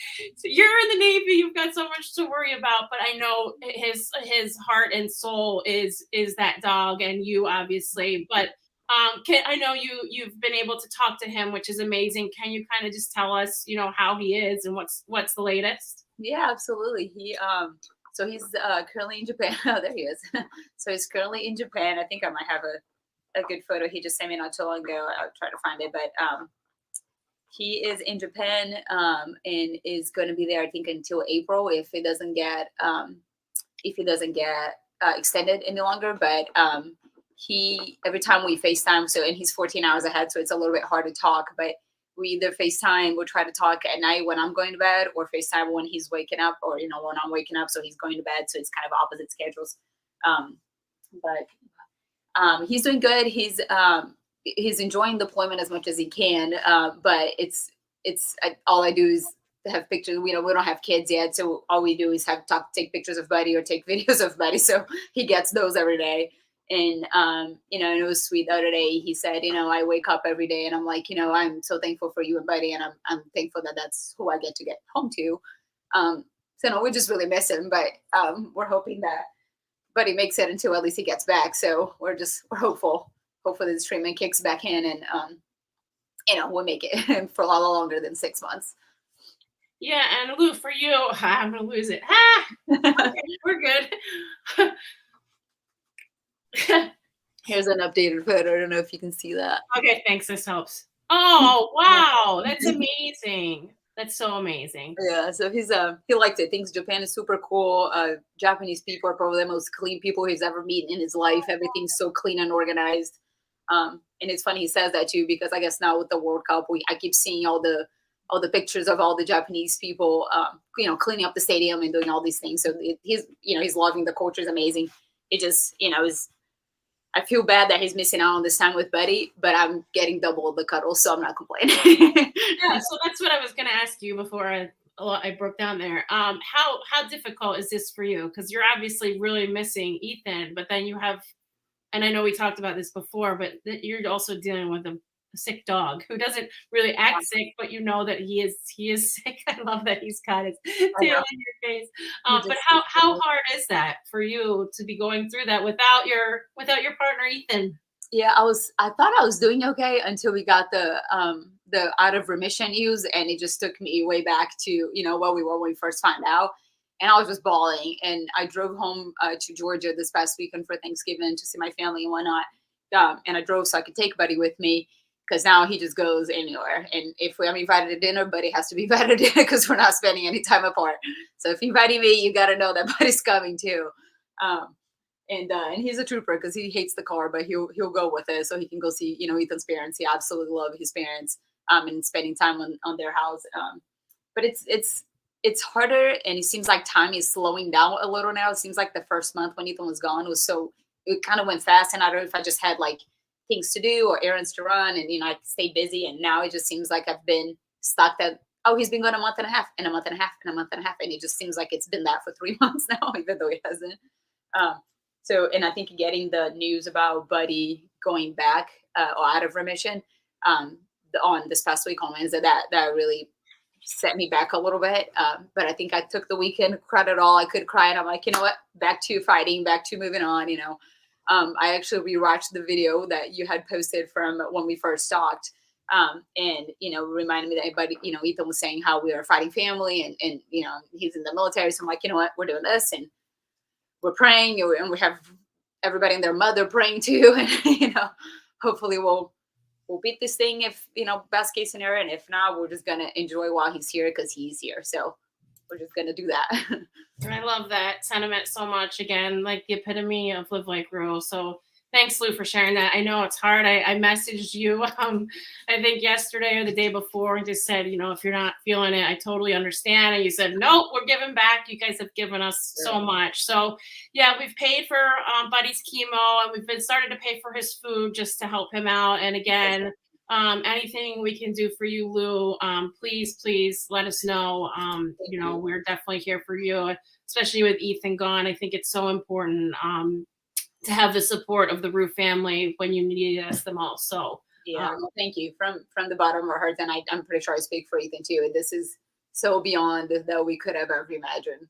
you're in the Navy, you've got so much to worry about, but I know his heart and soul is that dog and you, obviously. But I know you've been able to talk to him, which is amazing. Can you kind of just tell us, how he is and what's the latest? Yeah, absolutely. So he's currently in Japan. Oh, there he is. So he's currently in Japan. I think I might have a good photo he just sent me not too long ago. I'll try to find it, but he is in Japan and is going to be there, I think, until April if it doesn't get extended any longer. But every time we FaceTime, and he's 14 hours ahead, so it's a little bit hard to talk, but we either FaceTime, we'll try to talk at night when I'm going to bed, or FaceTime when he's waking up, or when I'm waking up, so he's going to bed. So it's kind of opposite schedules. But he's doing good. He's enjoying deployment as much as he can. But all I do is have pictures. We don't have kids yet, so all we do is take pictures of Buddy or take videos of Buddy. So he gets those every day. And and it was sweet. The other day he said, I wake up every day and I'm like, I'm so thankful for you and Buddy, and I'm thankful that that's who I get to get home to. So we just really miss him, but we're hoping that Buddy makes it until at least he gets back. So we're hopeful. Hopefully this treatment kicks back in and we'll make it for a lot longer than 6 months. Yeah, and Lou, for you, I'm gonna lose it. Okay, we're good. Here's an updated photo. I don't know if you can see that. Okay, thanks. This helps. Oh, wow, that's amazing. That's so amazing. Yeah, so he likes it. Thinks Japan is super cool. Japanese people are probably the most clean people he's ever met in his life. Everything's so clean and organized. And it's funny he says that too, because I guess now with the World Cup, I keep seeing all the pictures of all the Japanese people, cleaning up the stadium and doing all these things. So he's loving the culture. Is amazing. It just, I feel bad that he's missing out on this time with Buddy, but I'm getting double the cuddles, so I'm not complaining. Yeah, so that's what I was going to ask you before I broke down there. How difficult is this for you? Because you're obviously really missing Ethan, but then you have, and I know we talked about this before, but you're also dealing with a sick dog who doesn't really act sick, but that he is sick. I love that he's got his tail in your face. But how hard is that for you to be going through that without your partner Ethan? Yeah, I thought I was doing okay until we got the out of remission news, and it just took me way back to where we were when we first found out, and I was just bawling. And I drove home to Georgia this past weekend for Thanksgiving to see my family and whatnot. And I drove so I could take Buddy with me, because now he just goes anywhere. And if I'm invited to dinner, Buddy has to be invited to dinner because we're not spending any time apart. So if you invite me, you got to know that Buddy's coming too. And he's a trooper because he hates the car, but he'll go with it so he can go see Ethan's parents. He absolutely loves his parents and spending time on their house. But it's harder, and it seems like time is slowing down a little now. It seems like the first month when Ethan was gone it kind of went fast, and I don't know if I just had like things to do or errands to run, and I stayed busy. And now it just seems like I've been stuck that he's been gone a month and a half and a month and a half and a month and a half, and it just seems like it's been that for 3 months now, even though it hasn't. And I think getting the news about Buddy going back or out of remission on this past week on Wednesday, that really set me back a little bit. But I think I took the weekend, cried it all I could cry, and I'm like, you know what, back to fighting, back to moving on. I actually rewatched the video that you had posted from when we first talked, And reminded me that everybody, Ethan was saying how we are fighting family, and he's in the military. So I'm like, you know what, we're doing this, and we're praying, and we have everybody and their mother praying too, and hopefully we'll beat this thing if best case scenario, and if not, we're just gonna enjoy while he's here because he's here. So we're just gonna do that. And I love that sentiment so much. Again, like the epitome of Live Like Rue. So thanks, Lou, for sharing that. I know it's hard. I messaged you, I think yesterday or the day before, and just said, if you're not feeling it, I totally understand. And you said, nope, we're giving back. You guys have given us so much. So yeah, we've paid for Buddy's chemo, and we've been started to pay for his food just to help him out. And again, anything we can do for you, Lou, please let us know. We're definitely here for you, especially with Ethan gone. I think it's so important to have the support of the Rue family when you need us the most. So thank you from the bottom of our hearts, and I'm pretty sure I speak for Ethan too. This is so beyond that we could have ever imagined.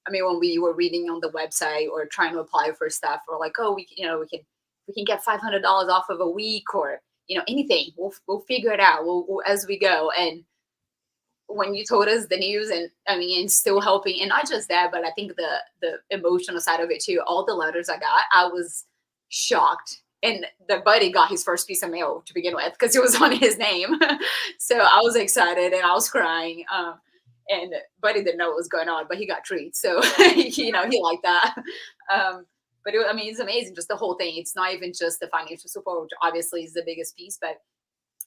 I mean, when we were reading on the website or trying to apply for stuff, we're like, oh, we can get $500 off of a week, or anything. We'll figure it out. We'll as we go. And when you told us the news, and still helping, and not just that, but I think the emotional side of it too. All the letters I got, I was shocked. And the Buddy got his first piece of mail to begin with because it was on his name. So I was excited and I was crying. And Buddy didn't know what was going on, but he got treats. So, he liked that. But it's amazing, just the whole thing. It's not even just the financial support, which obviously is the biggest piece, but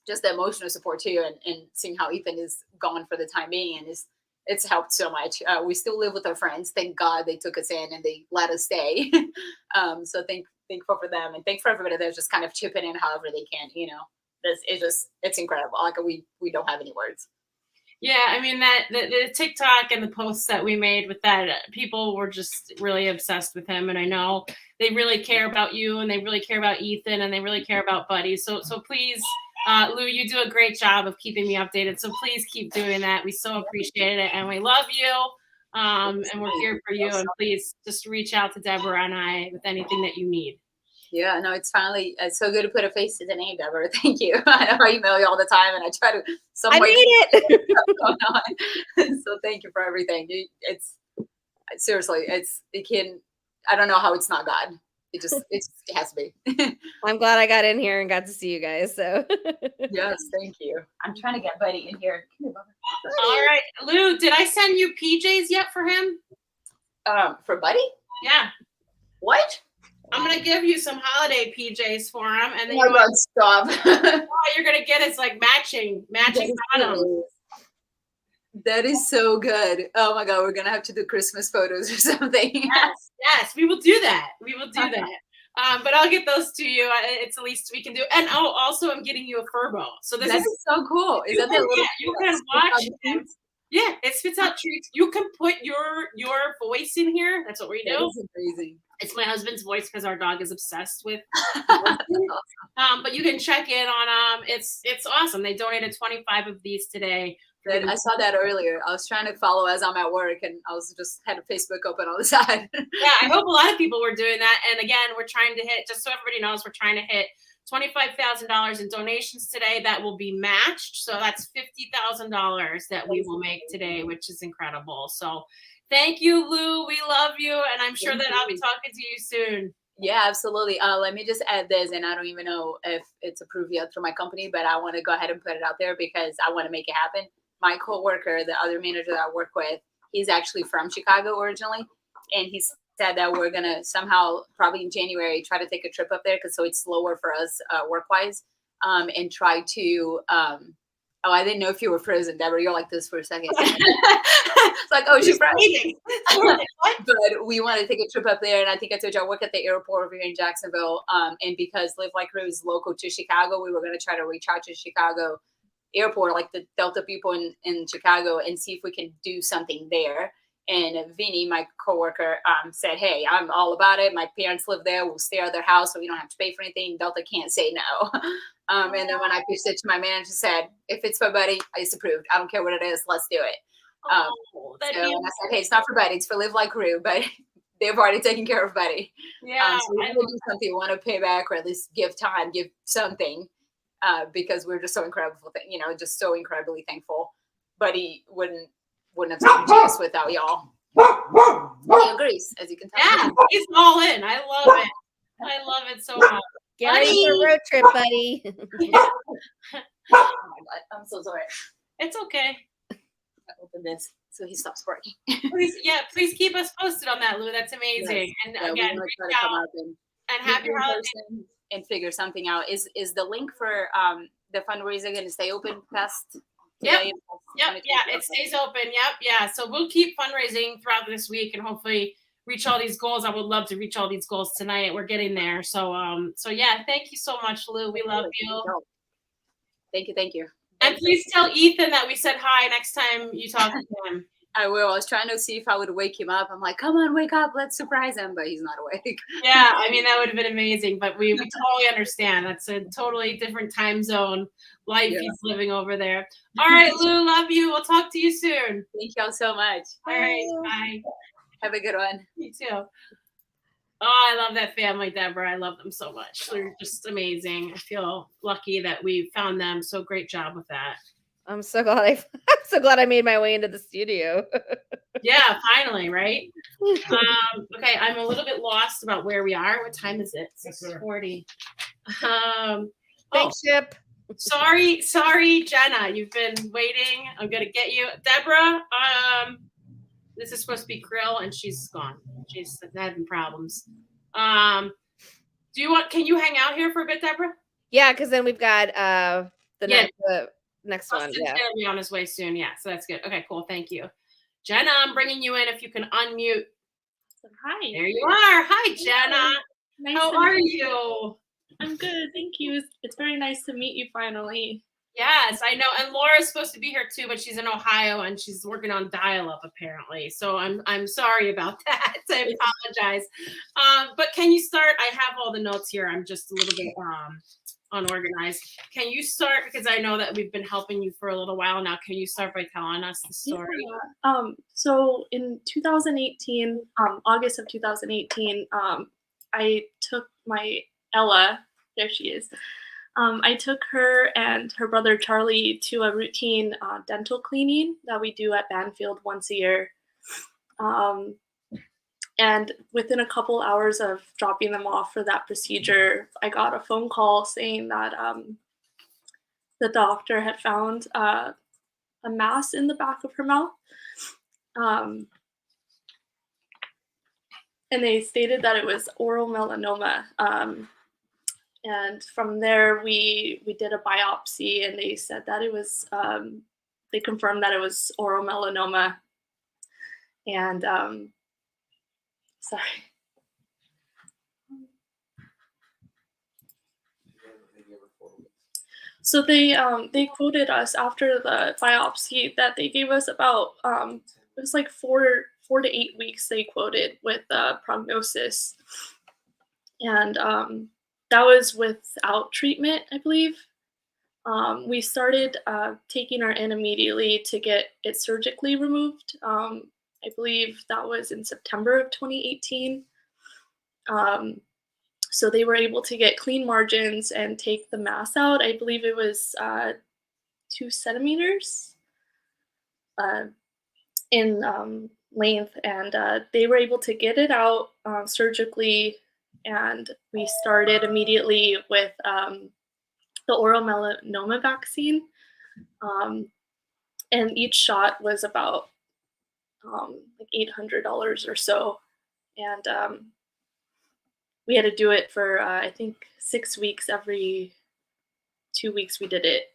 just the emotional support too, and seeing how Ethan is gone for the time being, and it's helped so much. We still live with our friends. Thank God they took us in and they let us stay. So thankful for them, and thankful for everybody that's just kind of chipping in however they can. It's incredible. Like we don't have any words. Yeah, I mean that the TikTok and the posts that we made with that, people were just really obsessed with him, and I know they really care about you, and they really care about Ethan, and they really care about Buddy. So please, Lou, you do a great job of keeping me updated. So please keep doing that. We so appreciate it, and we love you, and we're here for you. And please just reach out to Deborah and I with anything that you need. Yeah, no, it's so good to put a face to the name, Deborah. Thank you. I email you all the time, and I try to. I made it. Going on. So thank you for everything. It's seriously, it can. I don't know how it's not God. It has to be. I'm glad I got in here and got to see you guys. So yes, thank you. I'm trying to get Buddy in here. Come here, Bubba. All right, Lou, did I send you PJs yet for him? For Buddy? Yeah. What? I'm gonna give you some holiday PJs for him, and then stop. all you're gonna get is like matching bottoms. That is so good. Oh my God, we're gonna have to do Christmas photos or something. Yes, we will do that. We will do that. But I'll get those to you. It's the least we can do. And also, I'm getting you a Furbo. So this is so cool. Is that the little? You can watch him. Yeah, it spits out treats. You can put your voice in here. That's what we do. That is amazing. It's my husband's voice because our dog is obsessed with. But you can check in on It's awesome. They donated 25 of these today. I saw that earlier. I was trying to follow as I'm at work, and I was just had a Facebook open on the side. Yeah, I hope a lot of people were doing that. And again, we're trying to hit, just so everybody knows, we're trying to hit $25,000 in donations today that will be matched. So that's $50,000 that we will make today, which is incredible. So thank you, Lou. We love you. And I'm sure that I'll be talking to you soon. Yeah, absolutely. Let me just add this, and I don't even know if it's approved yet through my company, but I want to go ahead and put it out there because I want to make it happen. My coworker, the other manager that I work with, he's actually from Chicago originally, and he said that we're gonna somehow, probably in January, try to take a trip up there so it's slower for us work-wise, and try to. Oh, I didn't know if you were frozen, Deborah. You're like this for a second. It's like, oh, she's frozen. But we want to take a trip up there, and I think I told you I work at the airport over here in Jacksonville, and because Live Like Rue is local to Chicago, we were going to try to reach out to Chicago airport, like the Delta people in Chicago, and see if we can do something there. And Vinny, my coworker, said, hey, I'm all about it. My parents live there. We'll stay at their house so we don't have to pay for anything. Delta can't say no. And then when I pitched it to my manager, said, if it's for Buddy, it's approved. I don't care what it is. Let's do it. So I said, hey, it's not for Buddy. It's for Live Like Rue. But they've already taken care of Buddy. Yeah. So we want to do something. We want to pay back or at least give time, give something. because we're just so incredible, just so incredibly thankful. But he wouldn't have taken chance without y'all. He agrees, as you can tell. Yeah, he's all in. I love it. I love it so much. Get ready for a road trip, buddy. Oh my God, I'm so sorry. It's okay. I open this so he stops barking. Please keep us posted on that, Lou. That's amazing. Yes. And Yeah, again, we want reach to try to come out up and happy meet you in holidays. person and figure something out. Is the link for the fundraiser going to stay open past today? Yep. Yeah, it stays open. Yep. Yeah. So we'll keep fundraising throughout this week and hopefully reach all these goals. I would love to reach all these goals tonight. We're getting there. So yeah, thank you so much, Lou. We love you. Thank you. And please tell Ethan that we said hi next time you talk to him. I will. I was trying to see if I would wake him up. I'm like, come on, wake up. Let's surprise him. But he's not awake. Yeah, I mean, that would have been amazing. But we totally understand. That's a totally different time zone life he's living over there. All right, Lou, love you. We'll talk to you soon. Thank y'all so much. All right, bye. Have a good one. You too. Oh, I love that family, Deborah. I love them so much. They're just amazing. I feel lucky that we found them. So great job with that. I'm so glad I made my way into the studio. Yeah, finally, right? Okay, I'm a little bit lost about where we are. What time is it? 6:40. Thanks, Chip. Sorry, Jenna. You've been waiting. I'm gonna get you, Deborah. This is supposed to be Krill, and she's gone. She's having problems. Can you hang out here for a bit, Deborah? Yeah, because then we've got the next one. Austin's Yeah. gonna be on his way soon. Yeah, so that's good. Okay, cool. Thank you, Jenna. I'm bringing you in. If you can unmute. Hi. There you are. Hi, Jenna. Nice How to are meet you? I'm good, thank you. It's very nice to meet you finally. Yes, I know. And Laura's supposed to be here too, but she's in Ohio and she's working on dial-up apparently. So I'm sorry about that. I apologize. But can you start? I have all the notes here. I'm just a little bit unorganized. Can you start, because I know that we've been helping you for a little while now. Can you start by telling us the story? Yeah. So in 2018, August of 2018, I took my Ella, there she is. I took her and her brother Charlie to a routine dental cleaning that we do at Banfield once a year. And within a couple hours of dropping them off for that procedure, I got a phone call saying that the doctor had found a mass in the back of her mouth. And they stated that it was oral melanoma. And from there, we did a biopsy, and they said that it was, they confirmed that it was oral melanoma. And sorry. So they quoted us after the biopsy that they gave us about it was like 4 to 8 weeks they quoted with prognosis, and that was without treatment, I believe. We started taking her in immediately to get it surgically removed. I believe that was in September of 2018. So they were able to get clean margins and take the mass out. I believe it was 2 centimeters in length, and they were able to get it out surgically. And we started immediately with the oral melanoma vaccine. And each shot was about like $800 or so. And we had to do it for, I think, 6 weeks. Every 2 weeks we did it.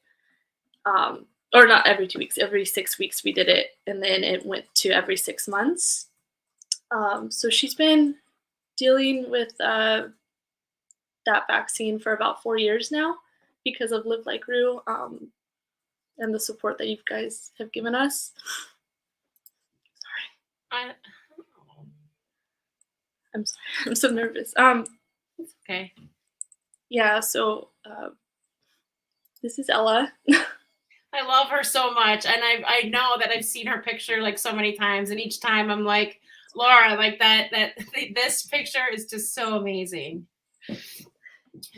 Or not every 2 weeks, every 6 weeks we did it. And then it went to every 6 months. So she's been dealing with that vaccine for about 4 years now because of Live Like Roo and the support that you guys have given us. Sorry. I'm sorry. I'm so nervous. It's okay. Yeah, so this is Ella. I love her so much, and I know that I've seen her picture like so many times, and each time I'm like, Laura, like that this picture is just so amazing.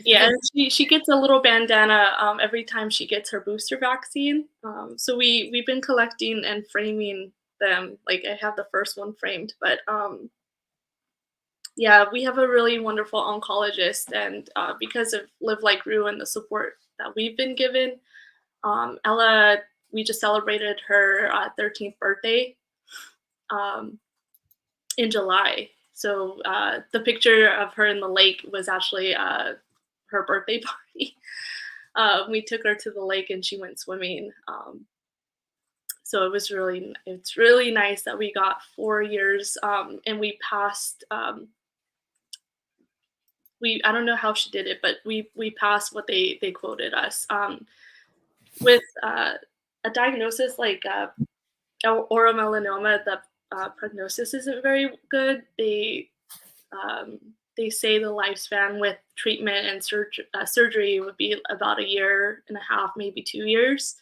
Yeah, and she gets a little bandana every time she gets her booster vaccine. So we've been collecting and framing them. Like I have the first one framed, but yeah, we have a really wonderful oncologist, and because of Live Like Rue and the support that we've been given, Ella, we just celebrated her 13th birthday in July. So the picture of her in the lake was actually her birthday party. We took her to the lake and she went swimming. So it's really nice that we got 4 years and we passed. I don't know how she did it, but we passed what they quoted us with a diagnosis like oral melanoma. The prognosis isn't very good. They say the lifespan with treatment and surgery would be about 1.5 years, maybe 2 years.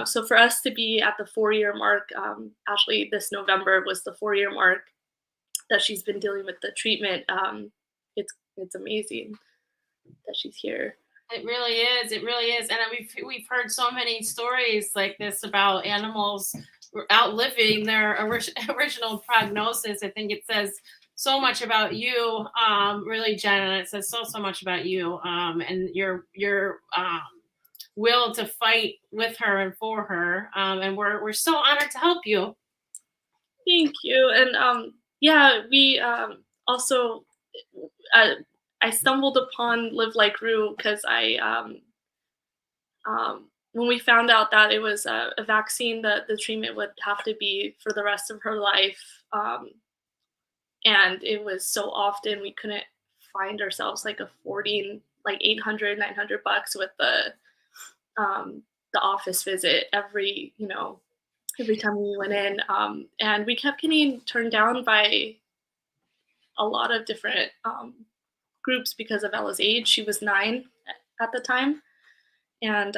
So for us to be at the 4-year mark, actually this November was the 4-year mark that she's been dealing with the treatment. It's amazing that she's here. It really is. It really is. And we've heard so many stories like this about animals outliving their original prognosis. I think it says so much about you, really, Jenna. It says so much about you and your will to fight with her and for her. And we're so honored to help you. Thank you. And yeah, we also I stumbled upon Live Like Rue because when we found out that it was a vaccine, that the treatment would have to be for the rest of her life, and it was so often we couldn't find ourselves like affording like $800, $900 with the office visit every time we went in, and we kept getting turned down by a lot of different groups because of Ella's age. She was 9 at the time, and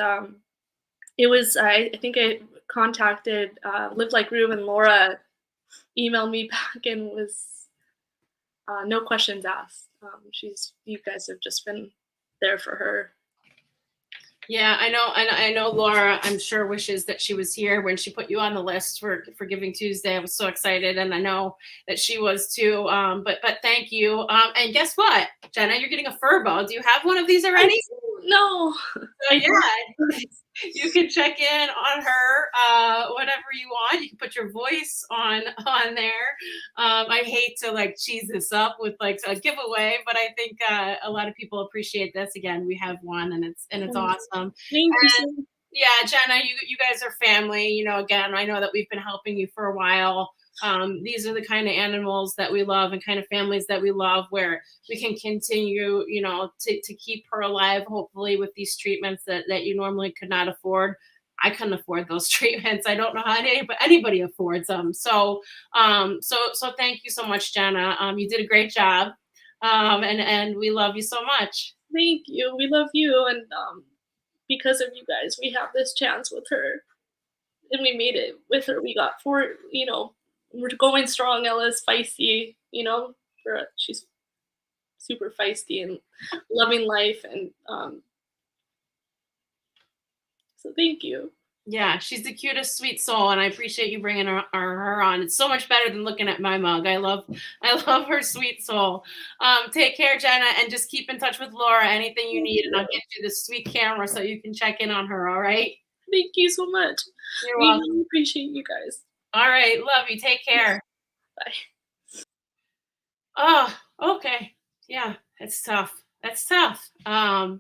it was I think I contacted Live Like Rue, and Laura emailed me back and was no questions asked. You guys have just been there for her. Yeah, I know Laura, I'm sure, wishes that she was here when she put you on the list for Giving Tuesday. I was so excited, and I know that she was too. But thank you. And guess what, Jenna, you're getting a Furbo. Do you have one of these already? No. So yeah, you can check in on her whenever you want. You can put your voice on there. I hate to like cheese this up with like a giveaway, but I think a lot of people appreciate this. Again, we have one, and it's awesome. Thank you. Yeah, Jenna, you guys are family. You know, again, I know that we've been helping you for a while. These are the kind of animals that we love and kind of families that we love, where we can continue, to keep her alive, hopefully, with these treatments that you normally could not afford. I couldn't afford those treatments. I don't know how anybody affords them. So thank you so much, Jenna. You did a great job. And we love you so much. Thank you. We love you. And because of you guys, we have this chance with her. And we made it with her. We got 4, we're going strong. Ella's feisty, she's super feisty and loving life. And so thank you. Yeah, she's the cutest, sweet soul, and I appreciate you bringing her on. It's so much better than looking at my mug. I love her sweet soul. Take care, Jenna, and just keep in touch with Laura. Anything you need, and I'll get you this sweet camera so you can check in on her. All right? Thank you so much. You're we welcome. really appreciate you guys. All right, love you. Take care. Bye. Oh, okay. Yeah, it's tough. That's tough.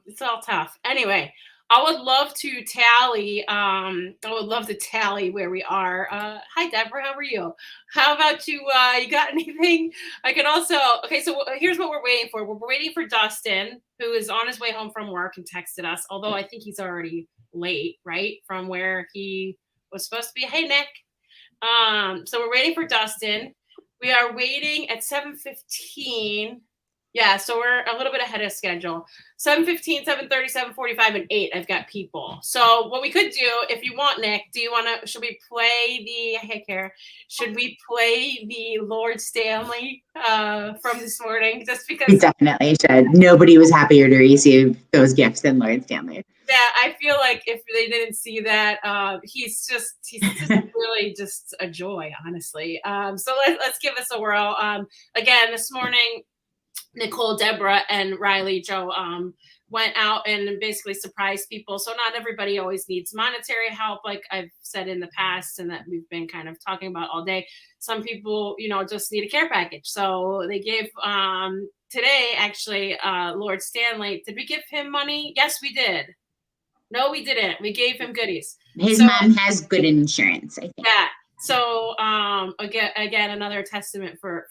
It's all tough. Anyway, I would love to tally. I would love to tally where we are. Hi, Deborah. How are you? How about you? You got anything? I could also. Okay, so here's what we're waiting for. We're waiting for Dustin, who is on his way home from work and texted us. Although I think he's already late, right, from where he was supposed to be. Hey, Nick. So we're waiting for Dustin. We are waiting at 7:15 Yeah, so we're a little bit ahead of schedule. 7:15, 7:30, 7:45, and 8. I've got people. So what we could do, if you want, Nick, should we play hey, Kara, should we play the Lord Stanley from this morning? Just We because, definitely should. Nobody was happier to receive those gifts than Lord Stanley. yeah, I feel like if they didn't see that, he's just really just a joy, honestly. So let's give this a whirl. Again, this morning, Nicole, Deborah, and Riley Joe went out and basically surprised people. So not everybody always needs monetary help, like I've said in the past, and that we've been kind of talking about all day. Some people, just need a care package. So they gave today, actually, Lord Stanley. Did we give him money? Yes, we did. No, we didn't. We gave him goodies. His mom has good insurance, I think. Yeah. So again, another testament for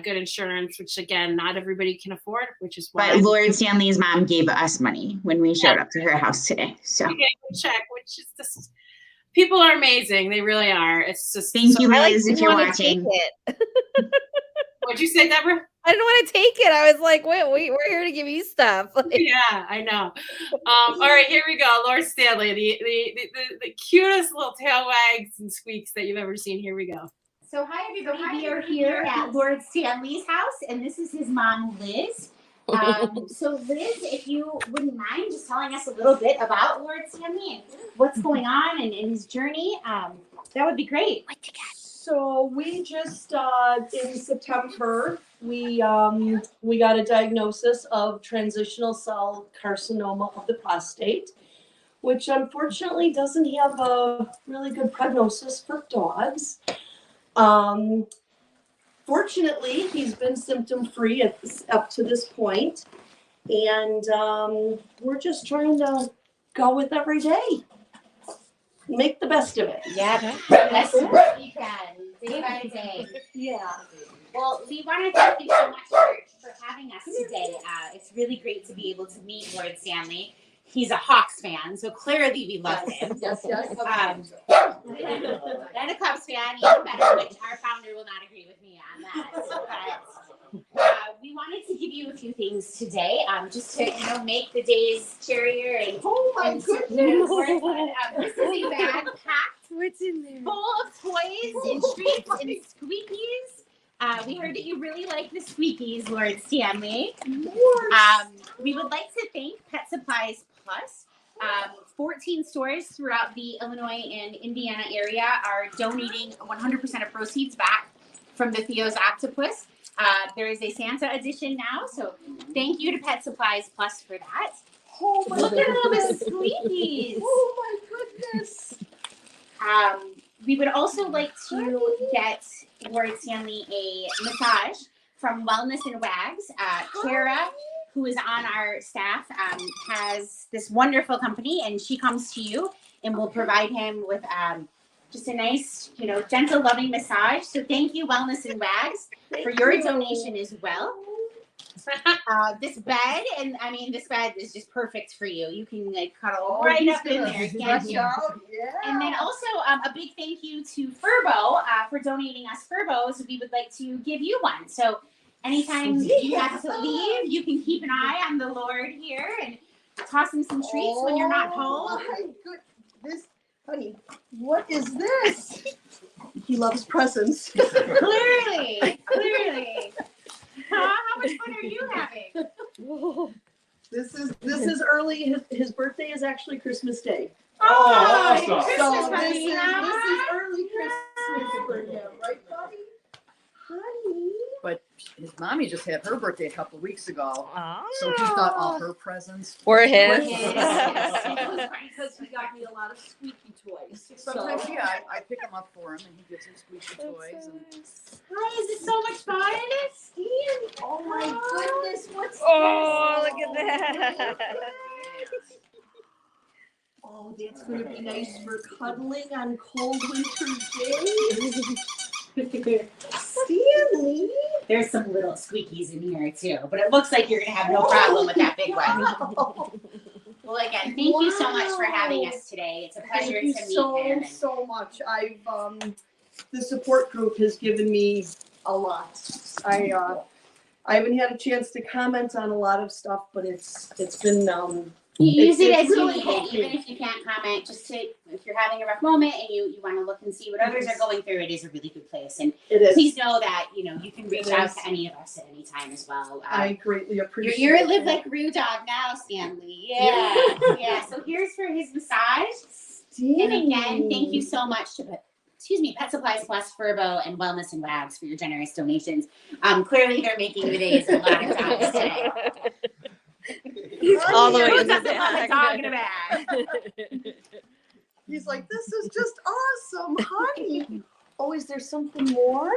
good insurance, which again, not everybody can afford, which is why. But Lord Stanley's mom gave us money when we showed up to her house today. So we gave a check, which is just, people are amazing. They really are. It's just thank you, Liz, if you're watching. What'd you say, Deborah? I didn't want to take it. I was like, wait, we're here to give you stuff. Yeah, I know. All right, here we go. Lord Stanley, the cutest little tail wags and squeaks that you've ever seen. Here we go. So hi everybody, we are here at Lord Stanley's house, and this is his mom, Liz. So Liz, if you wouldn't mind just telling us a little bit about Lord Stanley and what's going on and his journey, that would be great. So we just in September we got a diagnosis of transitional cell carcinoma of the prostate, which unfortunately doesn't have a really good prognosis for dogs. Fortunately, he's been symptom-free up to this point, and we're just trying to go with every day. Make the best of it. Yeah, best of what you can, day by day. Yeah. Well, we want to thank you so much for having us today. It's really great to be able to meet Lord Stanley. He's a Hawks fan, so clearly we love him. Yes. And a Cubs fan, even better, which our founder will not agree with me on that. But we wanted to give you a few things today, just to make the days cheerier and goodness. This is a bag packed. What's in there? Full of toys and treats and squeakies. We heard that you really like the squeakies, Lord Stanley. We would like to thank Pet Supplies Plus. 14 stores throughout the Illinois and Indiana area are donating 100% of proceeds back from the Theo's Octopus. There is a Santa edition now, so thank you to Pet Supplies Plus for that. Oh my Look at all the squeakies. Oh my goodness. We would also like to get Lord Stanley a massage from Wellness and Wags. Kara, who is on our staff, has this wonderful company, and she comes to you and will provide him with just a nice, gentle, loving massage. So thank you, Wellness and Wags, for your donation as well. This bed, this bed is just perfect for you. You can cuddle right up in there. Can't you? And then also a big thank you to Furbo for donating us Furbos. We would like to give you one. So anytime you have to leave, you can keep an eye on the Lord here and toss him some treats when you're not home. My goodness, honey, what is this? He loves presents. Clearly. How much fun are you having? This is early. His birthday is actually Christmas Day. Oh, awesome. Christmas, So honey. this is early Christmas for him, right, buddy? Honey. But his mommy just had her birthday a couple of weeks ago, so he got all her presents. Were his. Because he got me a lot of squeaky toys. Sometimes, I pick them up for him, and he gets his squeaky toys. And Hi, is this so much fun? Oh my goodness, what's this? Look at that. Oh, that's going to be nice for cuddling on cold winter days. Stanley. There's some little squeakies in here too, but it looks like you're gonna have no problem with that big one. Well, again, thank you so much for having us today. It's a pleasure to meet him. So much. The support group has given me a lot. I haven't had a chance to comment on a lot of stuff, but it's been You use it it's as you really need it, helped even me. if you can't comment. Just to, if you're having a rough moment and you want to look and see what others are going through, it is a really good place. And It is. please know that you can reach It out is. to any of us at any time as well. I greatly appreciate You're a it. Live Like Roo dog now, Stanley. Yeah, yeah. So here's for his massage. And again, thank you so much to Pet Supplies Plus, Furbo, and Wellness and Wags for your generous donations. Clearly, they're making the days a lot of dogs today. All the way Who in the doesn't love a dog in a bag? He's like, this is just awesome, honey. Oh, is there something more?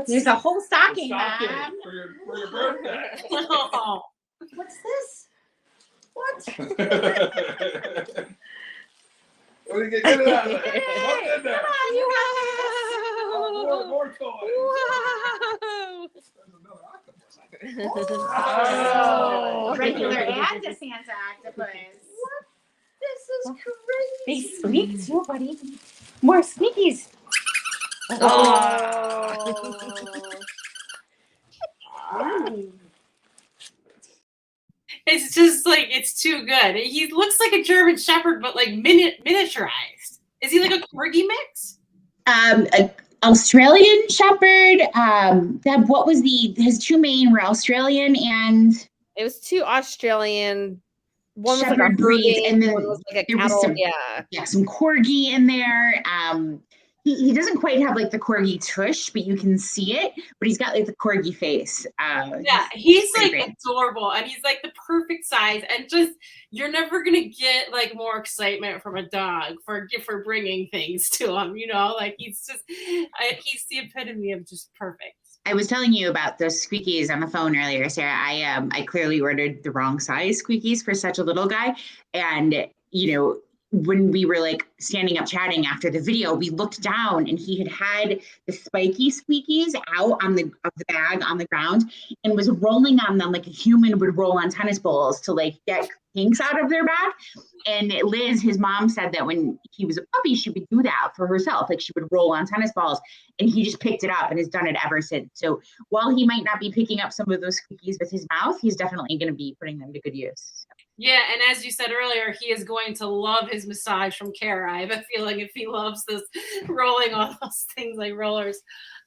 There's a whole stocking, Stocking Mom. for your birthday. Oh. What's this? What? Get it out of there. What's in there? Come on, you More toys. Oh, regular and a Santa octopus. What? This is crazy. They squeak too, buddy. More squeakies. It's just like it's too good. He looks like a German Shepherd, but like miniaturized. Is he like a corgi mix? A Australian Shepherd. Deb, what was his two main were Australian and It was 2 Australian. One was like Shepherd a breeds, breed, and then one was like a there was cattle. some some corgi in there. He doesn't quite have like the corgi tush, but you can see it. But he's got like the corgi face. Yeah, he's pretty like great. adorable, and he's like the perfect size, and just you're never gonna get like more excitement from a dog for bringing things to him. Like he's the epitome of just perfect. I was telling you about those squeakies on the phone earlier, Sarah. I clearly ordered the wrong size squeakies for such a little guy, and when we were like standing up chatting after the video, we looked down and he had the spiky squeakies out of the bag on the ground and was rolling on them like a human would roll on tennis balls to like get kinks out of their back. And Liz, his mom, said that when he was a puppy, she would do that for herself. Like she would roll on tennis balls, and he just picked it up and has done it ever since. So while he might not be picking up some of those squeakies with his mouth, he's definitely going to be putting them to good use. Yeah, and as you said earlier, he is going to love his massage from Kara. I have a feeling if he loves this rolling all those things like rollers.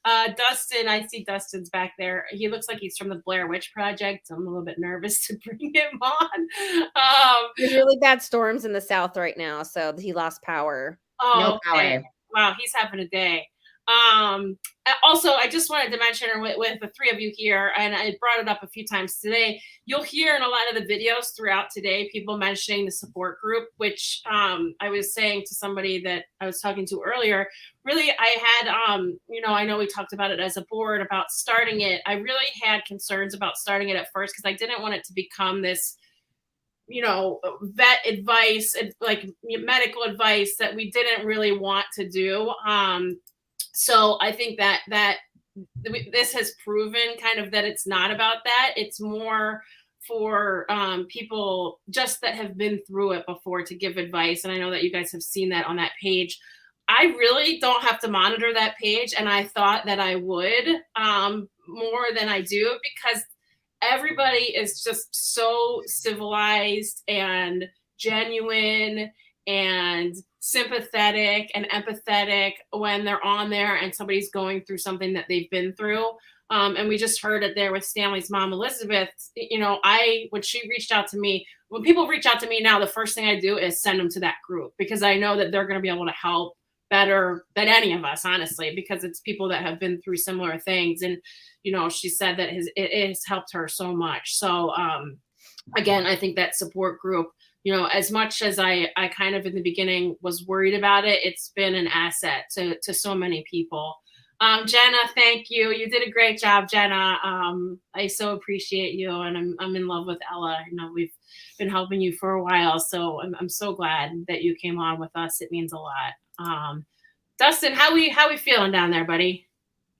Dustin, I see Dustin's back there. He looks like he's from the Blair Witch Project. I'm a little bit nervous to bring him on. There's really bad storms in the south right now, so he lost power. Oh, okay. Wow, he's having a day. Also, I just wanted to mention with the three of you here, and I brought it up a few times today, you'll hear in a lot of the videos throughout today, people mentioning the support group, which I was saying to somebody that I was talking to earlier, really, I had, I know we talked about it as a board about starting it. I really had concerns about starting it at first because I didn't want it to become this, vet advice, like medical advice that we didn't really want to do. So I think that this has proven kind of that it's not about that. It's more for people just that have been through it before to give advice. And I know that you guys have seen that on that page. I really don't have to monitor that page. And I thought that I would more than I do because everybody is just so civilized and genuine and sympathetic and empathetic when they're on there and somebody's going through something that they've been through. And we just heard it there with Stanley's mom, Elizabeth. When she reached out to me, when people reach out to me now, the first thing I do is send them to that group because I know that they're going to be able to help better than any of us, honestly, because it's people that have been through similar things. And, she said that it has helped her so much. So, again, I think that support group, as much as I kind of in the beginning was worried about it, it's been an asset to so many people. Jenna, thank you. You did a great job, Jenna. I so appreciate you. And I'm in love with Ella. We've been helping you for a while. So I'm so glad that you came on with us. It means a lot. Dustin, how we feeling down there, buddy?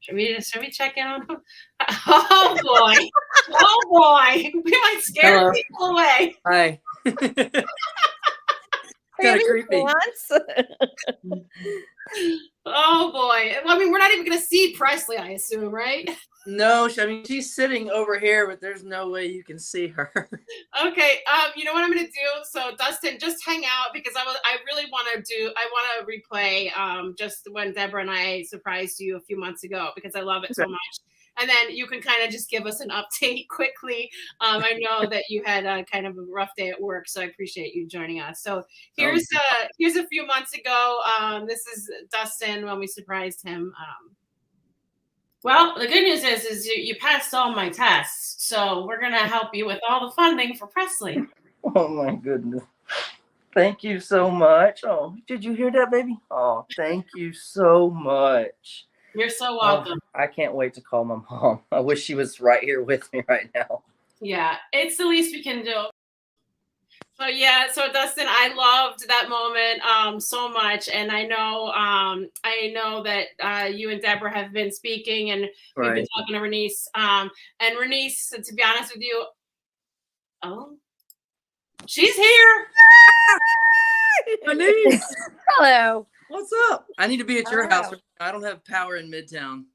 Should we check in on him? Oh boy. Oh boy. We might scare people away. Hi. Kind of creepy. Oh boy. Well, I mean, we're not even going to see Presley, I assume, right? No, I mean she's sitting over here, but there's no way you can see her. Okay. You know what I'm going to do? So Dustin, just hang out because I really want to replay just when Deborah and I surprised you a few months ago because I love it so much. And then you can kind of just give us an update quickly. I know that you had kind of a rough day at work, so I appreciate you joining us. So here's a few months ago. This is Dustin when we surprised him. Well, the good news is you passed all my tests, so we're gonna help you with all the funding for Presley. Oh my goodness. Thank you so much. Oh, did you hear that, baby? Oh, thank you so much. You're so welcome. I can't wait to call my mom. I wish she was right here with me right now. Yeah, it's the least we can do. So yeah, so Dustin, I loved that moment so much, and I know that you and Deborah have been speaking, and we've been talking to Renice. And Renice, to be honest with you, she's here. Renice, hello. What's up? I need to be at your house. I don't have power in Midtown.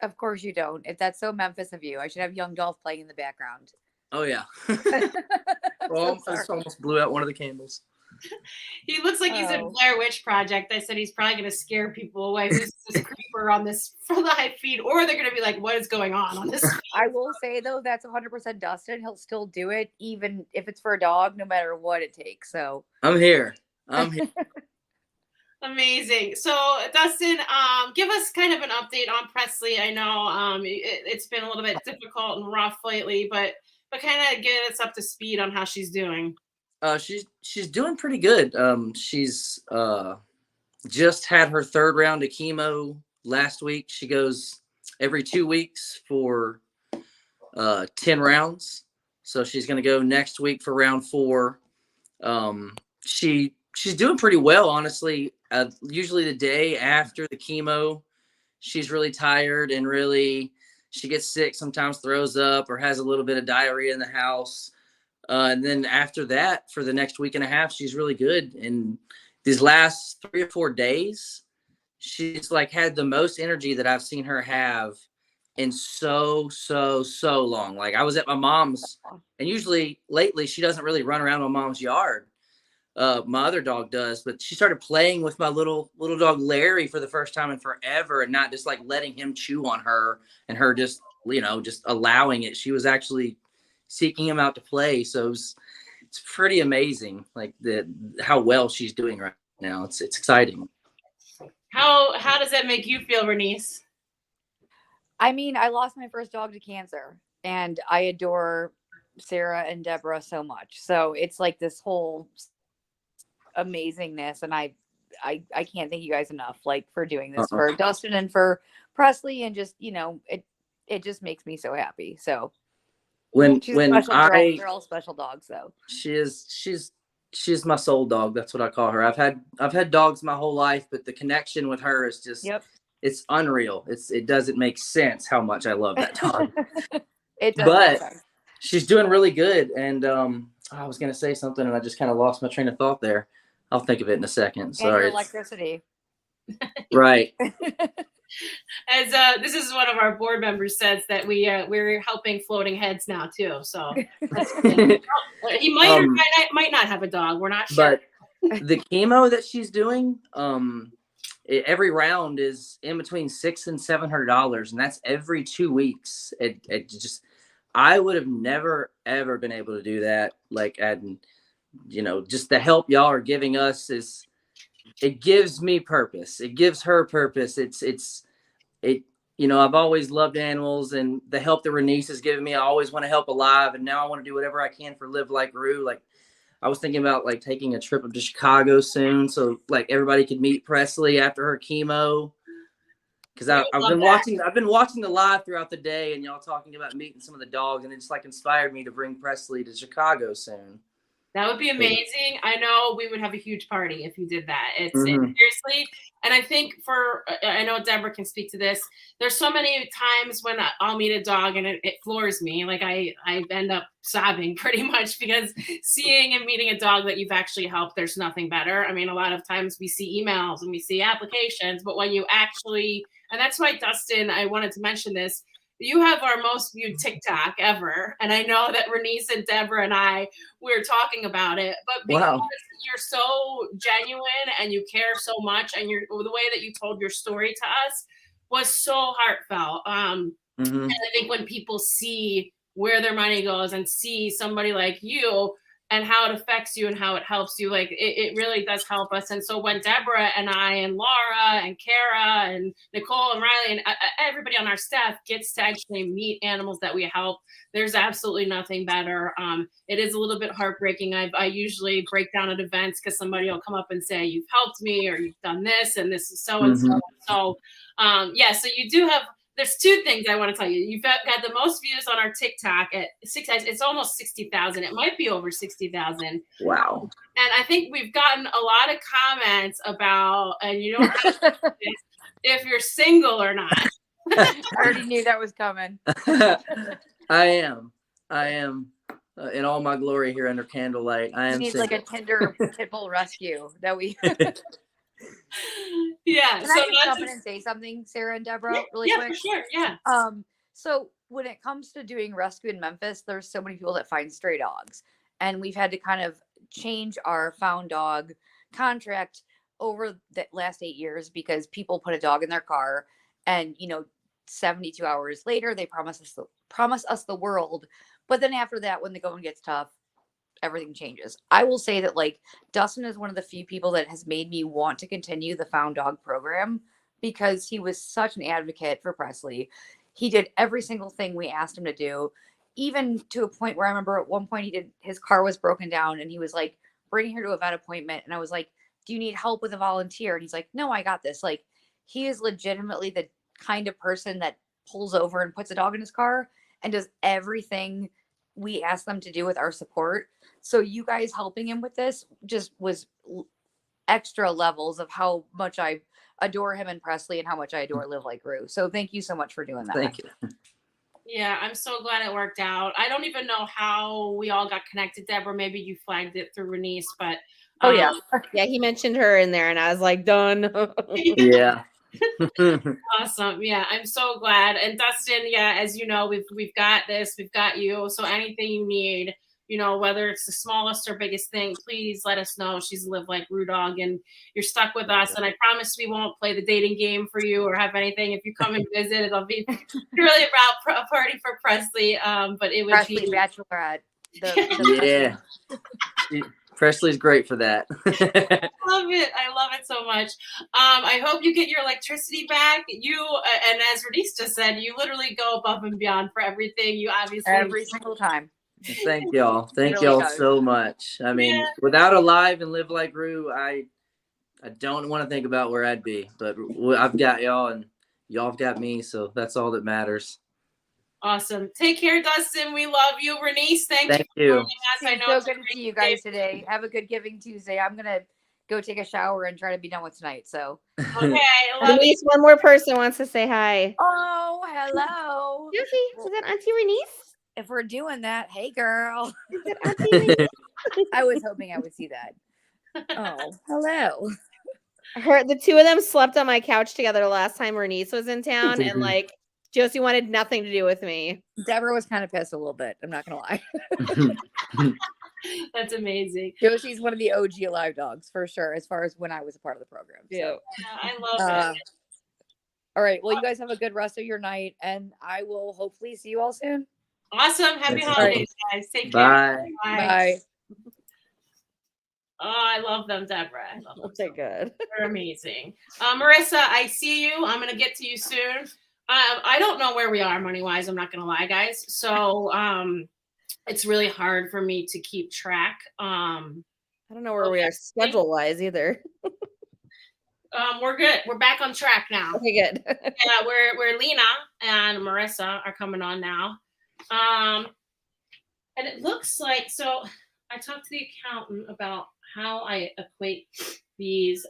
Of course you don't. If that's so Memphis of you, I should have Young Dolph playing in the background. Oh yeah. Well, I almost blew out one of the candles. He looks like he's in Blair Witch Project. I said he's probably going to scare people away. Who's this creeper on this for live feed? Or they're going to be like, what is going on this feed? I will say, though, that's 100% Dustin. He'll still do it, even if it's for a dog, no matter what it takes. So I'm here. Amazing. So, Dustin, give us kind of an update on Presley. I know it's been a little bit difficult and rough lately, but kind of get us up to speed on how she's doing. She's doing pretty good. She's just had her third round of chemo last week. She goes every 2 weeks for 10 rounds. So she's going to go next week for round 4. She's doing pretty well, honestly. Usually the day after the chemo, she's really tired and she gets sick, sometimes throws up or has a little bit of diarrhea in the house. And then after that, for the next week and a half, she's really good. And these last 3 or 4 days, she's like had the most energy that I've seen her have in so long. Like I was at my mom's, and usually lately she doesn't really run around my mom's yard. My other dog does, but she started playing with my little dog Larry for the first time in forever, and not just like letting him chew on her and her just allowing it. She was actually seeking him out to play. So it's pretty amazing, like how well she's doing right now. It's exciting. How does that make you feel, Renice? I mean, I lost my first dog to cancer, and I adore Sarah and Deborah so much. So it's like this whole amazingness, and I can't thank you guys enough, like, for doing this for Dustin and for Presley, and just it just makes me so happy. So they're all special dogs, though. She's my soul dog. That's what I call her. I've had dogs my whole life, but the connection with her is just it's unreal. It doesn't make sense how much I love that dog. But she's doing really good. And I was gonna say something and I just kind of lost my train of thought there. I'll think of it in a second. Sorry. And your electricity. Right. As this is one of our board members says that we're helping floating heads now too. So he might or might not have a dog. We're not sure. But the chemo that she's doing, every round is in between $600 and $700, and that's every 2 weeks. I would have never ever been able to do that. Like, and just the help y'all are giving us it gives me purpose. It gives her purpose. I've always loved animals, and the help that Renice has given me, I always want to help alive. And now I want to do whatever I can for Live Like Roo. Like, I was thinking about like taking a trip up to Chicago soon, so like everybody could meet Presley after her chemo. Because I've been watching the live throughout the day, and y'all talking about meeting some of the dogs, and it just like inspired me to bring Presley to Chicago soon. That would be amazing. I know we would have a huge party if you did that. It's Mhm. seriously, and I think I know Deborah can speak to this. There's so many times when I'll meet a dog and it floors me. Like I end up sobbing pretty much because seeing and meeting a dog that you've actually helped, there's nothing better. I mean, a lot of times we see emails and we see applications, but when you actually, and that's why Dustin, I wanted to mention this. You have our most viewed TikTok ever. And I know that Renice and Deborah and we were talking about it, but because Wow. you're so genuine and you care so much and the way that you told your story to us was so heartfelt. Mhm. And I think when people see where their money goes and see somebody like you and how it affects you and how it helps you, like it really does help us. And so when Deborah and I and Laura and Kara and Nicole and Riley and everybody on our staff gets to actually meet animals that we help, there's absolutely nothing better. It is a little bit heartbreaking. I usually break down at events because somebody will come up and say, you've helped me or you've done this and this is so and so. Mhm. So yeah, so you do have, there's two things I want to tell you. You've got the most views on our TikTok at it's almost 60,000. It might be over 60,000. Wow. And I think we've gotten a lot of comments about, and you don't have to do this, if you're single or not. I already knew that was coming. I am in all my glory here under candlelight. I You am need single. like a Tinder pit bull rescue that we. Yeah. Can So I just that's jump in and say something, Sarah and Deborah, really yeah, quick? for sure. Yeah. So when it comes to doing rescue in Memphis, there's so many people that find stray dogs, and we've had to kind of change our found dog contract over the last 8 years because people put a dog in their car, and 72 hours later they promise us the world, but then after that, when the going gets tough, everything changes. I will say that like Dustin is one of the few people that has made me want to continue the found dog program because he was such an advocate for Presley. He did every single thing we asked him to do, even to a point where I remember at one point his car was broken down and he was like bringing her to a vet appointment, and I was like, do you need help with a volunteer? And he's like, no, I got this. Like, he is legitimately the kind of person that pulls over and puts a dog in his car and does everything we ask them to do with our support. So you guys helping him with this just was extra levels of how much I adore him and Presley and how much I adore Live Like Roo. So thank you so much for doing that. Thank you. Yeah, I'm so glad it worked out. I don't even know how we all got connected, Deborah. Maybe you flagged it through Renice, but Oh yeah. Yeah, he mentioned her in there and I was like, done. Yeah. Awesome. Yeah, I'm so glad. And Dustin, yeah, as you know, we've got this, we've got you. So anything you need, whether it's the smallest or biggest thing, please let us know. She's a Live Like Roo dog, and you're stuck with us. And I promise we won't play the dating game for you or have anything. If you come and visit, it'll be really about a party for Presley. But it would Presley be Bachelorette. Yeah. Presley's great for that. love it. I love it so much. I hope you get your electricity back. You and as Renice just said, you literally go above and beyond for everything. You obviously Every single time. Thank y'all. Thank Really y'all does. so much. I mean, without a live and Live Like Roo, I don't want to think about where I'd be. But I've got y'all, and y'all have got me, so that's all that matters. Awesome. Take care, Dustin. We love you. Renice, thank you Thank for you. joining us. I It's know so it's a good to see you guys today. Have a good Giving Tuesday. I'm gonna go take a shower and try to be done with tonight. So okay. I At love you. least one more person wants to say hi. Oh, hello. Josie, is that Auntie Renice? If we're doing that, hey girl. Is that Auntie Renice? I was hoping I would see that. Oh, hello. The two of them slept on my couch together last time Renice was in town, and like Josie wanted nothing to do with me. Deborah was kind of pissed a little bit. I'm not gonna lie. That's amazing. Josie's one of the OG Alive dogs for sure, as far as when I was a part of the program. So. Yeah. I love it. All right. Well, you guys have a good rest of your night, and I will hopefully see you all soon. Awesome. Happy All holidays, guys. Take Bye. care. Bye. Oh, I love them, Deborah. I love them. They're good. They're amazing. Marissa, I see you. I'm going to get to you soon. I don't know where we are money-wise. I'm not going to lie, guys. So it's really hard for me to keep track. I don't know where we are schedule-wise either. We're good. We're back on track now. Okay, good. Yeah, we're Lena and Marissa are coming on now. And it looks like, so I talked to the accountant about how I equate these.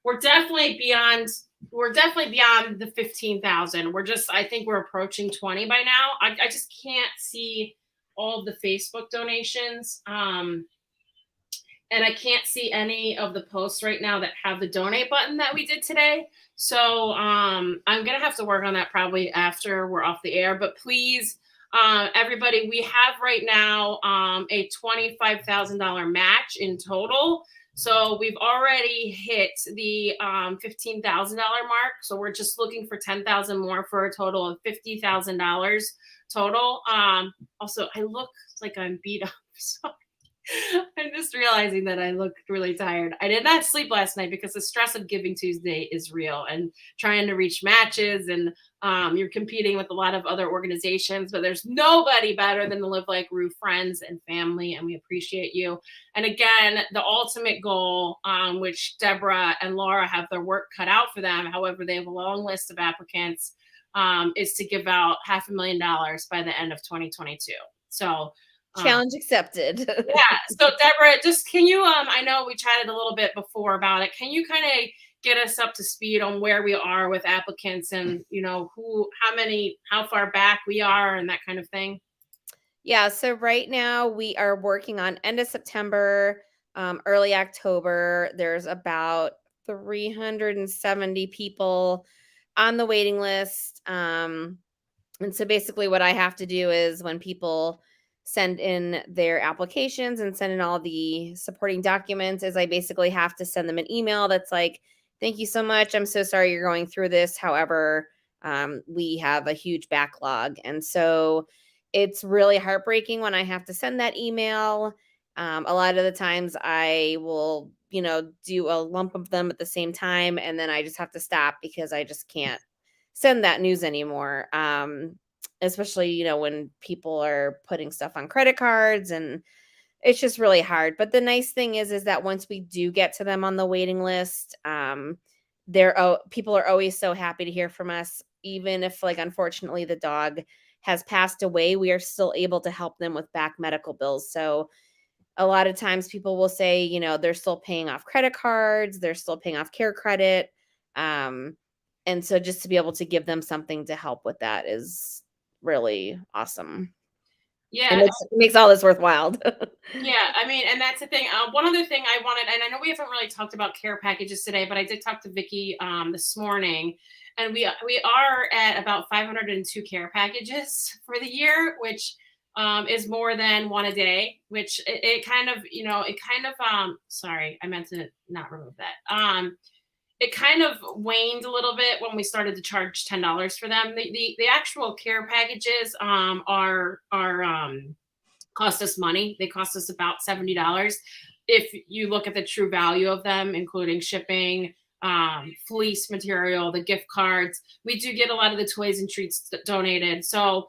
We're definitely beyond the 15,000. I think we're approaching 20 by now. I just can't see all of the Facebook donations. And I can't see any of the posts right now that have the donate button that we did today. So I'm gonna have to work on that probably after we're off the air. But please, everybody, we have right now a $25,000 match in total. So we've already hit the $15,000 mark. So we're just looking for 10,000 more for a total of $50,000 total. Also, I look like I'm beat up. So I'm just realizing that I look really tired. I did not sleep last night because the stress of Giving Tuesday is real, and trying to reach matches, and you're competing with a lot of other organizations, but there's nobody better than the Live Like Roo friends and family, and we appreciate you. And again, the ultimate goal, which Deborah and Laura have their work cut out for them, however, they have a long list of applicants, is to give out $500,000 by the end of 2022. So challenge accepted. Yeah. So Deborah, just can you, I know we chatted a little bit before about it. Can you kind of get us up to speed on where we are with applicants and, how far back we are and that kind of thing? Yeah. So right now we are working on end of September, early October. There's about 370 people on the waiting list. And so basically what I have to do is when people send in their applications and send in all the supporting documents, is I basically have to send them an email that's like, thank you so much. I'm so sorry you're going through this. However, we have a huge backlog. And so it's really heartbreaking when I have to send that email. A lot of the times I will, do a lump of them at the same time. And then I just have to stop because I just can't send that news anymore. Especially, when people are putting stuff on credit cards, and it's just really hard. But the nice thing is that once we do get to them on the waiting list, people are always so happy to hear from us. Even if, unfortunately the dog has passed away, we are still able to help them with back medical bills. So a lot of times people will say, they're still paying off credit cards, they're still paying off care credit. And so just to be able to give them something to help with that is really awesome. Yeah. It makes all this worthwhile. Yeah, I mean, and that's the thing. One other thing I wanted, and I know we haven't really talked about care packages today, but I did talk to Vicki this morning, and we are at about 502 care packages for the year, which is more than one a day. Which it kind of, sorry, I meant to not remove that. It kind of waned a little bit when we started to charge $10 for them. The actual care packages are cost us money. They cost us about $70 if you look at the true value of them, including shipping, fleece material, the gift cards. We do get a lot of the toys and treats donated. So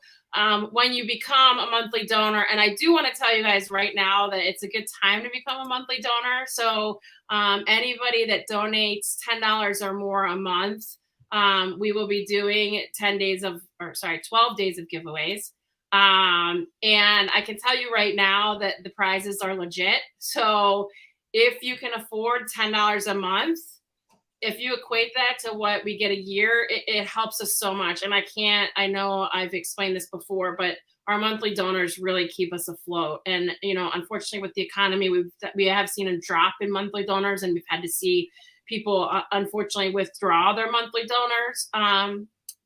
when you become a monthly donor, and I do want to tell you guys right now that it's a good time to become a monthly donor. So anybody that donates $10 or more a month, we will be doing 12 days of giveaways. And I can tell you right now that the prizes are legit. So if you can afford $10 a month, if you equate that to what we get a year, it helps us so much. And I know I've explained this before, but our monthly donors really keep us afloat. And, unfortunately with the economy, we have seen a drop in monthly donors, and we've had to see people unfortunately withdraw their monthly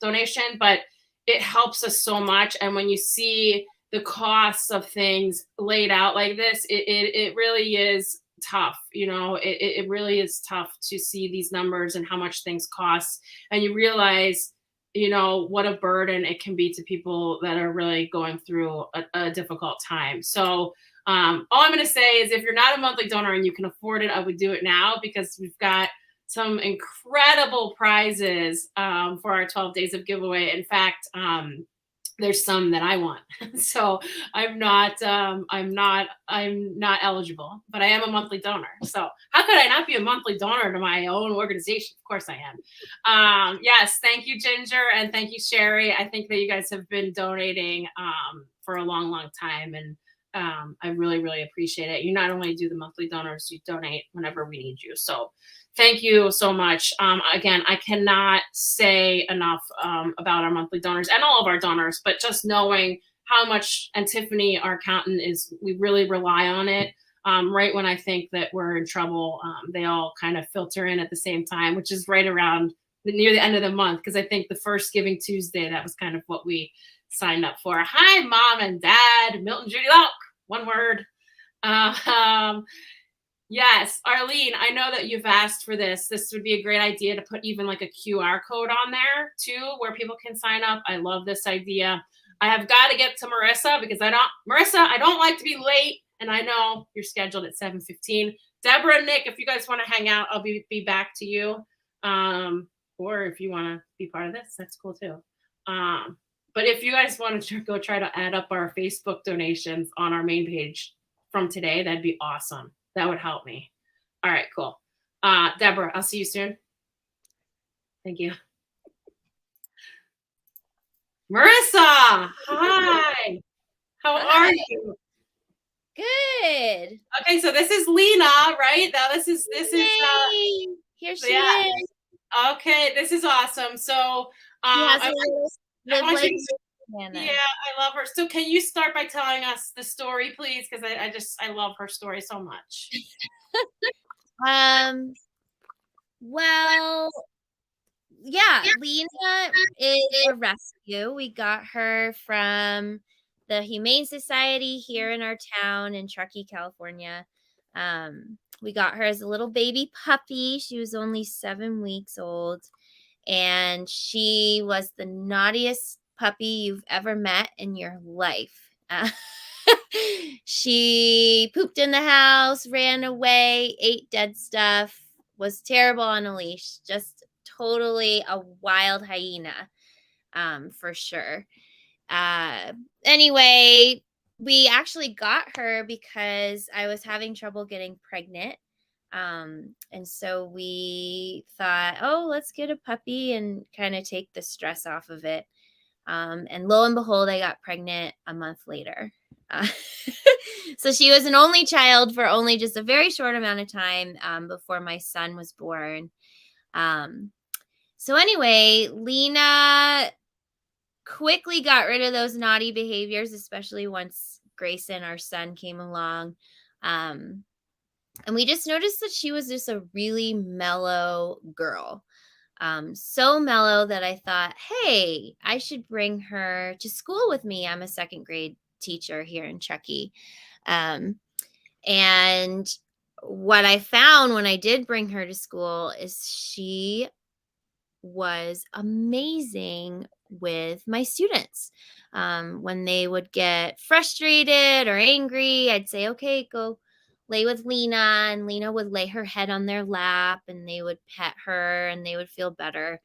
donation, but it helps us so much. And when you see the costs of things laid out like this, it really is tough. It really is tough to see these numbers and how much things cost. And you realize, what a burden it can be to people that are really going through a difficult time. So all I'm going to say is if you're not a monthly donor and you can afford it, I would do it now, because we've got some incredible prizes for our 12 days of giveaway. In fact, there's some that I want. So I'm not eligible, but I am a monthly donor. So how could I not be a monthly donor to my own organization? Of course I am. Yes. Thank you, Ginger. And thank you, Sherry. I think that you guys have been donating for a long, long time. And I really, really appreciate it. You not only do the monthly donors, you donate whenever we need you. So thank you so much. Again, I cannot say enough about our monthly donors and all of our donors, but just knowing how much, and Tiffany, our accountant, we really rely on it. Right when I think that we're in trouble, they all kind of filter in at the same time, which is right around near the end of the month. Because I think the first Giving Tuesday, that was kind of what we signed up for. Hi, Mom and Dad, Milton, Judy Locke, one word. Yes, Arlene, I know that you've asked for this. This would be a great idea to put even like a QR code on there too, where people can sign up. I love this idea. I have got to get to Marissa because I don't like to be late, and I know you're scheduled at 7:15. Deborah and Nick, if you guys want to hang out, I'll be back to you. Or if you want to be part of this, that's cool too. But if you guys want to go try to add up our Facebook donations on our main page from today, that'd be awesome. That would help me. All right, cool. Deborah, I'll see you soon. Thank you. Marissa, hi. How are you? Good. Okay, so this is Lena, right? Now this is here she is. Okay, this is awesome. So I want you to, yeah, I love her. So can you start by telling us the story, please? Because I love her story so much. Well, yeah, Lena is a rescue. We got her from the Humane Society here in our town in Truckee, California. We got her as a little baby puppy. She was only 7 weeks old, and she was the naughtiest puppy you've ever met in your life. She pooped in the house, ran away, ate dead stuff, was terrible on a leash, just totally a wild hyena, for sure. Anyway, we actually got her because I was having trouble getting pregnant. And so we thought, oh, let's get a puppy and kind of take the stress off of it. And lo and behold, I got pregnant a month later. So she was an only child for only just a very short amount of time before my son was born. So anyway, Lena quickly got rid of those naughty behaviors, especially once Grayson, our son, came along. And we just noticed that she was just a really mellow girl. So mellow that I thought, hey, I should bring her to school with me. I'm a second grade teacher here in Truckee. And what I found when I did bring her to school is she was amazing with my students. When they would get frustrated or angry, I'd say, okay, go lay with Lena, and Lena would lay her head on their lap and they would pet her and they would feel better.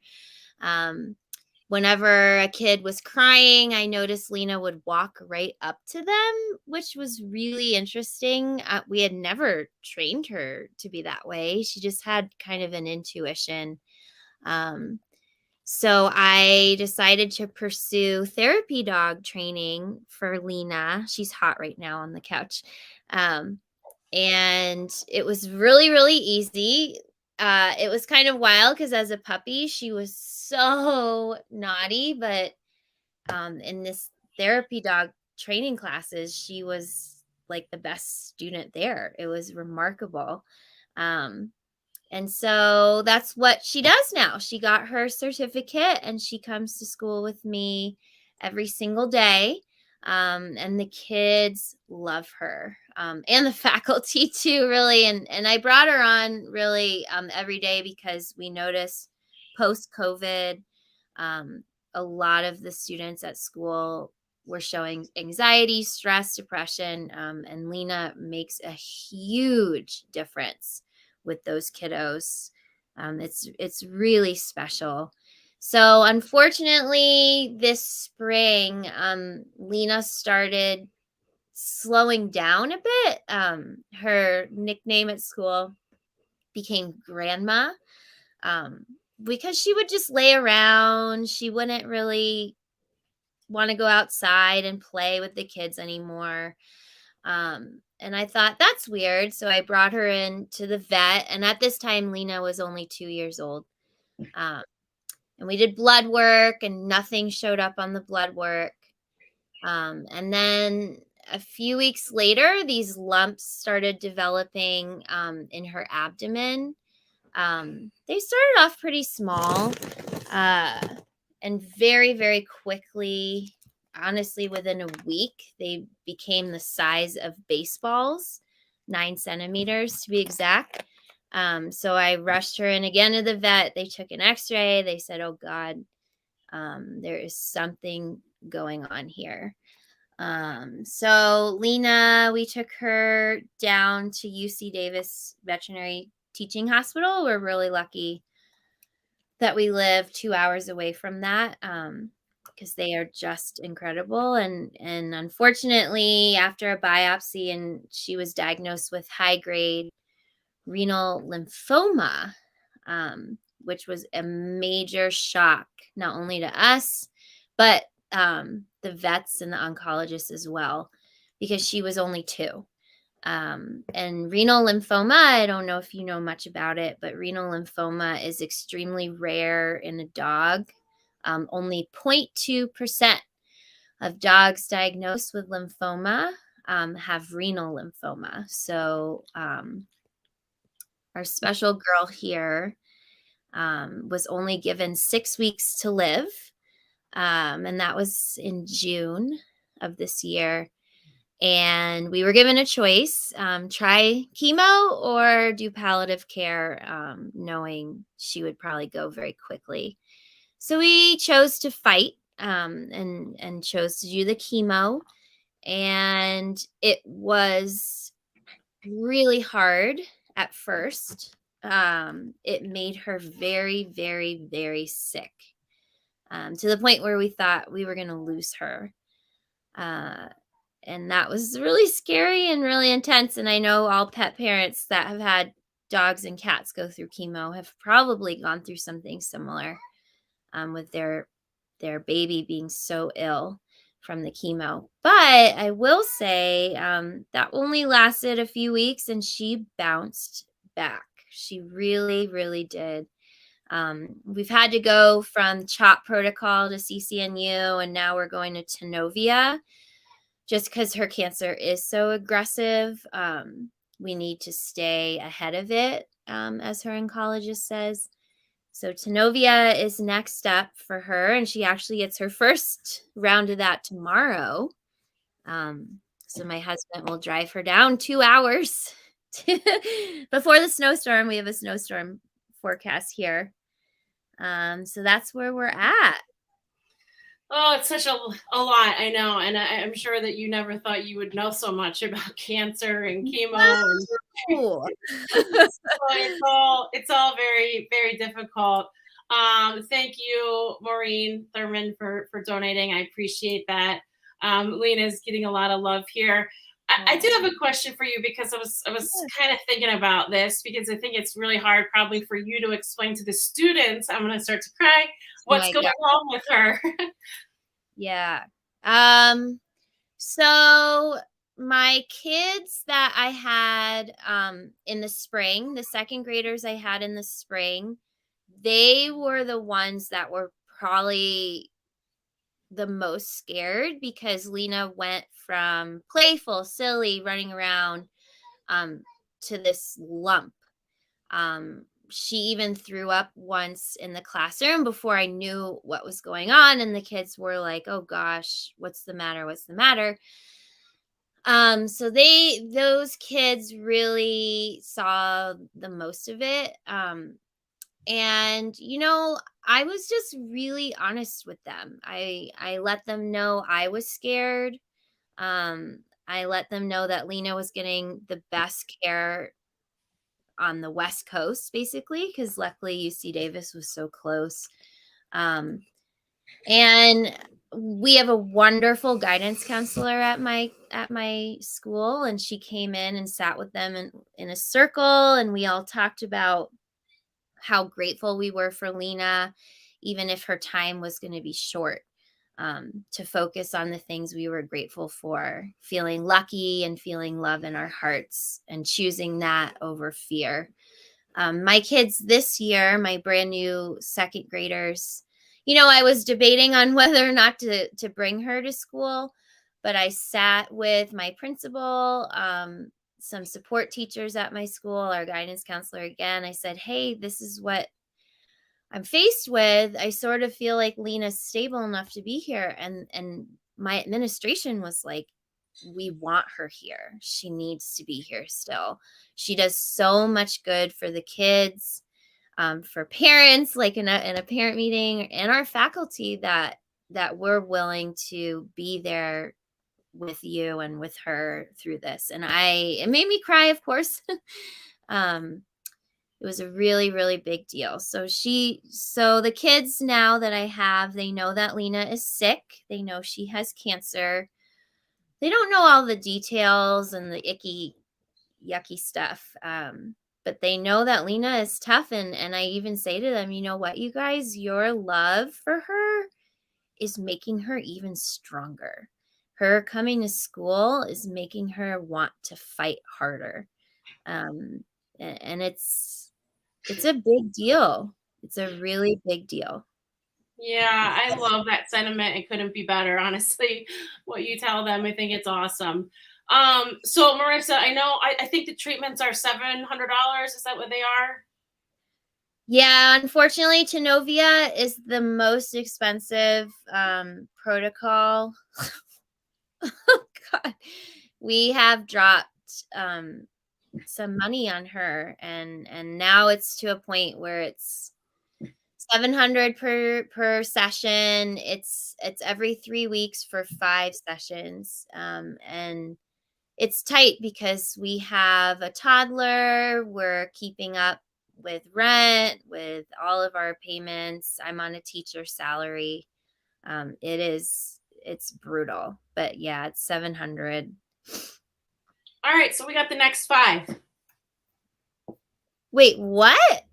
Whenever a kid was crying, I noticed Lena would walk right up to them, which was really interesting. We had never trained her to be that way. She just had kind of an intuition. So I decided to pursue therapy dog training for Lena. She's hot right now on the couch. And it was really, really easy. It was kind of wild because as a puppy, she was so naughty, but in this therapy dog training classes, she was like the best student there. It was remarkable. And so that's what she does now. She got her certificate and she comes to school with me every single day. And the kids love her, and the faculty too, really. And I brought her on really every day because we noticed post-COVID, a lot of the students at school were showing anxiety, stress, depression, and Lena makes a huge difference with those kiddos. It's really special. So unfortunately, this spring, Lena started slowing down a bit. Her nickname at school became Grandma, because she would just lay around. She wouldn't really want to go outside and play with the kids anymore. And I thought that's weird. So I brought her in to the vet. And at this time, Lena was only 2 years old. And we did blood work and nothing showed up on the blood work. And then a few weeks later, these lumps started developing in her abdomen. They started off pretty small and very, very quickly, honestly, within a week, they became the size of baseballs, 9 centimeters to be exact. So I rushed her in again to the vet. They took an x-ray. They said, oh God, there is something going on here. So Lena, we took her down to UC Davis Veterinary Teaching Hospital. We're really lucky that we live 2 hours away from that, because they are just incredible. And unfortunately, after a biopsy, and she was diagnosed with high-grade renal lymphoma, which was a major shock, not only to us, but the vets and the oncologists as well, because she was only 2. And renal lymphoma, I don't know if you know much about it, but renal lymphoma is extremely rare in a dog. Only 0.2% of dogs diagnosed with lymphoma have renal lymphoma. So our special girl here was only given 6 weeks to live. And that was in June of this year. And we were given a choice, try chemo or do palliative care, knowing she would probably go very quickly. So we chose to fight and chose to do the chemo. And it was really hard at first. It made her very, very, very sick, to the point where we thought we were going to lose her. And that was really scary and really intense. And I know all pet parents that have had dogs and cats go through chemo have probably gone through something similar, with their baby being so ill from the chemo. But I will say that only lasted a few weeks and she bounced back. She really, really did. We've had to go from CHOP protocol to CCNU, and now we're going to Tenovia, just because her cancer is so aggressive. We need to stay ahead of it, as her oncologist says. So Tenovia is next up for her, and she actually gets her first round of that tomorrow. So my husband will drive her down 2 hours before the snowstorm. We have a snowstorm forecast here. So that's where we're at. Oh, it's such a lot, I know, and I'm sure that you never thought you would know so much about cancer and chemo. No. So it's all very, very difficult. Thank you, Maureen Thurman, for donating. I appreciate that. Lena's getting a lot of love here. I do have a question for you, because I was kind of thinking about this, because I think it's really hard probably for you to explain to the students. I'm going to start to cry. What's going on with her? Yeah. So my kids that I had in the spring, the second graders I had in the spring, they were the ones that were probably the most scared, because Lena went from playful, silly, running around to this lump. She even threw up once in the classroom before I knew what was going on. And the kids were like, oh gosh, what's the matter? What's the matter? So those kids really saw the most of it. And, I was just really honest with them. I let them know I was scared. I let them know that Lena was getting the best care on the West Coast, basically, because luckily UC Davis was so close. And we have a wonderful guidance counselor at my school, and she came in and sat with them in a circle, and we all talked about how grateful we were for Lena, even if her time was going to be short. to focus on the things we were grateful for, feeling lucky and feeling love in our hearts and choosing that over fear. My kids this year, my brand new second graders, I was debating on whether or not to bring her to school, but I sat with my principal, some support teachers at my school, our guidance counselor again. I said, hey, this is what I'm faced with. I sort of feel like Lena's stable enough to be here. And my administration was like, we want her here. She needs to be here still. She does so much good for the kids, for parents, like in a parent meeting, and our faculty that we're willing to be there with you and with her through this. And it made me cry, of course. It was a really, really big deal. So the kids now that I have, they know that Lena is sick. They know she has cancer. They don't know all the details and the icky, yucky stuff. But they know that Lena is tough. And I even say to them, you know what, you guys, your love for her is making her even stronger. Her coming to school is making her want to fight harder. And it's a big deal. It's a really big deal. Yeah, I love that sentiment. It couldn't be better, honestly. What you tell them, I think it's awesome. So Marissa, I think the treatments are $700. Is that what they are? Yeah, unfortunately, Tenovia is the most expensive protocol. Oh God, we have dropped some money on her, and now it's to a point where it's $700 per session. It's every 3 weeks for 5 sessions, and it's tight because we have a toddler. We're keeping up with rent, with all of our payments. I'm on a teacher salary. It's brutal, but yeah, it's $700. All right, so we got the next 5. Wait, what?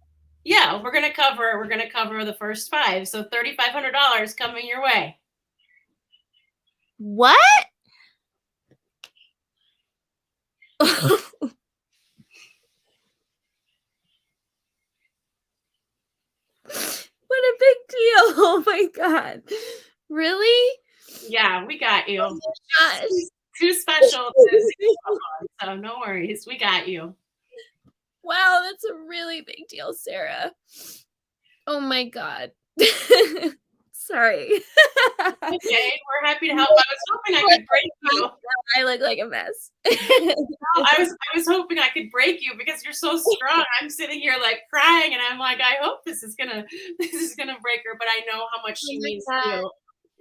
Yeah, we're gonna cover the first 5. So $3,500 coming your way. What? What a big deal. Oh my God. Really? Yeah, we got you. Oh my gosh. Too special. So no worries. We got you. Wow, that's a really big deal, Sarah. Oh my God. Sorry. Okay, we're happy to help. I was hoping I could break you. I look like a mess. I was hoping I could break you because you're so strong. I'm sitting here like crying, and I'm like, I hope this is gonna break her. But I know how much she means to you,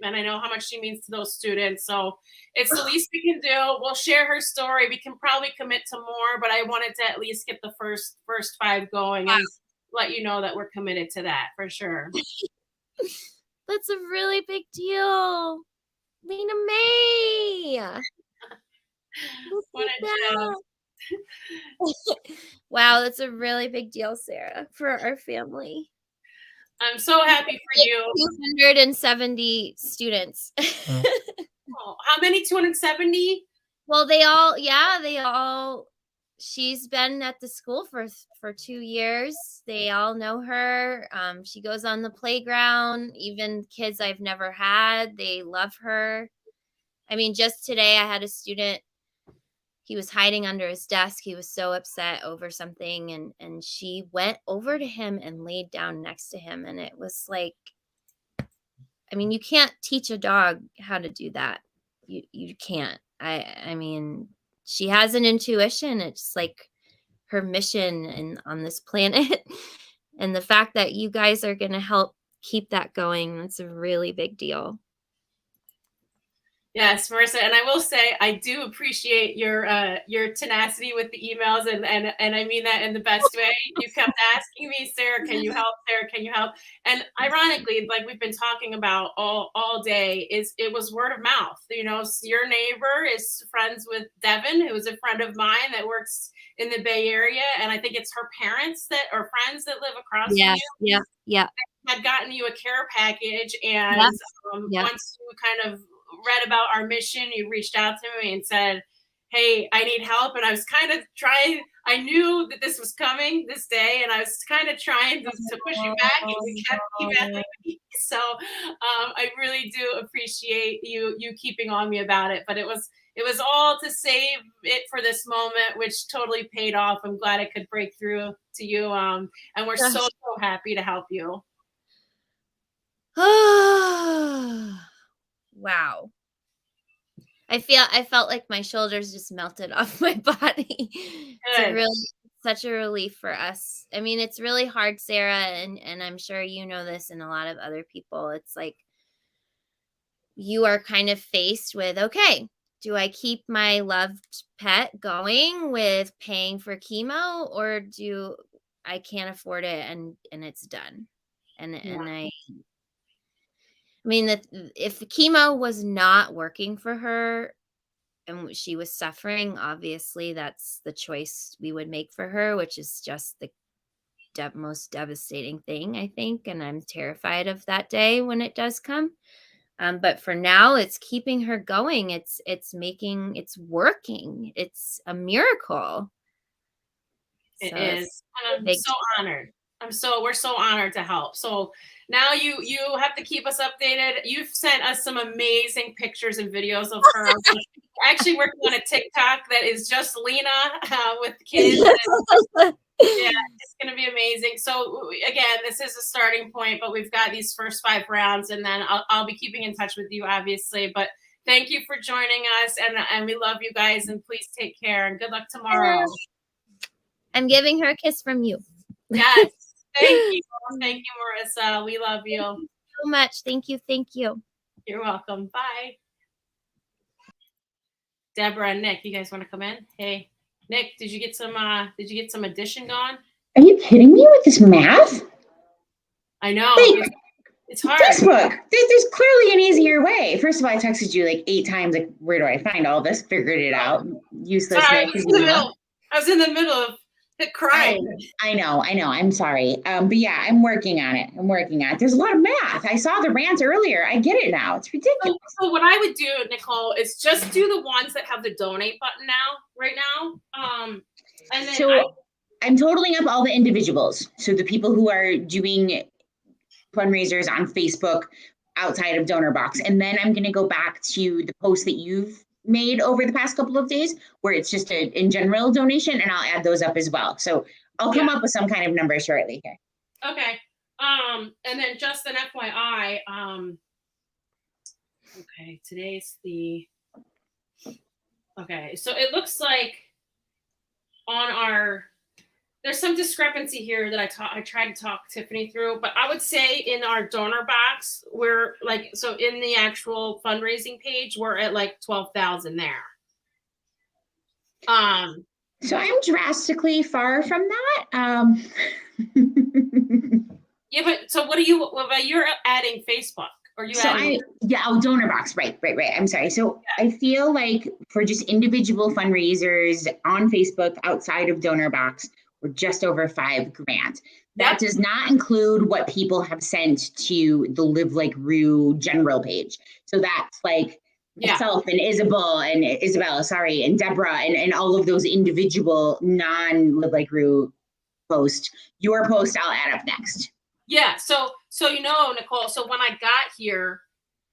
and I know how much she means to those students. So it's the least we can do. We'll share her story. We can probably commit to more, but I wanted to at least get the first 5 going and let you know that we're committed to that for sure. That's a really big deal. Lena May. What a joke. Wow, that's a really big deal, Sarah, for our family. I'm so happy for you. 270 students. Oh, how many? 270? Well, she's been at the school for 2 years. They all know her. She goes on the playground. Even kids I've never had, they love her. I mean, just today I had a student, he was hiding under his desk. He was so upset over something, and she went over to him and laid down next to him. And it was like, I mean, you can't teach a dog how to do that. You can't. I mean, she has an intuition. It's like her mission on this planet. And the fact that you guys are going to help keep that going, that's a really big deal. Yes, Marissa, and I will say I do appreciate your tenacity with the emails, and I mean that in the best way. You kept asking me, Sarah, can you help? Sarah, can you help? And ironically, like we've been talking about all day, it was word of mouth. You know, your neighbor is friends with Devin, who is a friend of mine that works in the Bay Area, and I think it's her parents that or friends that live across from you. Yeah. had gotten you a care package, and Yes. Yep. once you kind of read about our mission, you reached out to me and said, hey, I need help. And I was kind of trying, I knew that this was coming this day, and I was kind of trying to push you back, and you kept emailing me. So I really do appreciate you keeping on me about it. But it was all to save it for this moment, which totally paid off. I'm glad I could break through to you. And we're so happy to help you. Wow. I felt like my shoulders just melted off my body. It's really such a relief for us. I mean, it's really hard, Sarah, and I'm sure you know this, and a lot of other people. It's like you are kind of faced with, okay, do I keep my loved pet going with paying for chemo, or do I can't afford it and it's done? And I mean, that if the chemo was not working for her and she was suffering, obviously that's the choice we would make for her, which is just the most devastating thing, I think. And I'm terrified of that day when it does come. But for now, it's keeping her going. It's working. It's a miracle. It is. And I'm so honored. We're so honored to help. So now you have to keep us updated. You've sent us some amazing pictures and videos of her. Actually working on a TikTok that is just Lena with kids. Yeah, it's going to be amazing. So again, this is a starting point, but we've got these first 5 rounds, and then I'll be keeping in touch with you, obviously. But thank you for joining us, and we love you guys, and please take care, and good luck tomorrow. I'm giving her a kiss from you. Yes. Thank you. Thank you, Marissa. We love you. Thank you so much. Thank you. Thank you. You're welcome. Bye. Deborah and Nick, you guys want to come in? Hey, Nick, did you get some addition going? Are you kidding me with this math? I know. Like, it's hard. Facebook. There's clearly an easier way. First of all, I texted you like 8 times. Like, where do I find all this? Figured it out. Useless. Sorry, Nick, I was in the middle of crying. I know. I'm sorry. But yeah, I'm working on it. There's a lot of math. I saw the rants earlier. I get it now. It's ridiculous. So what I would do, Nicole, is just do the ones that have the donate button right now. And then I'm totaling up all the individuals. So the people who are doing fundraisers on Facebook outside of DonorBox. And then I'm going to go back to the post that you've made over the past couple of days where it's just a in general donation, and I'll add those up as well. So I'll come up with some kind of number shortly. Okay. And then just an FYI, okay, today's okay, so it looks like there's some discrepancy here that I tried to talk Tiffany through, but I would say in our donor box, we're like, so in the actual fundraising page, we're at like 12,000 there. So I'm drastically far from that. Yeah, but so what you're adding Facebook? Or you adding? DonorBox, right. I'm sorry. So I feel like for just individual fundraisers on Facebook outside of DonorBox, we're just over $5,000. That does not include what people have sent to the Live Like Roo general page. So that's like myself and Isabella, and Deborah, and all of those individual non-Live Like Roo posts. Your post I'll add up next. Yeah. So Nicole, so when I got here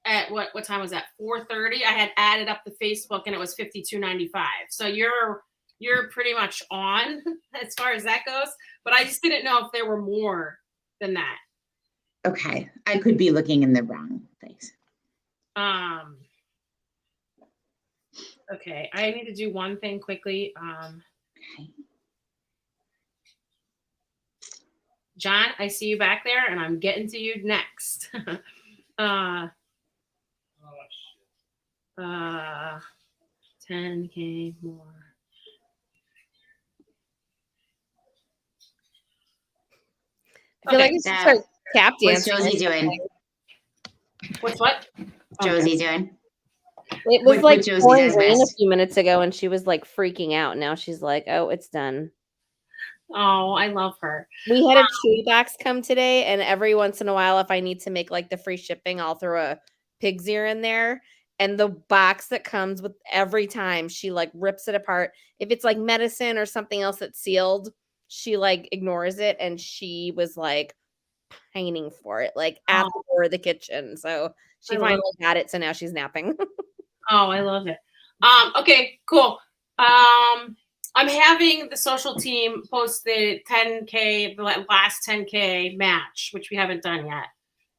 at what time was that? 4:30, I had added up the Facebook and it was $52.95. So you're pretty much on as far as that goes, but I just didn't know if there were more than that. Okay. I could be looking in the wrong place. Okay. I need to do one thing quickly. John, I see you back there and I'm getting to you next. 10K more. I feel like you should start tap dancing. What's Josie doing? What? Josie doing? It was like pouring rain a few minutes ago, and she was like freaking out. Now she's like, "Oh, it's done." Oh, I love her. We had a chewy box come today, and every once in a while, if I need to make like the free shipping, I'll throw a pig's ear in there. And the box that comes with every time, she like rips it apart. If it's like medicine or something else that's sealed, she like ignores it, and she was like pining for it, like at the door of the kitchen. So she I love finally got it. So now she's napping. Oh, I love it. Okay, cool. I'm having the social team post the 10K, the last 10K match, which we haven't done yet.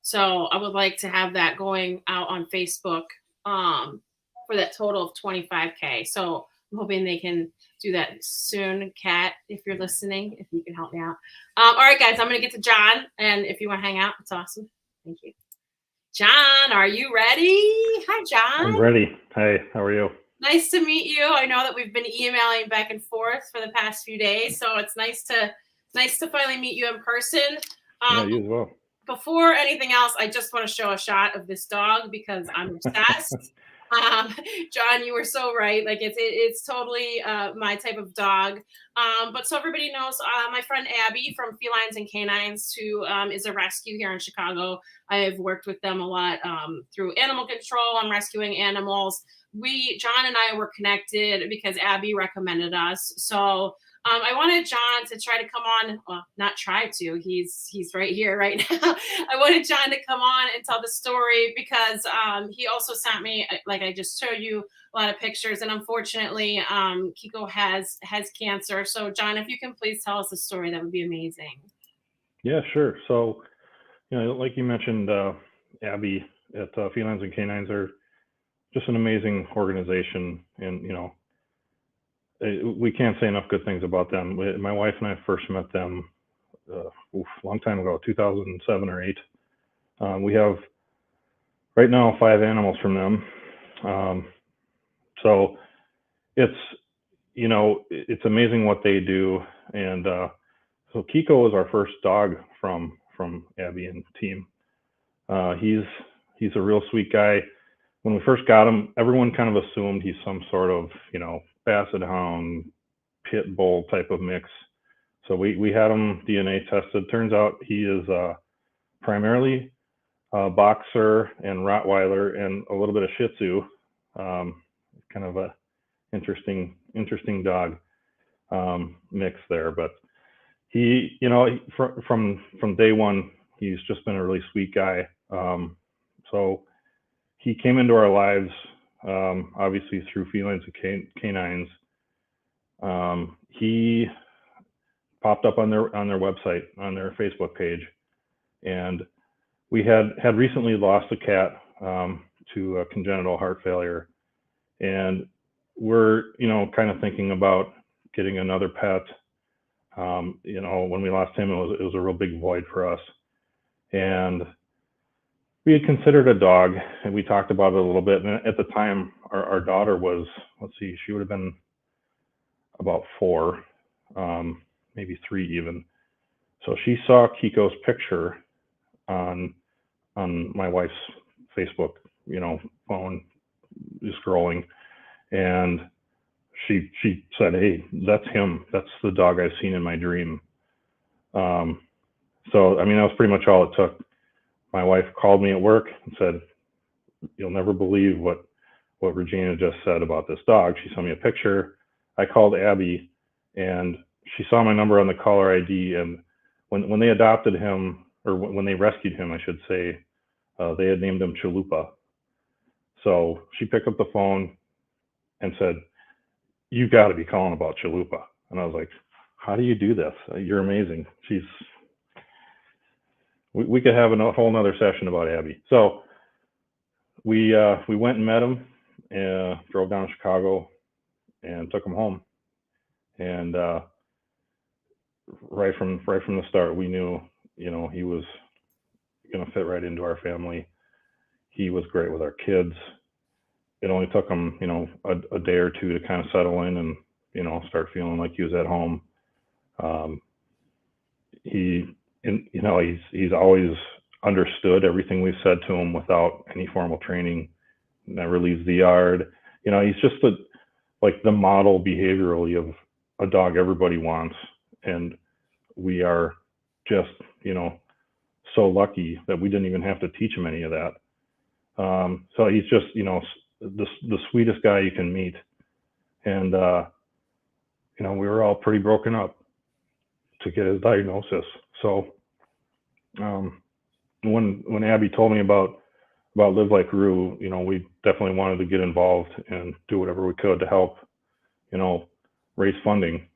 So I would like to have that going out on Facebook for that total of 25K. So I'm hoping they can do that soon. Kat, if you're listening, if you can help me out. All right, guys, I'm going to get to John. And if you want to hang out, it's awesome. Thank you. John, are you ready? Hi, John. I'm ready. Hi, how are you? Nice to meet you. I know that we've been emailing back and forth for the past few days, so it's nice to finally meet you in person. Yeah, you as well. Before anything else, I just want to show a shot of this dog because I'm obsessed. John, you were so right. Like it's totally my type of dog. But so everybody knows, my friend Abby from Felines and Canines, who is a rescue here in Chicago. I've worked with them a lot through animal control and rescuing animals. John and I were connected because Abby recommended us. So I wanted John to try to come on. Well, not try to. He's right here right now. I wanted John to come on and tell the story because he also sent me, like I just showed you, a lot of pictures. And unfortunately, Kiko has cancer. So John, if you can please tell us the story, that would be amazing. Yeah, sure. So, like you mentioned, Abby at Felines and Canines are just an amazing organization, and we can't say enough good things about them. My wife and I first met them a long time ago, 2007 or 8. We have right now 5 animals from them. So it's amazing what they do. And so Kiko was our first dog from Abby and team. He's a real sweet guy. When we first got him, everyone kind of assumed he's some sort of, basset hound, pit bull type of mix. So we had him DNA tested. Turns out he is primarily a boxer and Rottweiler and a little bit of Shih Tzu. Kind of a interesting dog mix there. But he, from day one, he's just been a really sweet guy. So he came into our lives, obviously through Felines and Canines. He popped up on their website, on their Facebook page, and we had recently lost a cat to a congenital heart failure, and we're kind of thinking about getting another pet. When we lost him, it was a real big void for us, and we had considered a dog, and we talked about it a little bit. And at the time, our daughter was, she would have been about 4, maybe 3 even. So she saw Kiko's picture on my wife's Facebook, phone, just scrolling, and she said, "Hey, that's him. That's the dog I've seen in my dream." So that was pretty much all it took. My wife called me at work and said, "You'll never believe what Regina just said about this dog." She sent me a picture. I called Abby, and she saw my number on the caller ID. And when they adopted him, or when they rescued him, I should say, they had named him Chalupa. So she picked up the phone and said, "You got to be calling about Chalupa." And I was like, "How do you do this? You're amazing." We could have a whole nother session about Abby. So we went and met him, and drove down to Chicago and took him home. And right from the start, we knew, he was going to fit right into our family. He was great with our kids. It only took him, a day or two to kind of settle in and, start feeling like he was at home. He's always understood everything we've said to him without any formal training. Never leaves the yard. He's just the model behaviorally of a dog everybody wants. And we are just, so lucky that we didn't even have to teach him any of that. So he's just, the sweetest guy you can meet. And, we were all pretty broken up to get his diagnosis. So when Abby told me about livelikeroo, we definitely wanted to get involved and do whatever we could to help, raise funding.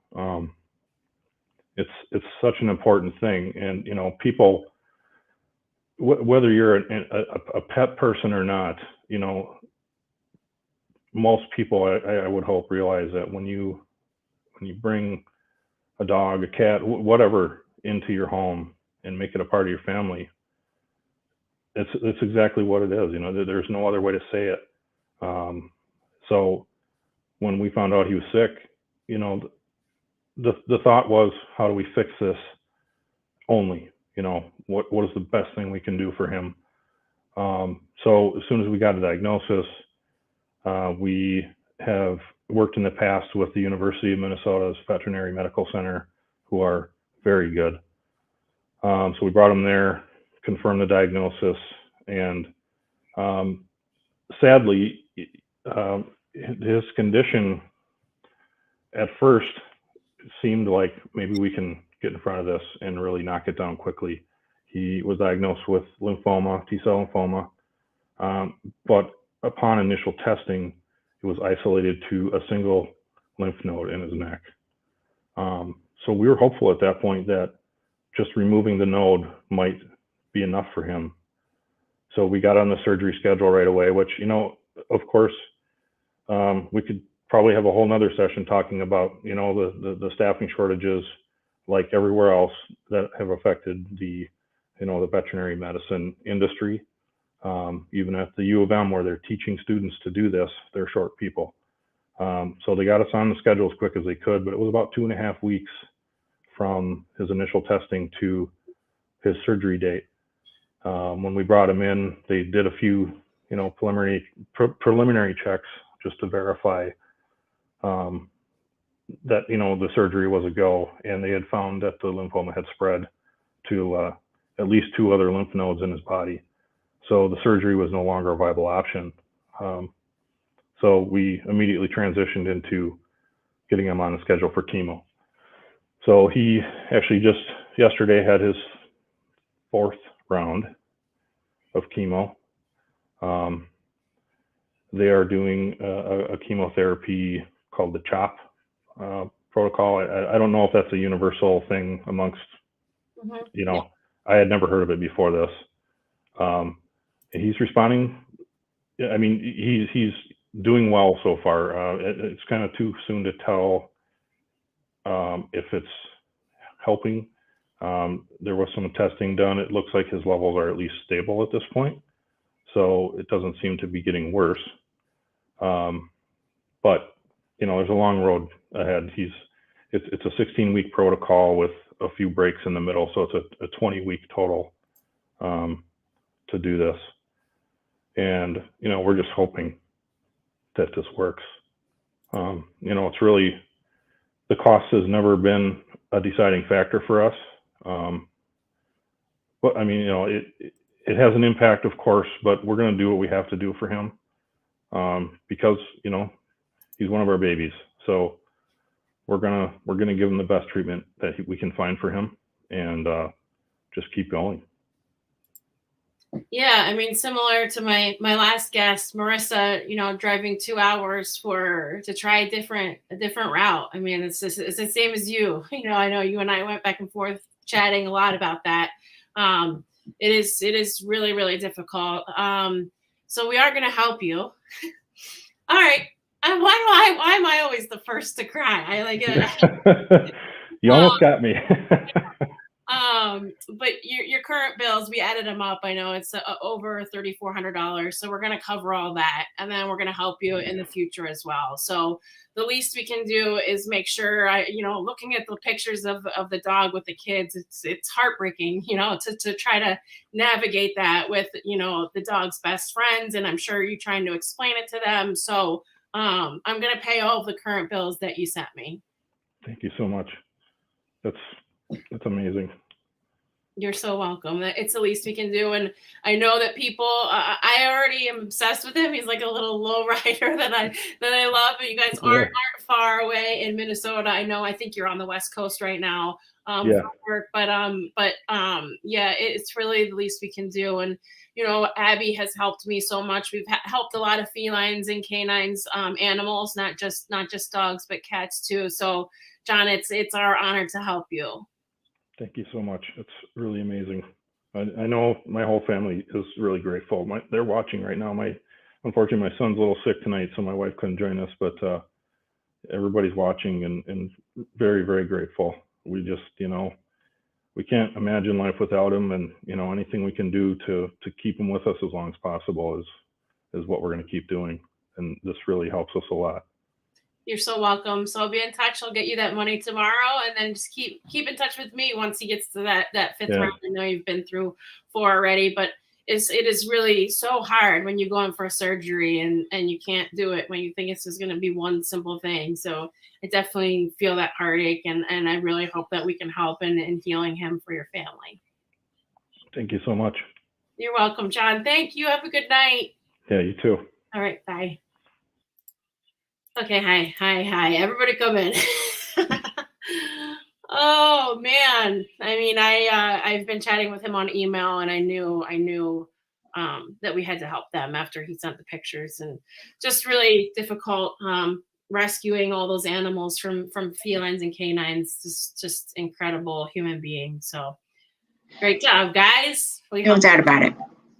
It's such an important thing. And, people, whether you're a pet person or not, most people, I would hope, realize that when you bring a dog, a cat, whatever, into your home and make it a part of your family, it's exactly what it is. There's no other way to say it. So when we found out he was sick, the thought was, how do we fix this only? What is the best thing we can do for him? So as soon as we got a diagnosis, we have worked in the past with the University of Minnesota's Veterinary Medical Center, who are very good. So we brought him there, confirmed the diagnosis, and sadly, his condition at first seemed like maybe we can get in front of this and really knock it down quickly. He was diagnosed with lymphoma, T-cell lymphoma, but upon initial testing, it was isolated to a single lymph node in his neck. So we were hopeful at that point that just removing the node might be enough for him. So we got on the surgery schedule right away, which, of course, we could probably have a whole nother session talking about, the staffing shortages, like everywhere else, that have affected the veterinary medicine industry. Even at the U of M, where they're teaching students to do this, they're short people. So they got us on the schedule as quick as they could, but it was about 2.5 weeks from his initial testing to his surgery date. When we brought him in, they did a few, preliminary checks just to verify that, the surgery was a go, and they had found that the lymphoma had spread to at least 2 other lymph nodes in his body. So the surgery was no longer a viable option. So we immediately transitioned into getting him on the schedule for chemo. So he actually just yesterday had his 4th round of chemo. They are doing a chemotherapy called the CHOP protocol. I don't know if that's a universal thing amongst, I had never heard of it before this. He's responding. I mean, he's doing well so far. It's kind of too soon to tell if it's helping. There was some testing done. It looks like his levels are at least stable at this point, so it doesn't seem to be getting worse. But there's a long road ahead. It's a 16-week protocol with a few breaks in the middle, so it's a 20-week total to do this. And we're just hoping that this works. It's really, the cost has never been a deciding factor for us. But I mean, it has an impact, of course, but we're going to do what we have to do for him because he's one of our babies. So we're gonna give him the best treatment that we can find for him, and just keep going. Yeah, I mean, similar to my last guest, Marissa, driving 2 hours to try a different route. I mean, it's the same as you. I know you and I went back and forth chatting a lot about that. It is really, really difficult. So we are going to help you. All right. Why am I always the first to cry? I like it. You almost got me. But your current bills, we added them up. I know it's over $3,400. So we're going to cover all that. And then we're going to help you in the future as well. So the least we can do is make sure, looking at the pictures of the dog with the kids, it's heartbreaking, to try to navigate that with, the dog's best friends. And I'm sure you're trying to explain it to them. So I'm going to pay all of the current bills that you sent me. Thank you so much. That's It's amazing. You're so welcome. It's the least we can do. And I know that people, I already am obsessed with him. He's like a little low rider that I love. But you guys aren't far away in Minnesota. I think you're on the West Coast right now. Yeah. For work, but yeah, it's really the least we can do. And Abby has helped me so much. We've helped a lot of felines and canines, animals, not just dogs, but cats too. So John, it's our honor to help you. Thank you so much. It's really amazing. I know my whole family is really grateful. They're watching right now. Unfortunately, my son's a little sick tonight, so my wife couldn't join us, but everybody's watching and very, very grateful. We just, we can't imagine life without him, and anything we can do to keep him with us as long as possible is what we're going to keep doing, and this really helps us a lot. You're so welcome. So I'll be in touch. I'll get you that money tomorrow, and then just keep in touch with me once he gets to that fifth round. I know you've been through 4 already, but it is really so hard when you go in for a surgery and you can't do it when you think it's just going to be one simple thing. So I definitely feel that heartache, and I really hope that we can help in healing him for your family. Thank you so much. You're welcome, John. Thank you. Have a good night. Yeah, you too. All right. Bye. Okay. Hi. Everybody come in. Oh man. I mean, I've been chatting with him on email, and I knew that we had to help them after he sent the pictures, and just really difficult rescuing all those animals from felines and canines. Just incredible human beings. So great job, guys. No doubt about it.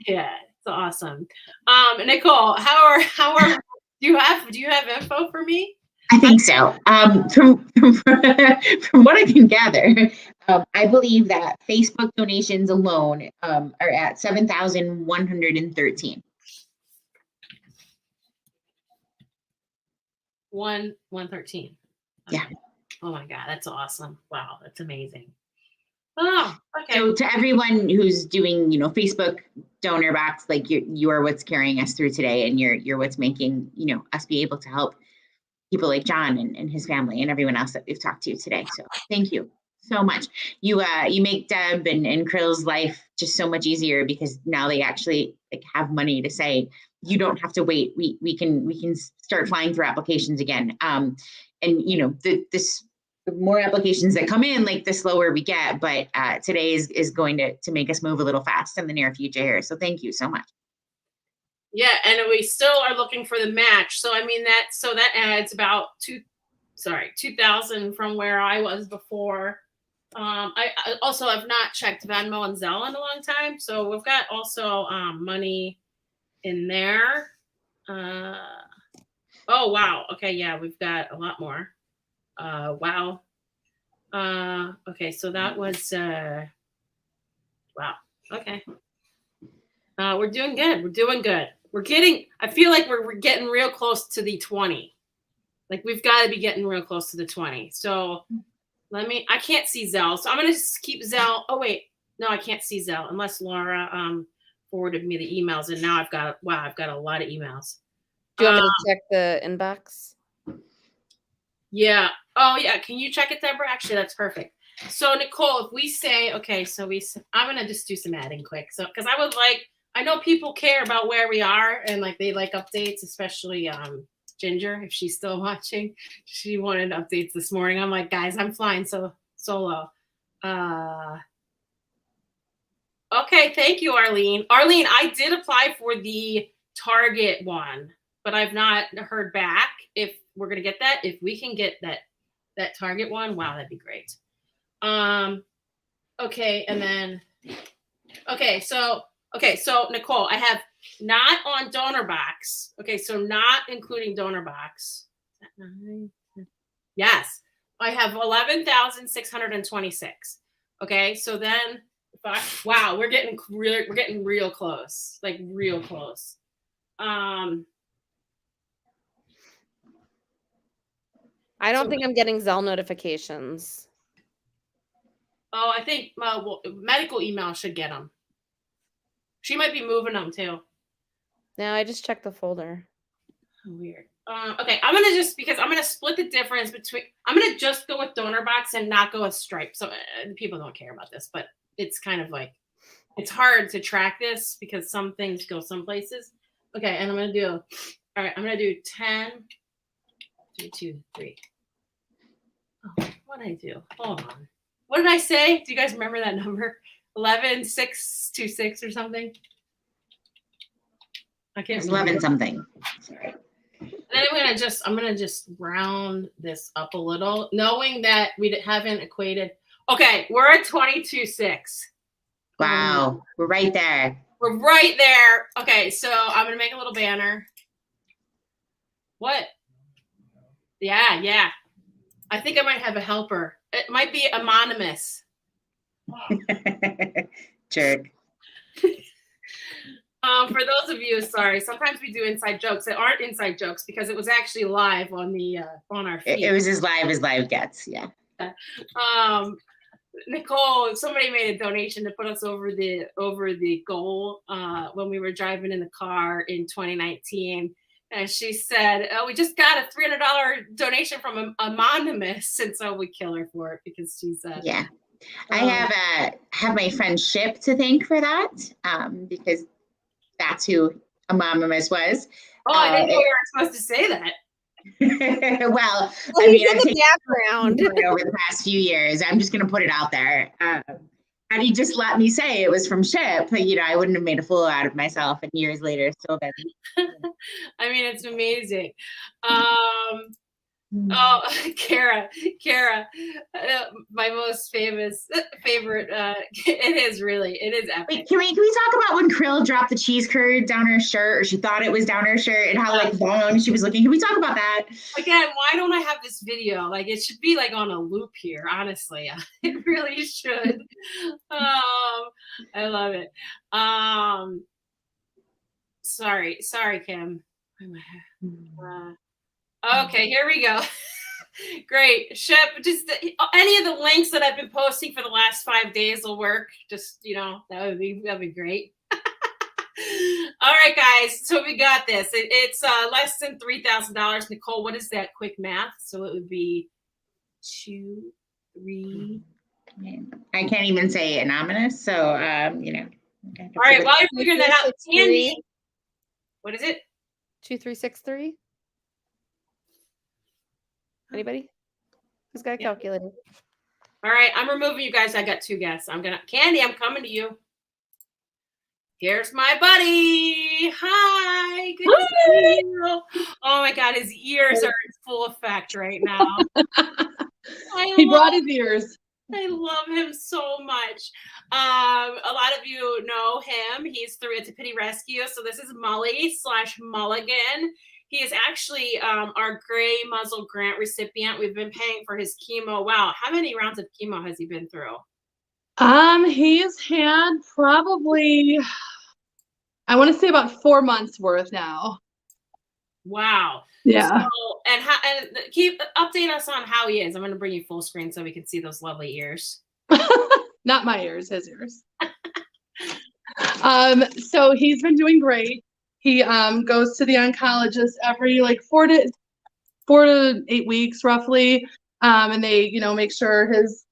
Yeah, it's awesome. Nicole, how are do you have info for me? I think so. From what I can gather, I believe that Facebook donations alone are at 7,113. 113. Yeah. Oh my God, that's awesome. Wow, that's amazing. Oh, okay. So to everyone who's doing, Facebook donor box, like you are what's carrying us through today, and you're what's making, us be able to help people like John and his family and everyone else that we've talked to today. So thank you so much. You make Deb and Krill's life just so much easier, because now they actually have money to say, you don't have to wait. We can start flying through applications again. And the more applications that come in, the slower we get. But today is going to make us move a little fast in the near future here. So thank you so much. Yeah, and we still are looking for the match. So I mean that adds about 2,000 from where I was before. I also have not checked Venmo and Zelle in a long time, so we've got also money in there. Oh wow, okay, yeah, we've got a lot more. Wow. Okay, so that was wow. Okay. We're doing good. I feel like we're getting real close to the 20. We've got to be getting real close to the 20. So I can't see Zelle. So I'm going to keep Zelle. Oh, wait. No, I can't see Zelle unless Laura forwarded me the emails. And now I've got a lot of emails. Do you want me to check the inbox? Yeah. Oh, yeah. Can you check it, Deborah? Actually, that's perfect. So Nicole, if we say, okay, I'm going to just do some adding quick. So, because I know people care about where we are, and they like updates, especially Ginger, if she's still watching. She wanted updates this morning. I'm like, guys, I'm flying solo. Okay, thank you, Arlene. Arlene, I did apply for the Target one, but I've not heard back if we're gonna get that. If we can get that Target one, wow, that'd be great. Okay, and then so Nicole, I have not on donor box. Okay, so not including donor box. Yes, I have 11,626. Okay, so then wow, we're getting real close, real close. I don't think I'm getting Zelle notifications. Oh, I think medical email should get them. She might be moving them too. No, I just checked the folder. Weird. Okay, I'm gonna because I'm gonna split the difference between. I'm gonna just go with donor box and not go with Stripe. So people don't care about this, but it's kind of like it's hard to track this because some things go some places. Okay, and I'm gonna do. All right, I'm gonna do 10, 3, 2, 3. Oh, what did I do? Hold on. What did I say? Do you guys remember that number? 11, 6, 2, 6 or something? I can't It's remember. 11 something. Sorry. And I'm gonna just round this up a little, knowing that we haven't equated. Okay, we're at 22.6. Wow, we're right there. We're right there. Okay, so I'm gonna make a little banner. What? Yeah. I think I might have a helper. It might be anonymous. Jerk. For those of you, sorry, sometimes we do inside jokes that aren't inside jokes because it was actually live on the on our feed. It was as live gets, yeah. Nicole, somebody made a donation to put us over the goal when we were driving in the car in 2019. And she said, "Oh, we just got a $300 donation from anonymous," and so we kill her for it because she's yeah. I have my friend Ship to thank for that because that's who anonymous was. Oh, I didn't know you were supposed to say that. Well, I mean, I've taken background over the past few years. I'm just going to put it out there. Had he just let me say it was from Ship, I wouldn't have made a fool out of myself. And years later, still been. I mean, it's amazing. Oh, Kara, my most favorite. It is epic. Wait, can we talk about when Krill dropped the cheese curd down her shirt, or she thought it was down her shirt, and how long she was looking? Can we talk about that? Again, why don't I have this video? It should be on a loop here. Honestly, it really should. I love it. Sorry, Kim. Okay, here we go. Great. Shep, just any of the links that I've been posting for the last 5 days will work. Just, that'd be great. All right, guys. So we got this. It's less than $3,000. Nicole, what is that quick math? So it would be 2, 3. I can't even say anonymous. So, Okay. All right. While you're figuring that out, Candy. What is it? 2363. Anybody? Who's got a calculator? All right, I'm removing you guys. I got 2 guests. Candy, I'm coming to you. Here's my buddy. Hi. Good to see you. Oh my God, his ears are in full effect right now. He brought his ears. I love him so much. A lot of you know him. He's through It's a Pity Rescue. So this is Mully/Mulligan. He is actually our gray muzzle grant recipient. We've been paying for his chemo. Wow. How many rounds of chemo has he been through? He's had probably, I want to say about 4 months worth now. Wow. Yeah. So, and keep update us on how he is. I'm going to bring you full screen so we can see those lovely ears. Not my ears, his ears. So he's been doing great. He goes to the oncologist every 4 to 8 weeks roughly. And they, make sure his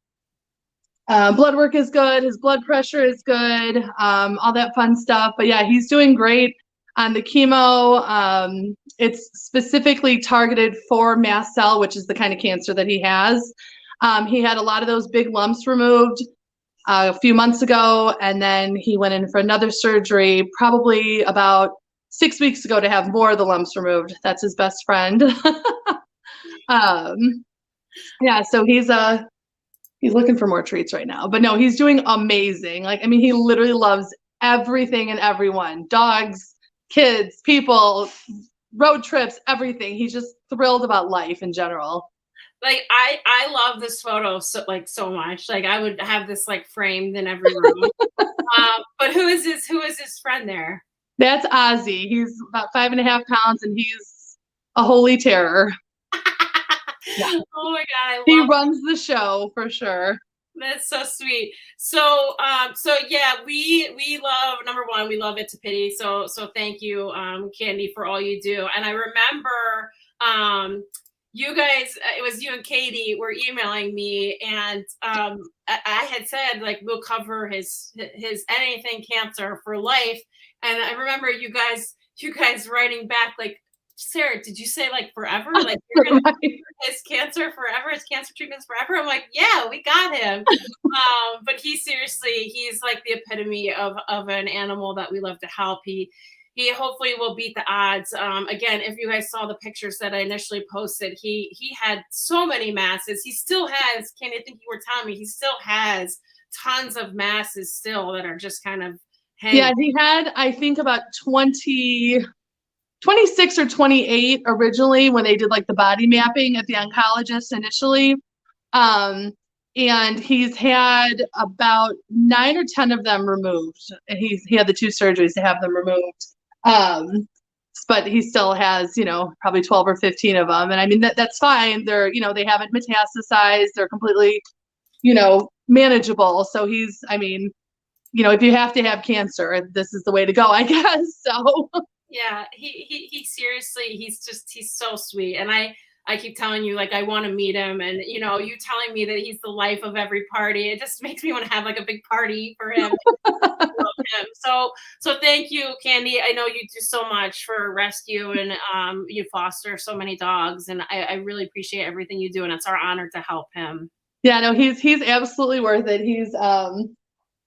blood work is good, his blood pressure is good, all that fun stuff. But yeah, he's doing great on the chemo. It's specifically targeted for mast cell, which is the kind of cancer that he has. He had a lot of those big lumps removed a few months ago, and then he went in for another surgery probably about 6 weeks ago to have more of the lumps removed. That's his best friend. Yeah, so he's looking for more treats right now. But no, he's doing amazing. He literally loves everything and everyone. Dogs, kids, people, road trips, everything. He's just thrilled about life in general. I love this photo so much. I would have this framed in every room. But who is his friend there? That's Ozzy. He's about 5.5 pounds, and he's a holy terror. Yeah. Oh my God, he runs the show for sure. That's so sweet. So, so yeah, we love, number one, we love It to Pity. So thank you, Candy, for all you do. And I remember, you guys, it was you and Katie were emailing me, and I had said like we'll cover his anything cancer for life. And I remember you guys writing back like, Sarah, did you say like forever? Like you're gonna cover his cancer forever, his cancer treatments forever? I'm like, yeah, we got him. But he's like the epitome of an animal that we love to help. He hopefully will beat the odds. Again, if you guys saw the pictures that I initially posted, he had so many masses. He still has, Kenny, I think you were telling me, he still has tons of masses still that are just kind of hanging. Yeah, he had, I think, about 26 or 28 originally when they did like the body mapping at the oncologist initially. And he's had about 9 or 10 of them removed. He had the 2 surgeries to have them removed. But he still has, probably 12 or 15 of them. And I mean, that's fine. They're, they haven't metastasized. They're completely, manageable. So he's, I mean, if you have to have cancer, this is the way to go, I guess. So yeah, he seriously, he's so sweet. And I keep telling you, like, I want to meet him, and you telling me that he's the life of every party, it just makes me want to have like a big party for him. I love him. So thank you, Candy. I know you do so much for rescue, and you foster so many dogs, and I really appreciate everything you do, and it's our honor to help him. Yeah, no, he's absolutely worth it.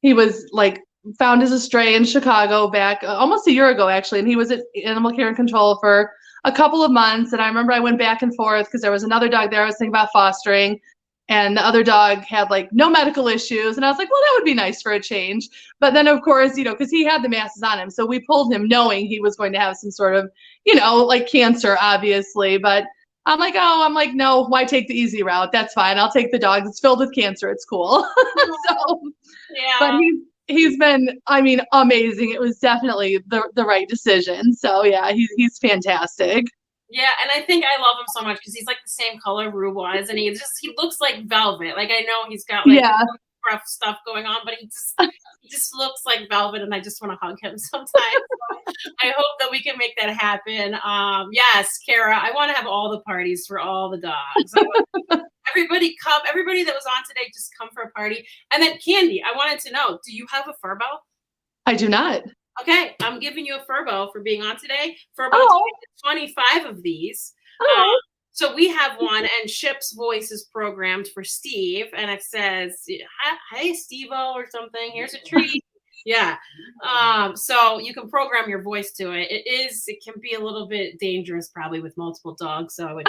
He was like found as a stray in Chicago back almost a year ago, actually, and he was at Animal Care and Control for a couple of months. And I remember I went back and forth because there was another dog there I was thinking about fostering, and the other dog had like no medical issues, and I was like, well, that would be nice for a change. But then of course, because he had the masses on him, so we pulled him knowing he was going to have some sort of, like cancer, obviously. But I'm like, no, why take the easy route? That's fine. I'll take the dog. It's filled with cancer. It's cool. So, yeah. But he's been, I mean, amazing. It was definitely the right decision. So yeah, he's fantastic. Yeah, and I think I love him so much because he's like the same color Rue was, and he looks like velvet. Like I know he's got like rough stuff going on, but he just looks like velvet, and I just want to hug him sometimes. So I hope that we can make that happen. Yes, Kara, I want to have all the parties for all the dogs. Everybody come. Everybody that was on today, just come for a party. And then Candy, I wanted to know, do you have a Furbo? I do not. Okay, I'm giving you a Furbo for being on today. Furbo 25 of these. So we have one, and Ship's voice is programmed for Steve, and it says, "Hi, Steve-O," or something. Here's a treat. Yeah. So you can program your voice to it. It can be a little bit dangerous probably with multiple dogs. So I would,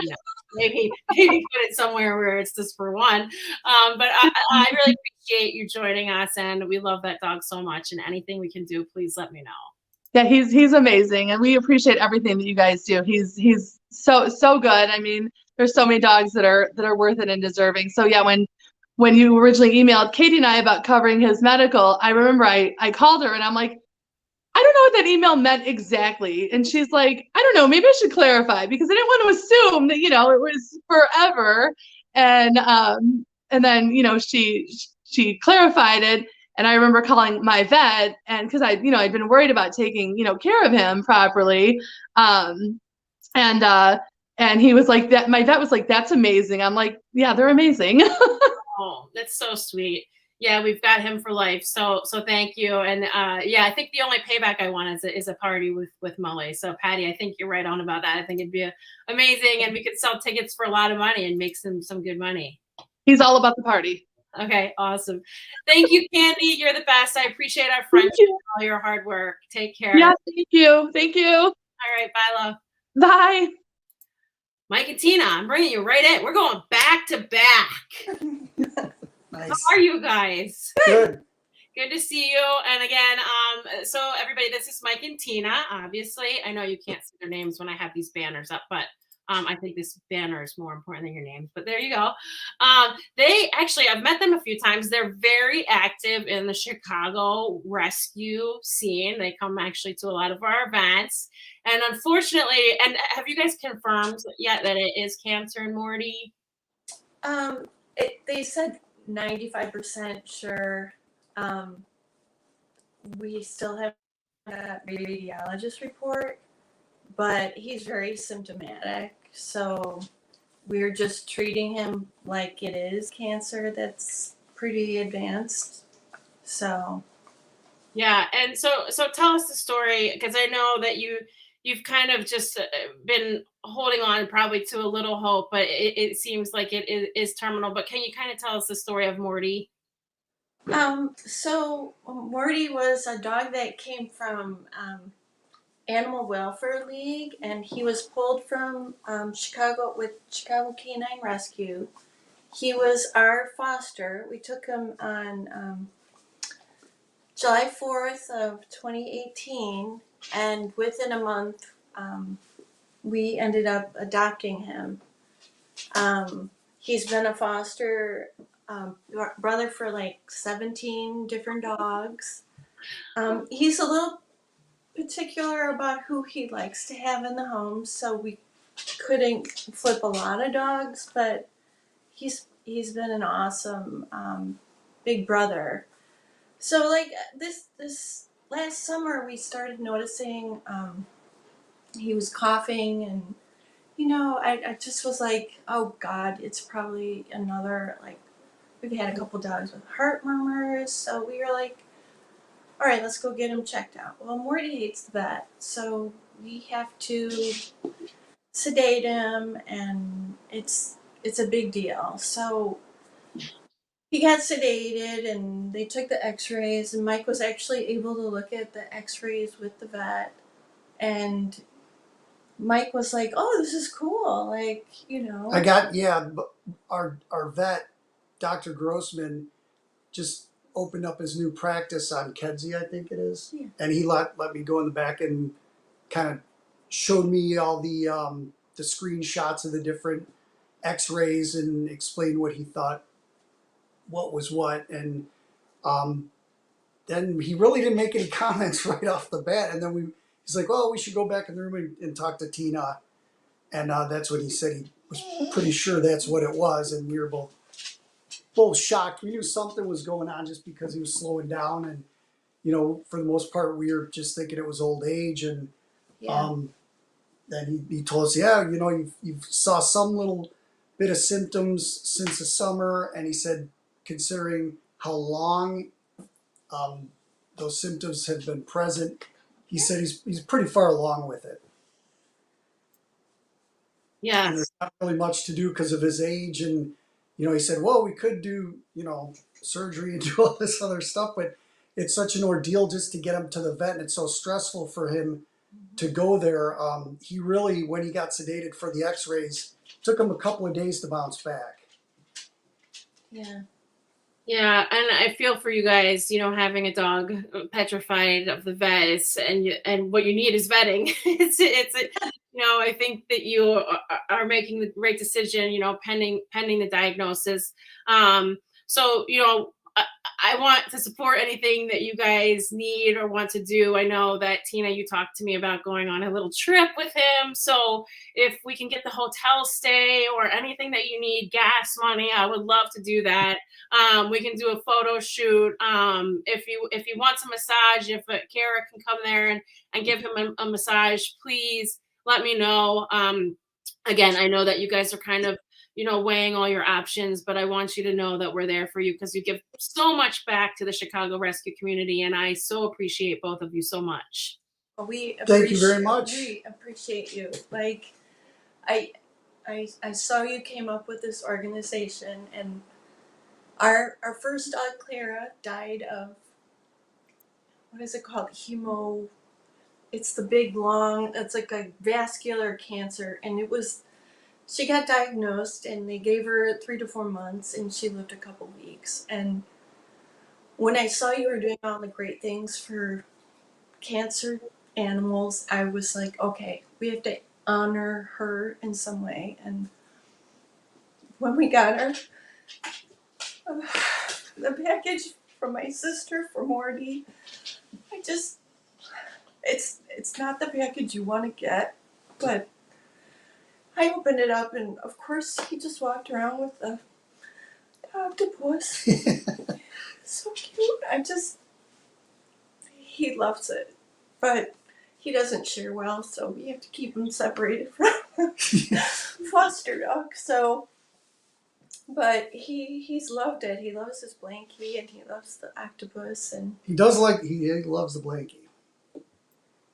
maybe put it somewhere where it's just for one. But I really appreciate you joining us, and we love that dog so much, and anything we can do, please let me know. Yeah, he's amazing, and we appreciate everything that you guys do. He's so good. I mean, there's so many dogs that are worth it and deserving. So yeah, when you originally emailed Katie and I about covering his medical, I remember I called her and I'm like, I don't know what that email meant exactly. And she's like, I don't know, maybe I should clarify, because I didn't want to assume that, it was forever. And then, she clarified it. And I remember calling my vet, and because I'd been worried about taking, care of him properly. And he was like, that, my vet was like, that's amazing. I'm like, yeah, they're amazing. Oh, that's so sweet. Yeah, we've got him for life. So thank you. And yeah, I think the only payback I want is a party with Molly. So Patty, I think you're right on about that. I think it'd be amazing, and we could sell tickets for a lot of money and make some good money. He's all about the party. Okay, awesome. Thank you, Candy. You're the best. I appreciate our friendship and all your hard work. Take care. Yeah, thank you. Thank you. All right, bye, love. Bye. Mike and Tina, I'm bringing you right in. We're going back to back. Nice. How are you guys? Good. Good to see you. And again, so everybody, this is Mike and Tina. Obviously, I know you can't see their names when I have these banners up, but I think this banner is more important than your names. But there you go. They actually, I've met them a few times. They're very active in the Chicago rescue scene. They come actually to a lot of our events. And unfortunately, and have you guys confirmed yet that it is cancer in Morty? They said 95% sure. We still have a radiologist report, but he's very symptomatic. So we're just treating him like it is cancer that's pretty advanced. So Yeah, and so tell us the story, because I know that you've kind of just been holding on probably to a little hope, but it seems like it is terminal. But can you kind of tell us the story of Morty? So Morty was a dog that came from Animal Welfare League, and he was pulled from Chicago with Chicago Canine Rescue. He was our foster. We took him on July 4th of 2018, and within a month, we ended up adopting him. He's been a foster brother for like 17 different dogs. He's a little particular about who he likes to have in the home, so we couldn't flip a lot of dogs, but he's been an awesome big brother. So like this last summer we started noticing he was coughing, and I just was like, oh God, it's probably another, like, we've had a couple dogs with heart murmurs, so we were like, all right, let's go get him checked out. Well, Morty hates the vet, so we have to sedate him, and it's a big deal. So he got sedated, and they took the x-rays, and Mike was actually able to look at the x-rays with the vet, and Mike was like, oh, this is cool, like, our vet, Dr. Grossman, just opened up his new practice on Kedzie, I think it is. Yeah. And he let me go in the back and kind of showed me all the screenshots of the different x-rays and explained what he thought what was what. And then he really didn't make any comments right off the bat. And then he's like, well, we should go back in the room and talk to Tina. And that's when he said he was pretty sure that's what it was. And we were both shocked. We knew something was going on just because he was slowing down, and for the most part we were just thinking it was old age. And then he told us, you've saw some little bit of symptoms since the summer, and he said considering how long those symptoms have been present, he said he's pretty far along with it. Yeah. And there's not really much to do because of his age. And, he said, well, we could do, surgery and do all this other stuff, but it's such an ordeal just to get him to the vet. And it's so stressful for him to go there. He really, when he got sedated for the x-rays, took him a couple of days to bounce back. Yeah. Yeah, and I feel for you guys, having a dog petrified of the vet, and what you need is vetting. I think that you are making the right decision, pending the diagnosis. So, I want to support anything that you guys need or want to do. I know that, Tina, you talked to me about going on a little trip with him. So if we can get the hotel stay or anything that you need, gas money, I would love to do that. We can do a photo shoot. If he wants a massage, if Kara can come there and give him a massage, please let me know. Again, I know that you guys are kind of, weighing all your options, but I want you to know that we're there for you because you give so much back to the Chicago rescue community, and I so appreciate both of you so much. Well, thank you very much. We appreciate you. Like, I saw you came up with this organization, and our first dog, Clara, died of, what is it called? It's the big long, it's like a vascular cancer, and she got diagnosed, and they gave her 3 to 4 months, and she lived a couple weeks. And when I saw you were doing all the great things for cancer animals, I was like, okay, we have to honor her in some way. And when we got her the package from my sister for Morty, it's not the package you want to get, but I opened it up, and of course he just walked around with a octopus. So cute. He loves it. But he doesn't share well, so we have to keep him separated from foster dog. So, but he's loved it. He loves his blankie and he loves the octopus and He loves the blankie.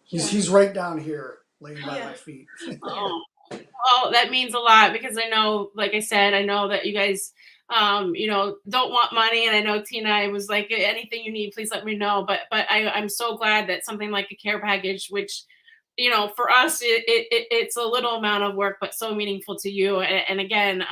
He's right down here, laying by my feet. Oh, well, that means a lot because I know, like I said, I know that you guys, don't want money, and I know Tina was like, anything you need, please let me know. But I'm so glad that something like a care package, which, for us, it's a little amount of work, but so meaningful to you. And again,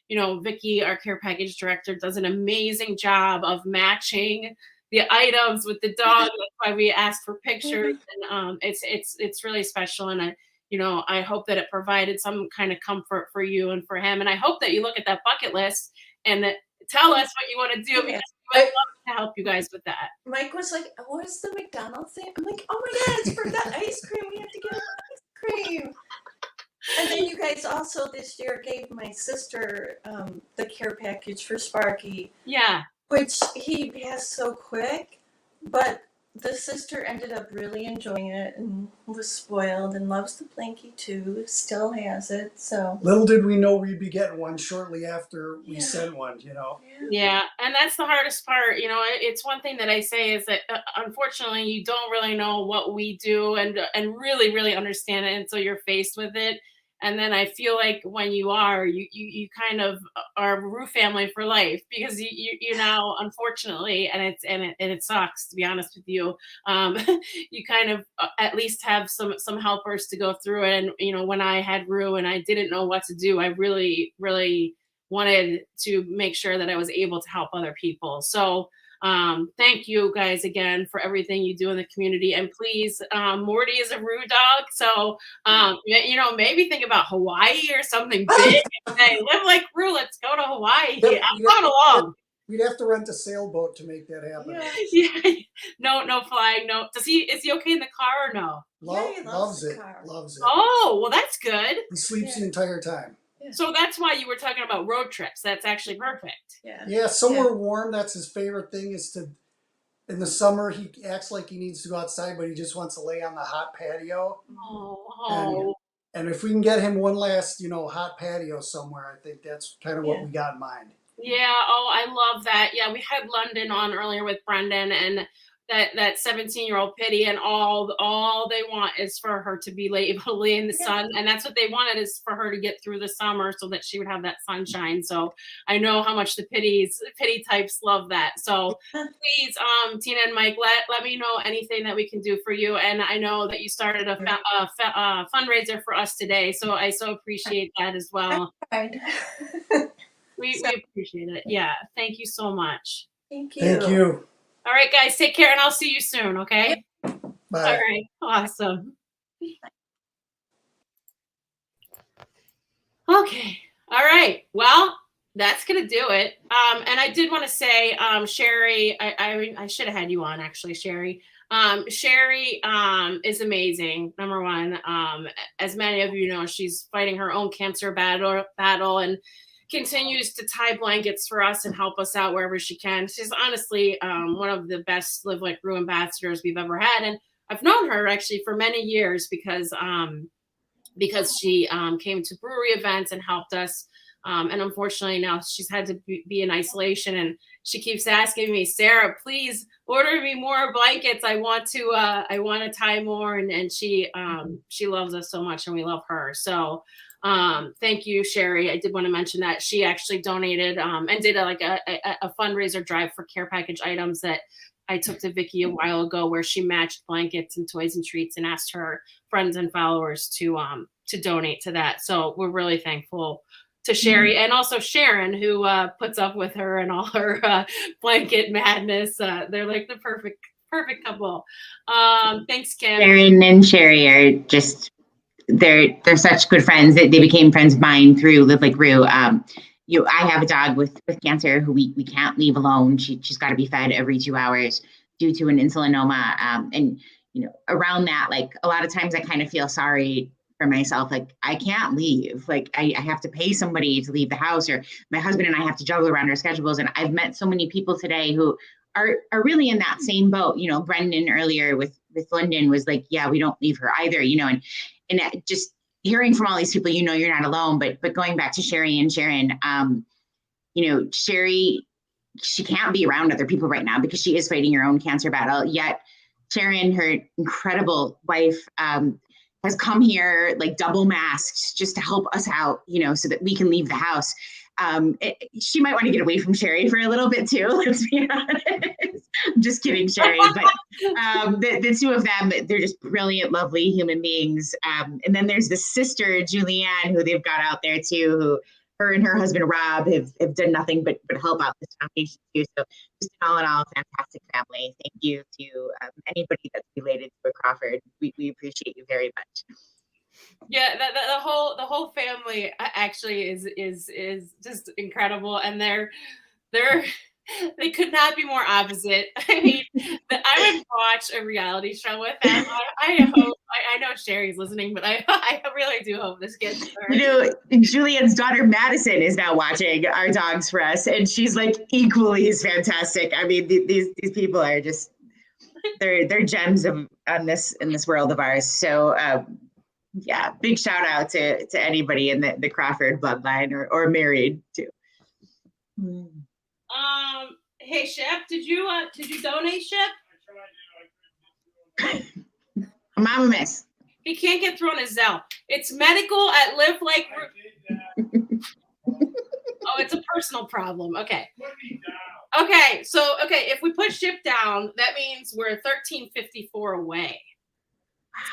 Vicky, our care package director, does an amazing job of matching the items with the dog. That's why we ask for pictures, and it's really special. And I hope that it provided some kind of comfort for you and for him. And I hope that you look at that bucket list and that tell us what you want to do because we would love to help you guys with that. Mike was like, "What's the McDonald's thing?" I'm like, "Oh my God, it's for that ice cream. We have to get ice cream." And then you guys also this year gave my sister the care package for Sparky. Yeah. Which he has so quick, but the sister ended up really enjoying it and was spoiled and loves the blankie too. Still has it. So Little did we know we'd be getting one shortly after we sent one. Yeah, and that's the hardest part. It's one thing that I say is that unfortunately you don't really know what we do and really really understand it until you're faced with it. And then I feel like when you are, you kind of are a Roo family for life because you now, unfortunately, and it sucks to be honest with you. You kind of at least have some helpers to go through it. And when I had Roo and I didn't know what to do, I really really wanted to make sure that I was able to help other people. So thank you guys again for everything you do in the community. And please, Morty is a Roo dog. So, maybe think about Hawaii or something big. Hey, live like Roo. Let's go to Hawaii. I'm going along. We'd have to rent a sailboat to make that happen. Yeah. No flying. No. Is he okay in the car or no? Loves it. Oh, well, that's good. He sleeps the entire time. So that's why you were talking about road trips. That's actually perfect. Yeah, somewhere warm. That's his favorite thing is to, in the summer, he acts like he needs to go outside, but he just wants to lay on the hot patio. Oh. And if we can get him one last, hot patio somewhere, I think that's kind of what we got in mind. Yeah. Oh, I love that. Yeah, we had London on earlier with Brendan and that 17-year-old Pity, and all they want is for her to be able to lay in the sun, and that's what they wanted is for her to get through the summer so that she would have that sunshine. So I know how much the Pity types love that. So please, Tina and Mike, let me know anything that we can do for you. And I know that you started a fundraiser for us today, so I so appreciate that as well. We appreciate it. Yeah, thank you so much. Thank you. All right, guys, take care, and I'll see you soon, okay? Bye. All right, awesome. Okay, all right. Well, that's going to do it. And I did want to say, Sherry, I should have had you on, actually, Sherry. Sherry is amazing, number one. As many of you know, she's fighting her own cancer battle and continues to tie blankets for us and help us out wherever she can. She's honestly one of the best Live Like Roo ambassadors we've ever had. And I've known her actually for many years because she came to brewery events and helped us. And unfortunately now she's had to be in isolation, and she keeps asking me, Sarah, please order me more blankets. I want to tie more. And she loves us so much, and we love her. So thank you, Sherry. I did want to mention that she actually donated and did a fundraiser drive for care package items that I took to Vicky a while ago, where she matched blankets and toys and treats and asked her friends and followers to donate to that. So we're really thankful to Sherry and also Sharon, who puts up with her and all her blanket madness. They're like the perfect couple. Thanks, Kim. Sharon and Sherry are just they're such good friends. They became friends of mine through Live Like Roo. I have a dog with cancer who we can't leave alone. She's got to be fed every 2 hours due to an insulinoma. And around that, like a lot of times I kind of feel sorry for myself. Like, I can't leave. Like, I have to pay somebody to leave the house, or my husband and I have to juggle around our schedules. And I've met so many people today who are really in that same boat. You know, Brendan earlier with Lyndon was like, yeah, we don't leave her either, you know, and just hearing from all these people, you know, you're not alone. But going back to Sherry and Sharon, you know, Sherry, she can't be around other people right now because she is fighting her own cancer battle. Yet Sharon, her incredible wife, has come here like double masked just to help us out, you know, so that we can leave the house. She might want to get away from Sherry for a little bit too. Let's be honest. I'm just kidding, Sherry. But the two of them, they're just brilliant, lovely human beings. And then there's the sister, Julianne, who they've got out there too, who her and her husband, Rob, have done nothing but help out this foundation too. So just all in all, fantastic family. Thank you to anybody that's related to a Crawford. We appreciate you very much. Yeah, the whole family actually is just incredible, and they could not be more opposite. I mean, I would watch a reality show with them. I hope. I know Sherry's listening, but I really do hope this gets her. You know, Julian's daughter Madison is now watching our dogs for us, and she's like equally as fantastic. I mean, these people are just they're gems in this world of ours. So yeah, big shout out to anybody in the Crawford bloodline or married too. Hey Shep, did you donate, Shep? Mama miss. He can't get through on his Zelle. It's medical at Live Like. Oh, it's a personal problem. Okay. Okay, so if we put Ship down, that means we're $13.54 away.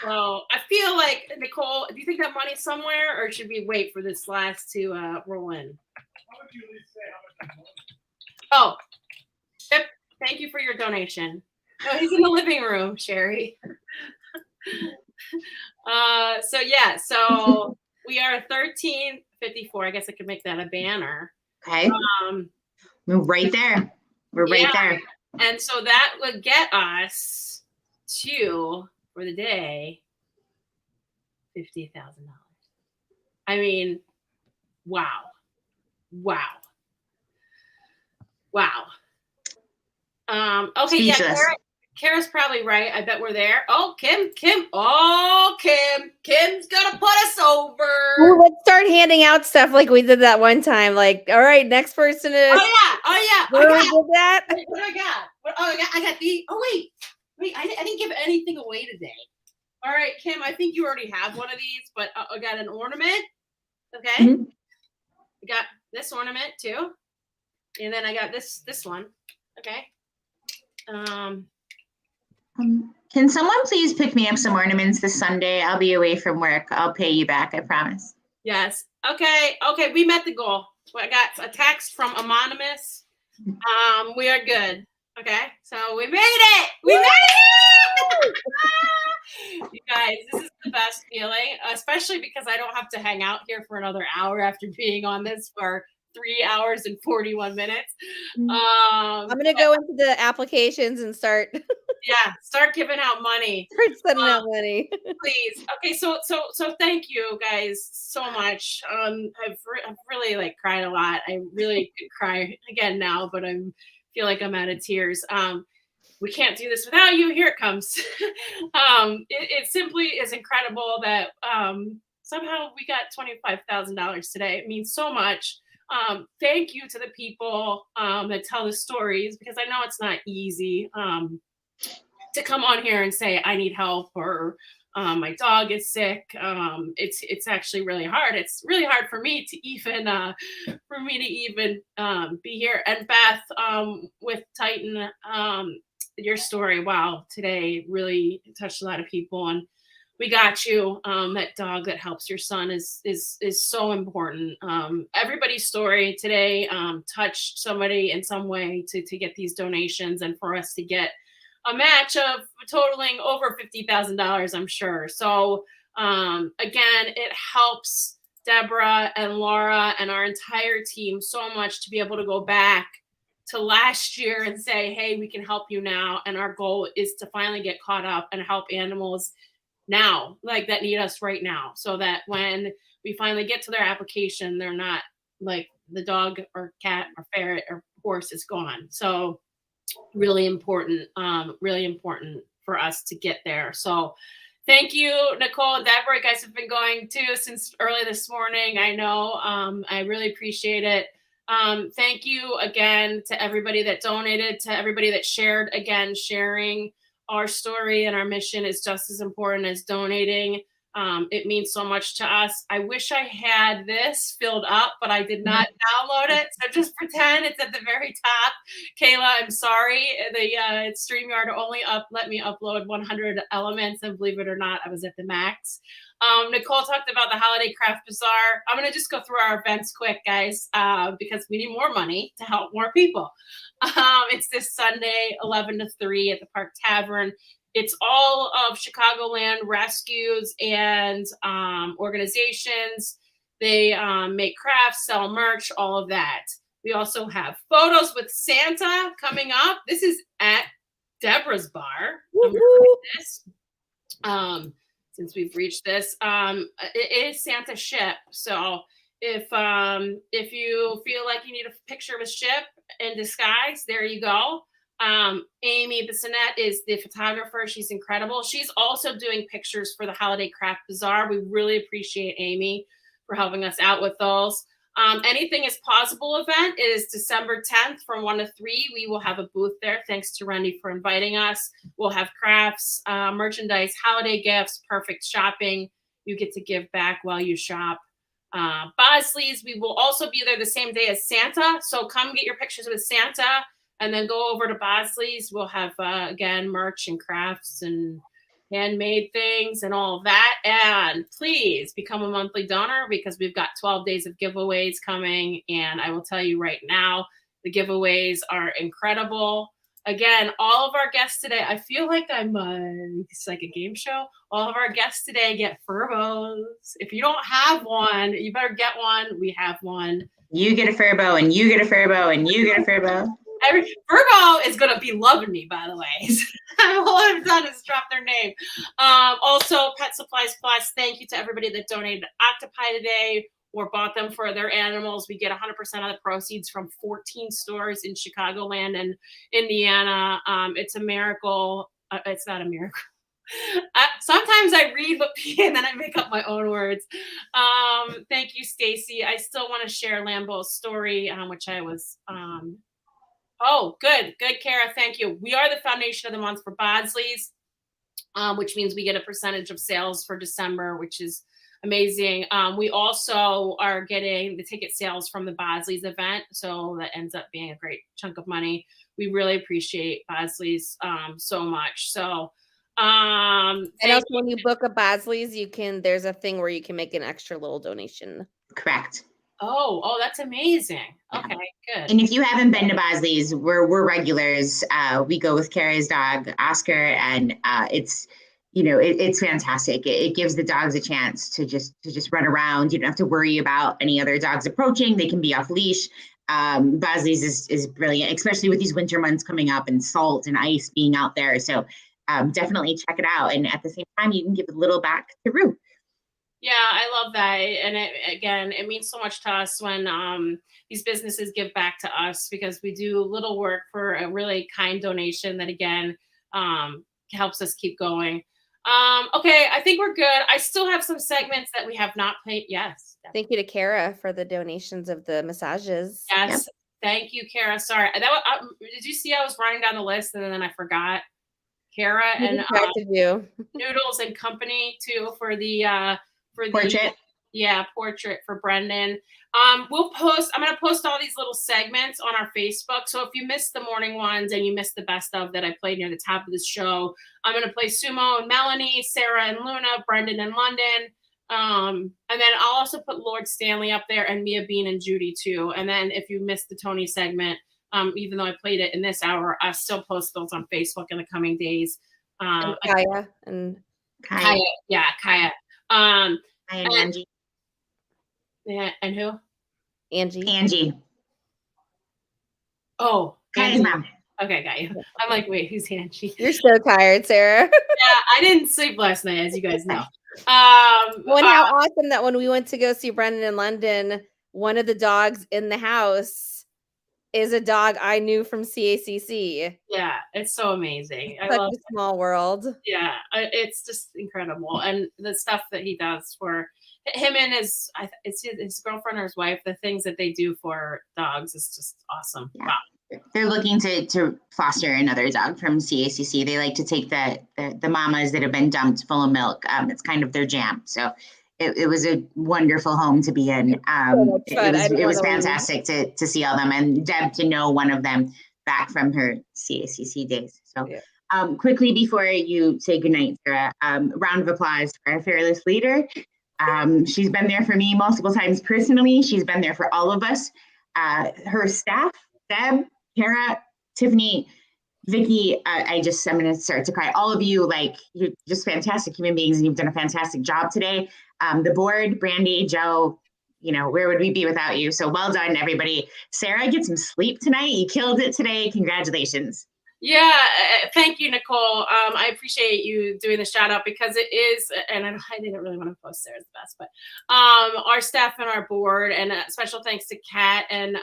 So I feel like, Nicole, do you think that money's somewhere, or should we wait for this last to roll in? Oh, Ship, thank you for your donation. No, he's in the living room, Sherry. So we are $13.54. I guess I could make that a banner. Okay. We're right there. We're right there. And so that would get us to, for the day, $50,000. I mean, wow. Okay, Speechless. yeah, Kara's probably right. I bet we're there. Oh, Kim. Oh, Kim's gonna put us over. Ooh, let's start handing out stuff like we did that one time. Like, all right, next person is. Oh yeah. Where we did that? What do I got? I got the. Oh wait. I didn't give anything away today. All right, Kim. I think you already have one of these, but I got an ornament. Okay. Mm-hmm. I got this ornament too, and then I got this one. Okay. Can someone please pick me up some ornaments this Sunday? I'll be away from work. I'll pay you back, I promise. Yes. Okay. We met the goal. I got a text from Anonymous. We are good. Okay. So we made it. We made it. You guys, this is the best feeling, especially because I don't have to hang out here for another hour after being on this for 3 hours and 41 minutes. I'm gonna go into the applications and start. Yeah, start giving out money. Start sending out money. Please. Okay, so thank you guys so much. I've really like cried a lot. I really could cry again now, but I feel like I'm out of tears. We can't do this without you. Here it comes. It simply is incredible that somehow we got $25,000 today. It means so much. Thank you to the people that tell the stories, because I know it's not easy to come on here and say I need help, or my dog is sick. It's actually really hard. It's really hard for me to even be here. And Beth, with Titan, your story, wow, today really touched a lot of people, and we got you. That dog that helps your son is so important. Everybody's story today touched somebody in some way to get these donations, and for us to get a match of totaling over $50,000, I'm sure. So again, it helps Deborah and Laura and our entire team so much to be able to go back to last year and say, hey, we can help you now. And our goal is to finally get caught up and help animals now, like that need us right now, so that when we finally get to their application, they're not like the dog or cat or ferret or horse is gone. So really important for us to get there. So thank you, Nicole and Deborah. You guys have been going too since early this morning. I know. I really appreciate it. Thank you again to everybody that donated, to everybody that shared. Again, sharing our story and our mission is just as important as donating. It means so much to us. I wish I had this filled up, but I did not download it. So just pretend it's at the very top. Kayla, I'm sorry. The StreamYard only let me upload 100 elements, and believe it or not, I was at the max. Nicole talked about the Holiday Craft Bazaar. I'm going to just go through our events quick, guys, because we need more money to help more people. It's this Sunday, 11 to 3 at the Park Tavern. It's all of Chicagoland rescues and organizations. They make crafts, sell merch, all of that. We also have photos with Santa coming up. This is at Deborah's bar. I'm gonna write this. Since we've reached this, it is Santa ship. So if you feel like you need a picture of a ship in disguise, there you go. Amy Bissonette is the photographer. She's incredible. She's also doing pictures for the Holiday Craft Bazaar. We really appreciate Amy for helping us out with those. Anything is possible event is December 10th from 1 to 3. We will have a booth there. Thanks to Randy for inviting us. We'll have crafts, merchandise, holiday gifts, perfect shopping. You get to give back while you shop. Bosley's, we will also be there the same day as Santa. So come get your pictures with Santa and then go over to Bosley's. We'll have, again, merch and crafts and handmade things and all of that. And please become a monthly donor because we've got 12 days of giveaways coming. And I will tell you right now, the giveaways are incredible. Again, all of our guests today, I feel like it's like a game show. All of our guests today get Furbos. If you don't have one, you better get one. We have one. You get a Furbo, and you get a Furbo, and you get a Furbo. Furbo is going to be loving me, by the way. All I've done is drop their name. Also, Pet Supplies Plus, thank you to everybody that donated Octopi today or bought them for their animals. We get 100% of the proceeds from 14 stores in Chicagoland and Indiana. It's a miracle. It's not a miracle. Sometimes I read what and then I make up my own words. Thank you, Stacy. I still want to share Lambo's story, which I was... Oh, good, Kara. Thank you. We are the foundation of the month for Bosley's, which means we get a percentage of sales for December, which is amazing. We also are getting the ticket sales from the Bosley's event, so that ends up being a great chunk of money. We really appreciate Bosley's so much. So, and also when you book a Bosley's, there's a thing where you can make an extra little donation. Correct. Oh, that's amazing. Okay, good. And if you haven't been to Bosley's, we're regulars. We go with Kara's dog, Oscar, and it's fantastic. It gives the dogs a chance to just run around. You don't have to worry about any other dogs approaching. They can be off leash. Bosley's is brilliant, especially with these winter months coming up and salt and ice being out there. So definitely check it out. And at the same time, you can give a little back to Rue. Yeah, I love that. And it means so much to us when these businesses give back to us because we do little work for a really kind donation that, again, helps us keep going. Okay, I think we're good. I still have some segments that we have not played. Yes. Thank you to Kara for the donations of the massages. Yes. Yep. Thank you, Kara. Sorry. Did you see I was running down the list and then I forgot? Kara and Noodles and Company, too, for the... portrait. Portrait for Brendan. I'm going to post all these little segments on our Facebook. So if you missed the morning ones and you missed the best of that I played near the top of the show, I'm going to play Sumo and Melanie, Sarah and Luna, Brendan and London. And then I'll also put Lord Stanley up there and Mia Bean and Judy too. And then if you missed the Tony segment, even though I played it in this hour, I still post those on Facebook in the coming days. And Kaya. Yeah, Kaya. And Angie. Yeah, and who? Angie. Angie. Oh, Kaya's mom. Okay, got you. I'm like, wait, who's Angie? You're so tired, Sarah. Yeah, I didn't sleep last night, as you guys know. Well, and how awesome that when we went to go see Brendan in London, one of the dogs in the house is a dog I knew from CACC. Yeah, it's so amazing. I Such love a small world. Yeah, it's just incredible, and the stuff that he does for him and it's his girlfriend or his wife. The things that they do for dogs is just awesome. Wow. They're looking to foster another dog from CACC. They like to take the mamas that have been dumped full of milk. It's kind of their jam. So it was a wonderful home to be in. It was fantastic to see all them, and Deb to know one of them back from her CACC days. So quickly before you say goodnight, Sarah, round of applause for our fearless leader. She's been there for me multiple times personally. She's been there for all of us. Her staff, Deb, Kara, Tiffany, Vicky, I'm going to start to cry. All of you, like, you're just fantastic human beings, and you've done a fantastic job today. The board, Brandy, Joe, where would we be without you? So well done, everybody. Sarah, get some sleep tonight. You killed it today. Congratulations. Yeah, thank you, Nicole. I appreciate you doing the shout out because it is, and I didn't really want to post Sarah's the best, but our staff and our board, and special thanks to Kat and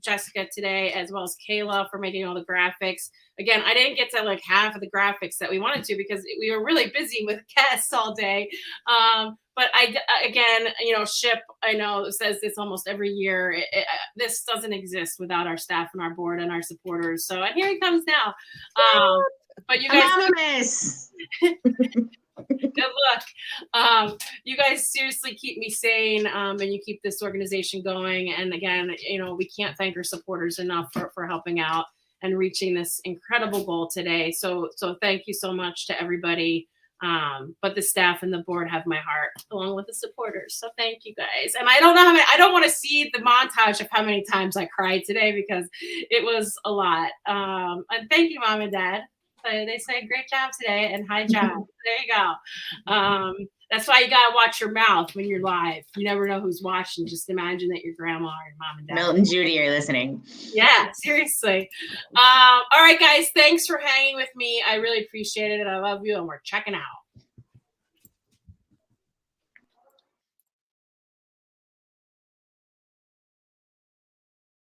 Jessica today, as well as Kayla for making all the graphics. Again, I didn't get to like half of the graphics that we wanted to because we were really busy with guests all day. But again, SHIP, I know says this almost every year. This doesn't exist without our staff and our board and our supporters. So, and here he comes now. But you guys, Anonymous. good luck. You guys seriously keep me sane, and you keep this organization going. And again, we can't thank our supporters enough for helping out and reaching this incredible goal today. So thank you so much to everybody. But the staff and the board have my heart along with the supporters. So thank you guys. And I don't know I don't want to see the montage of how many times I cried today because it was a lot. And thank you, Mom and Dad. They say great job today and hi job. There you go. That's why you gotta watch your mouth when you're live. You never know who's watching. Just imagine that your grandma or your mom and dad. Milton and Judy are listening. Yeah, seriously. All right, guys. Thanks for hanging with me. I really appreciate it, and I love you. And we're checking out.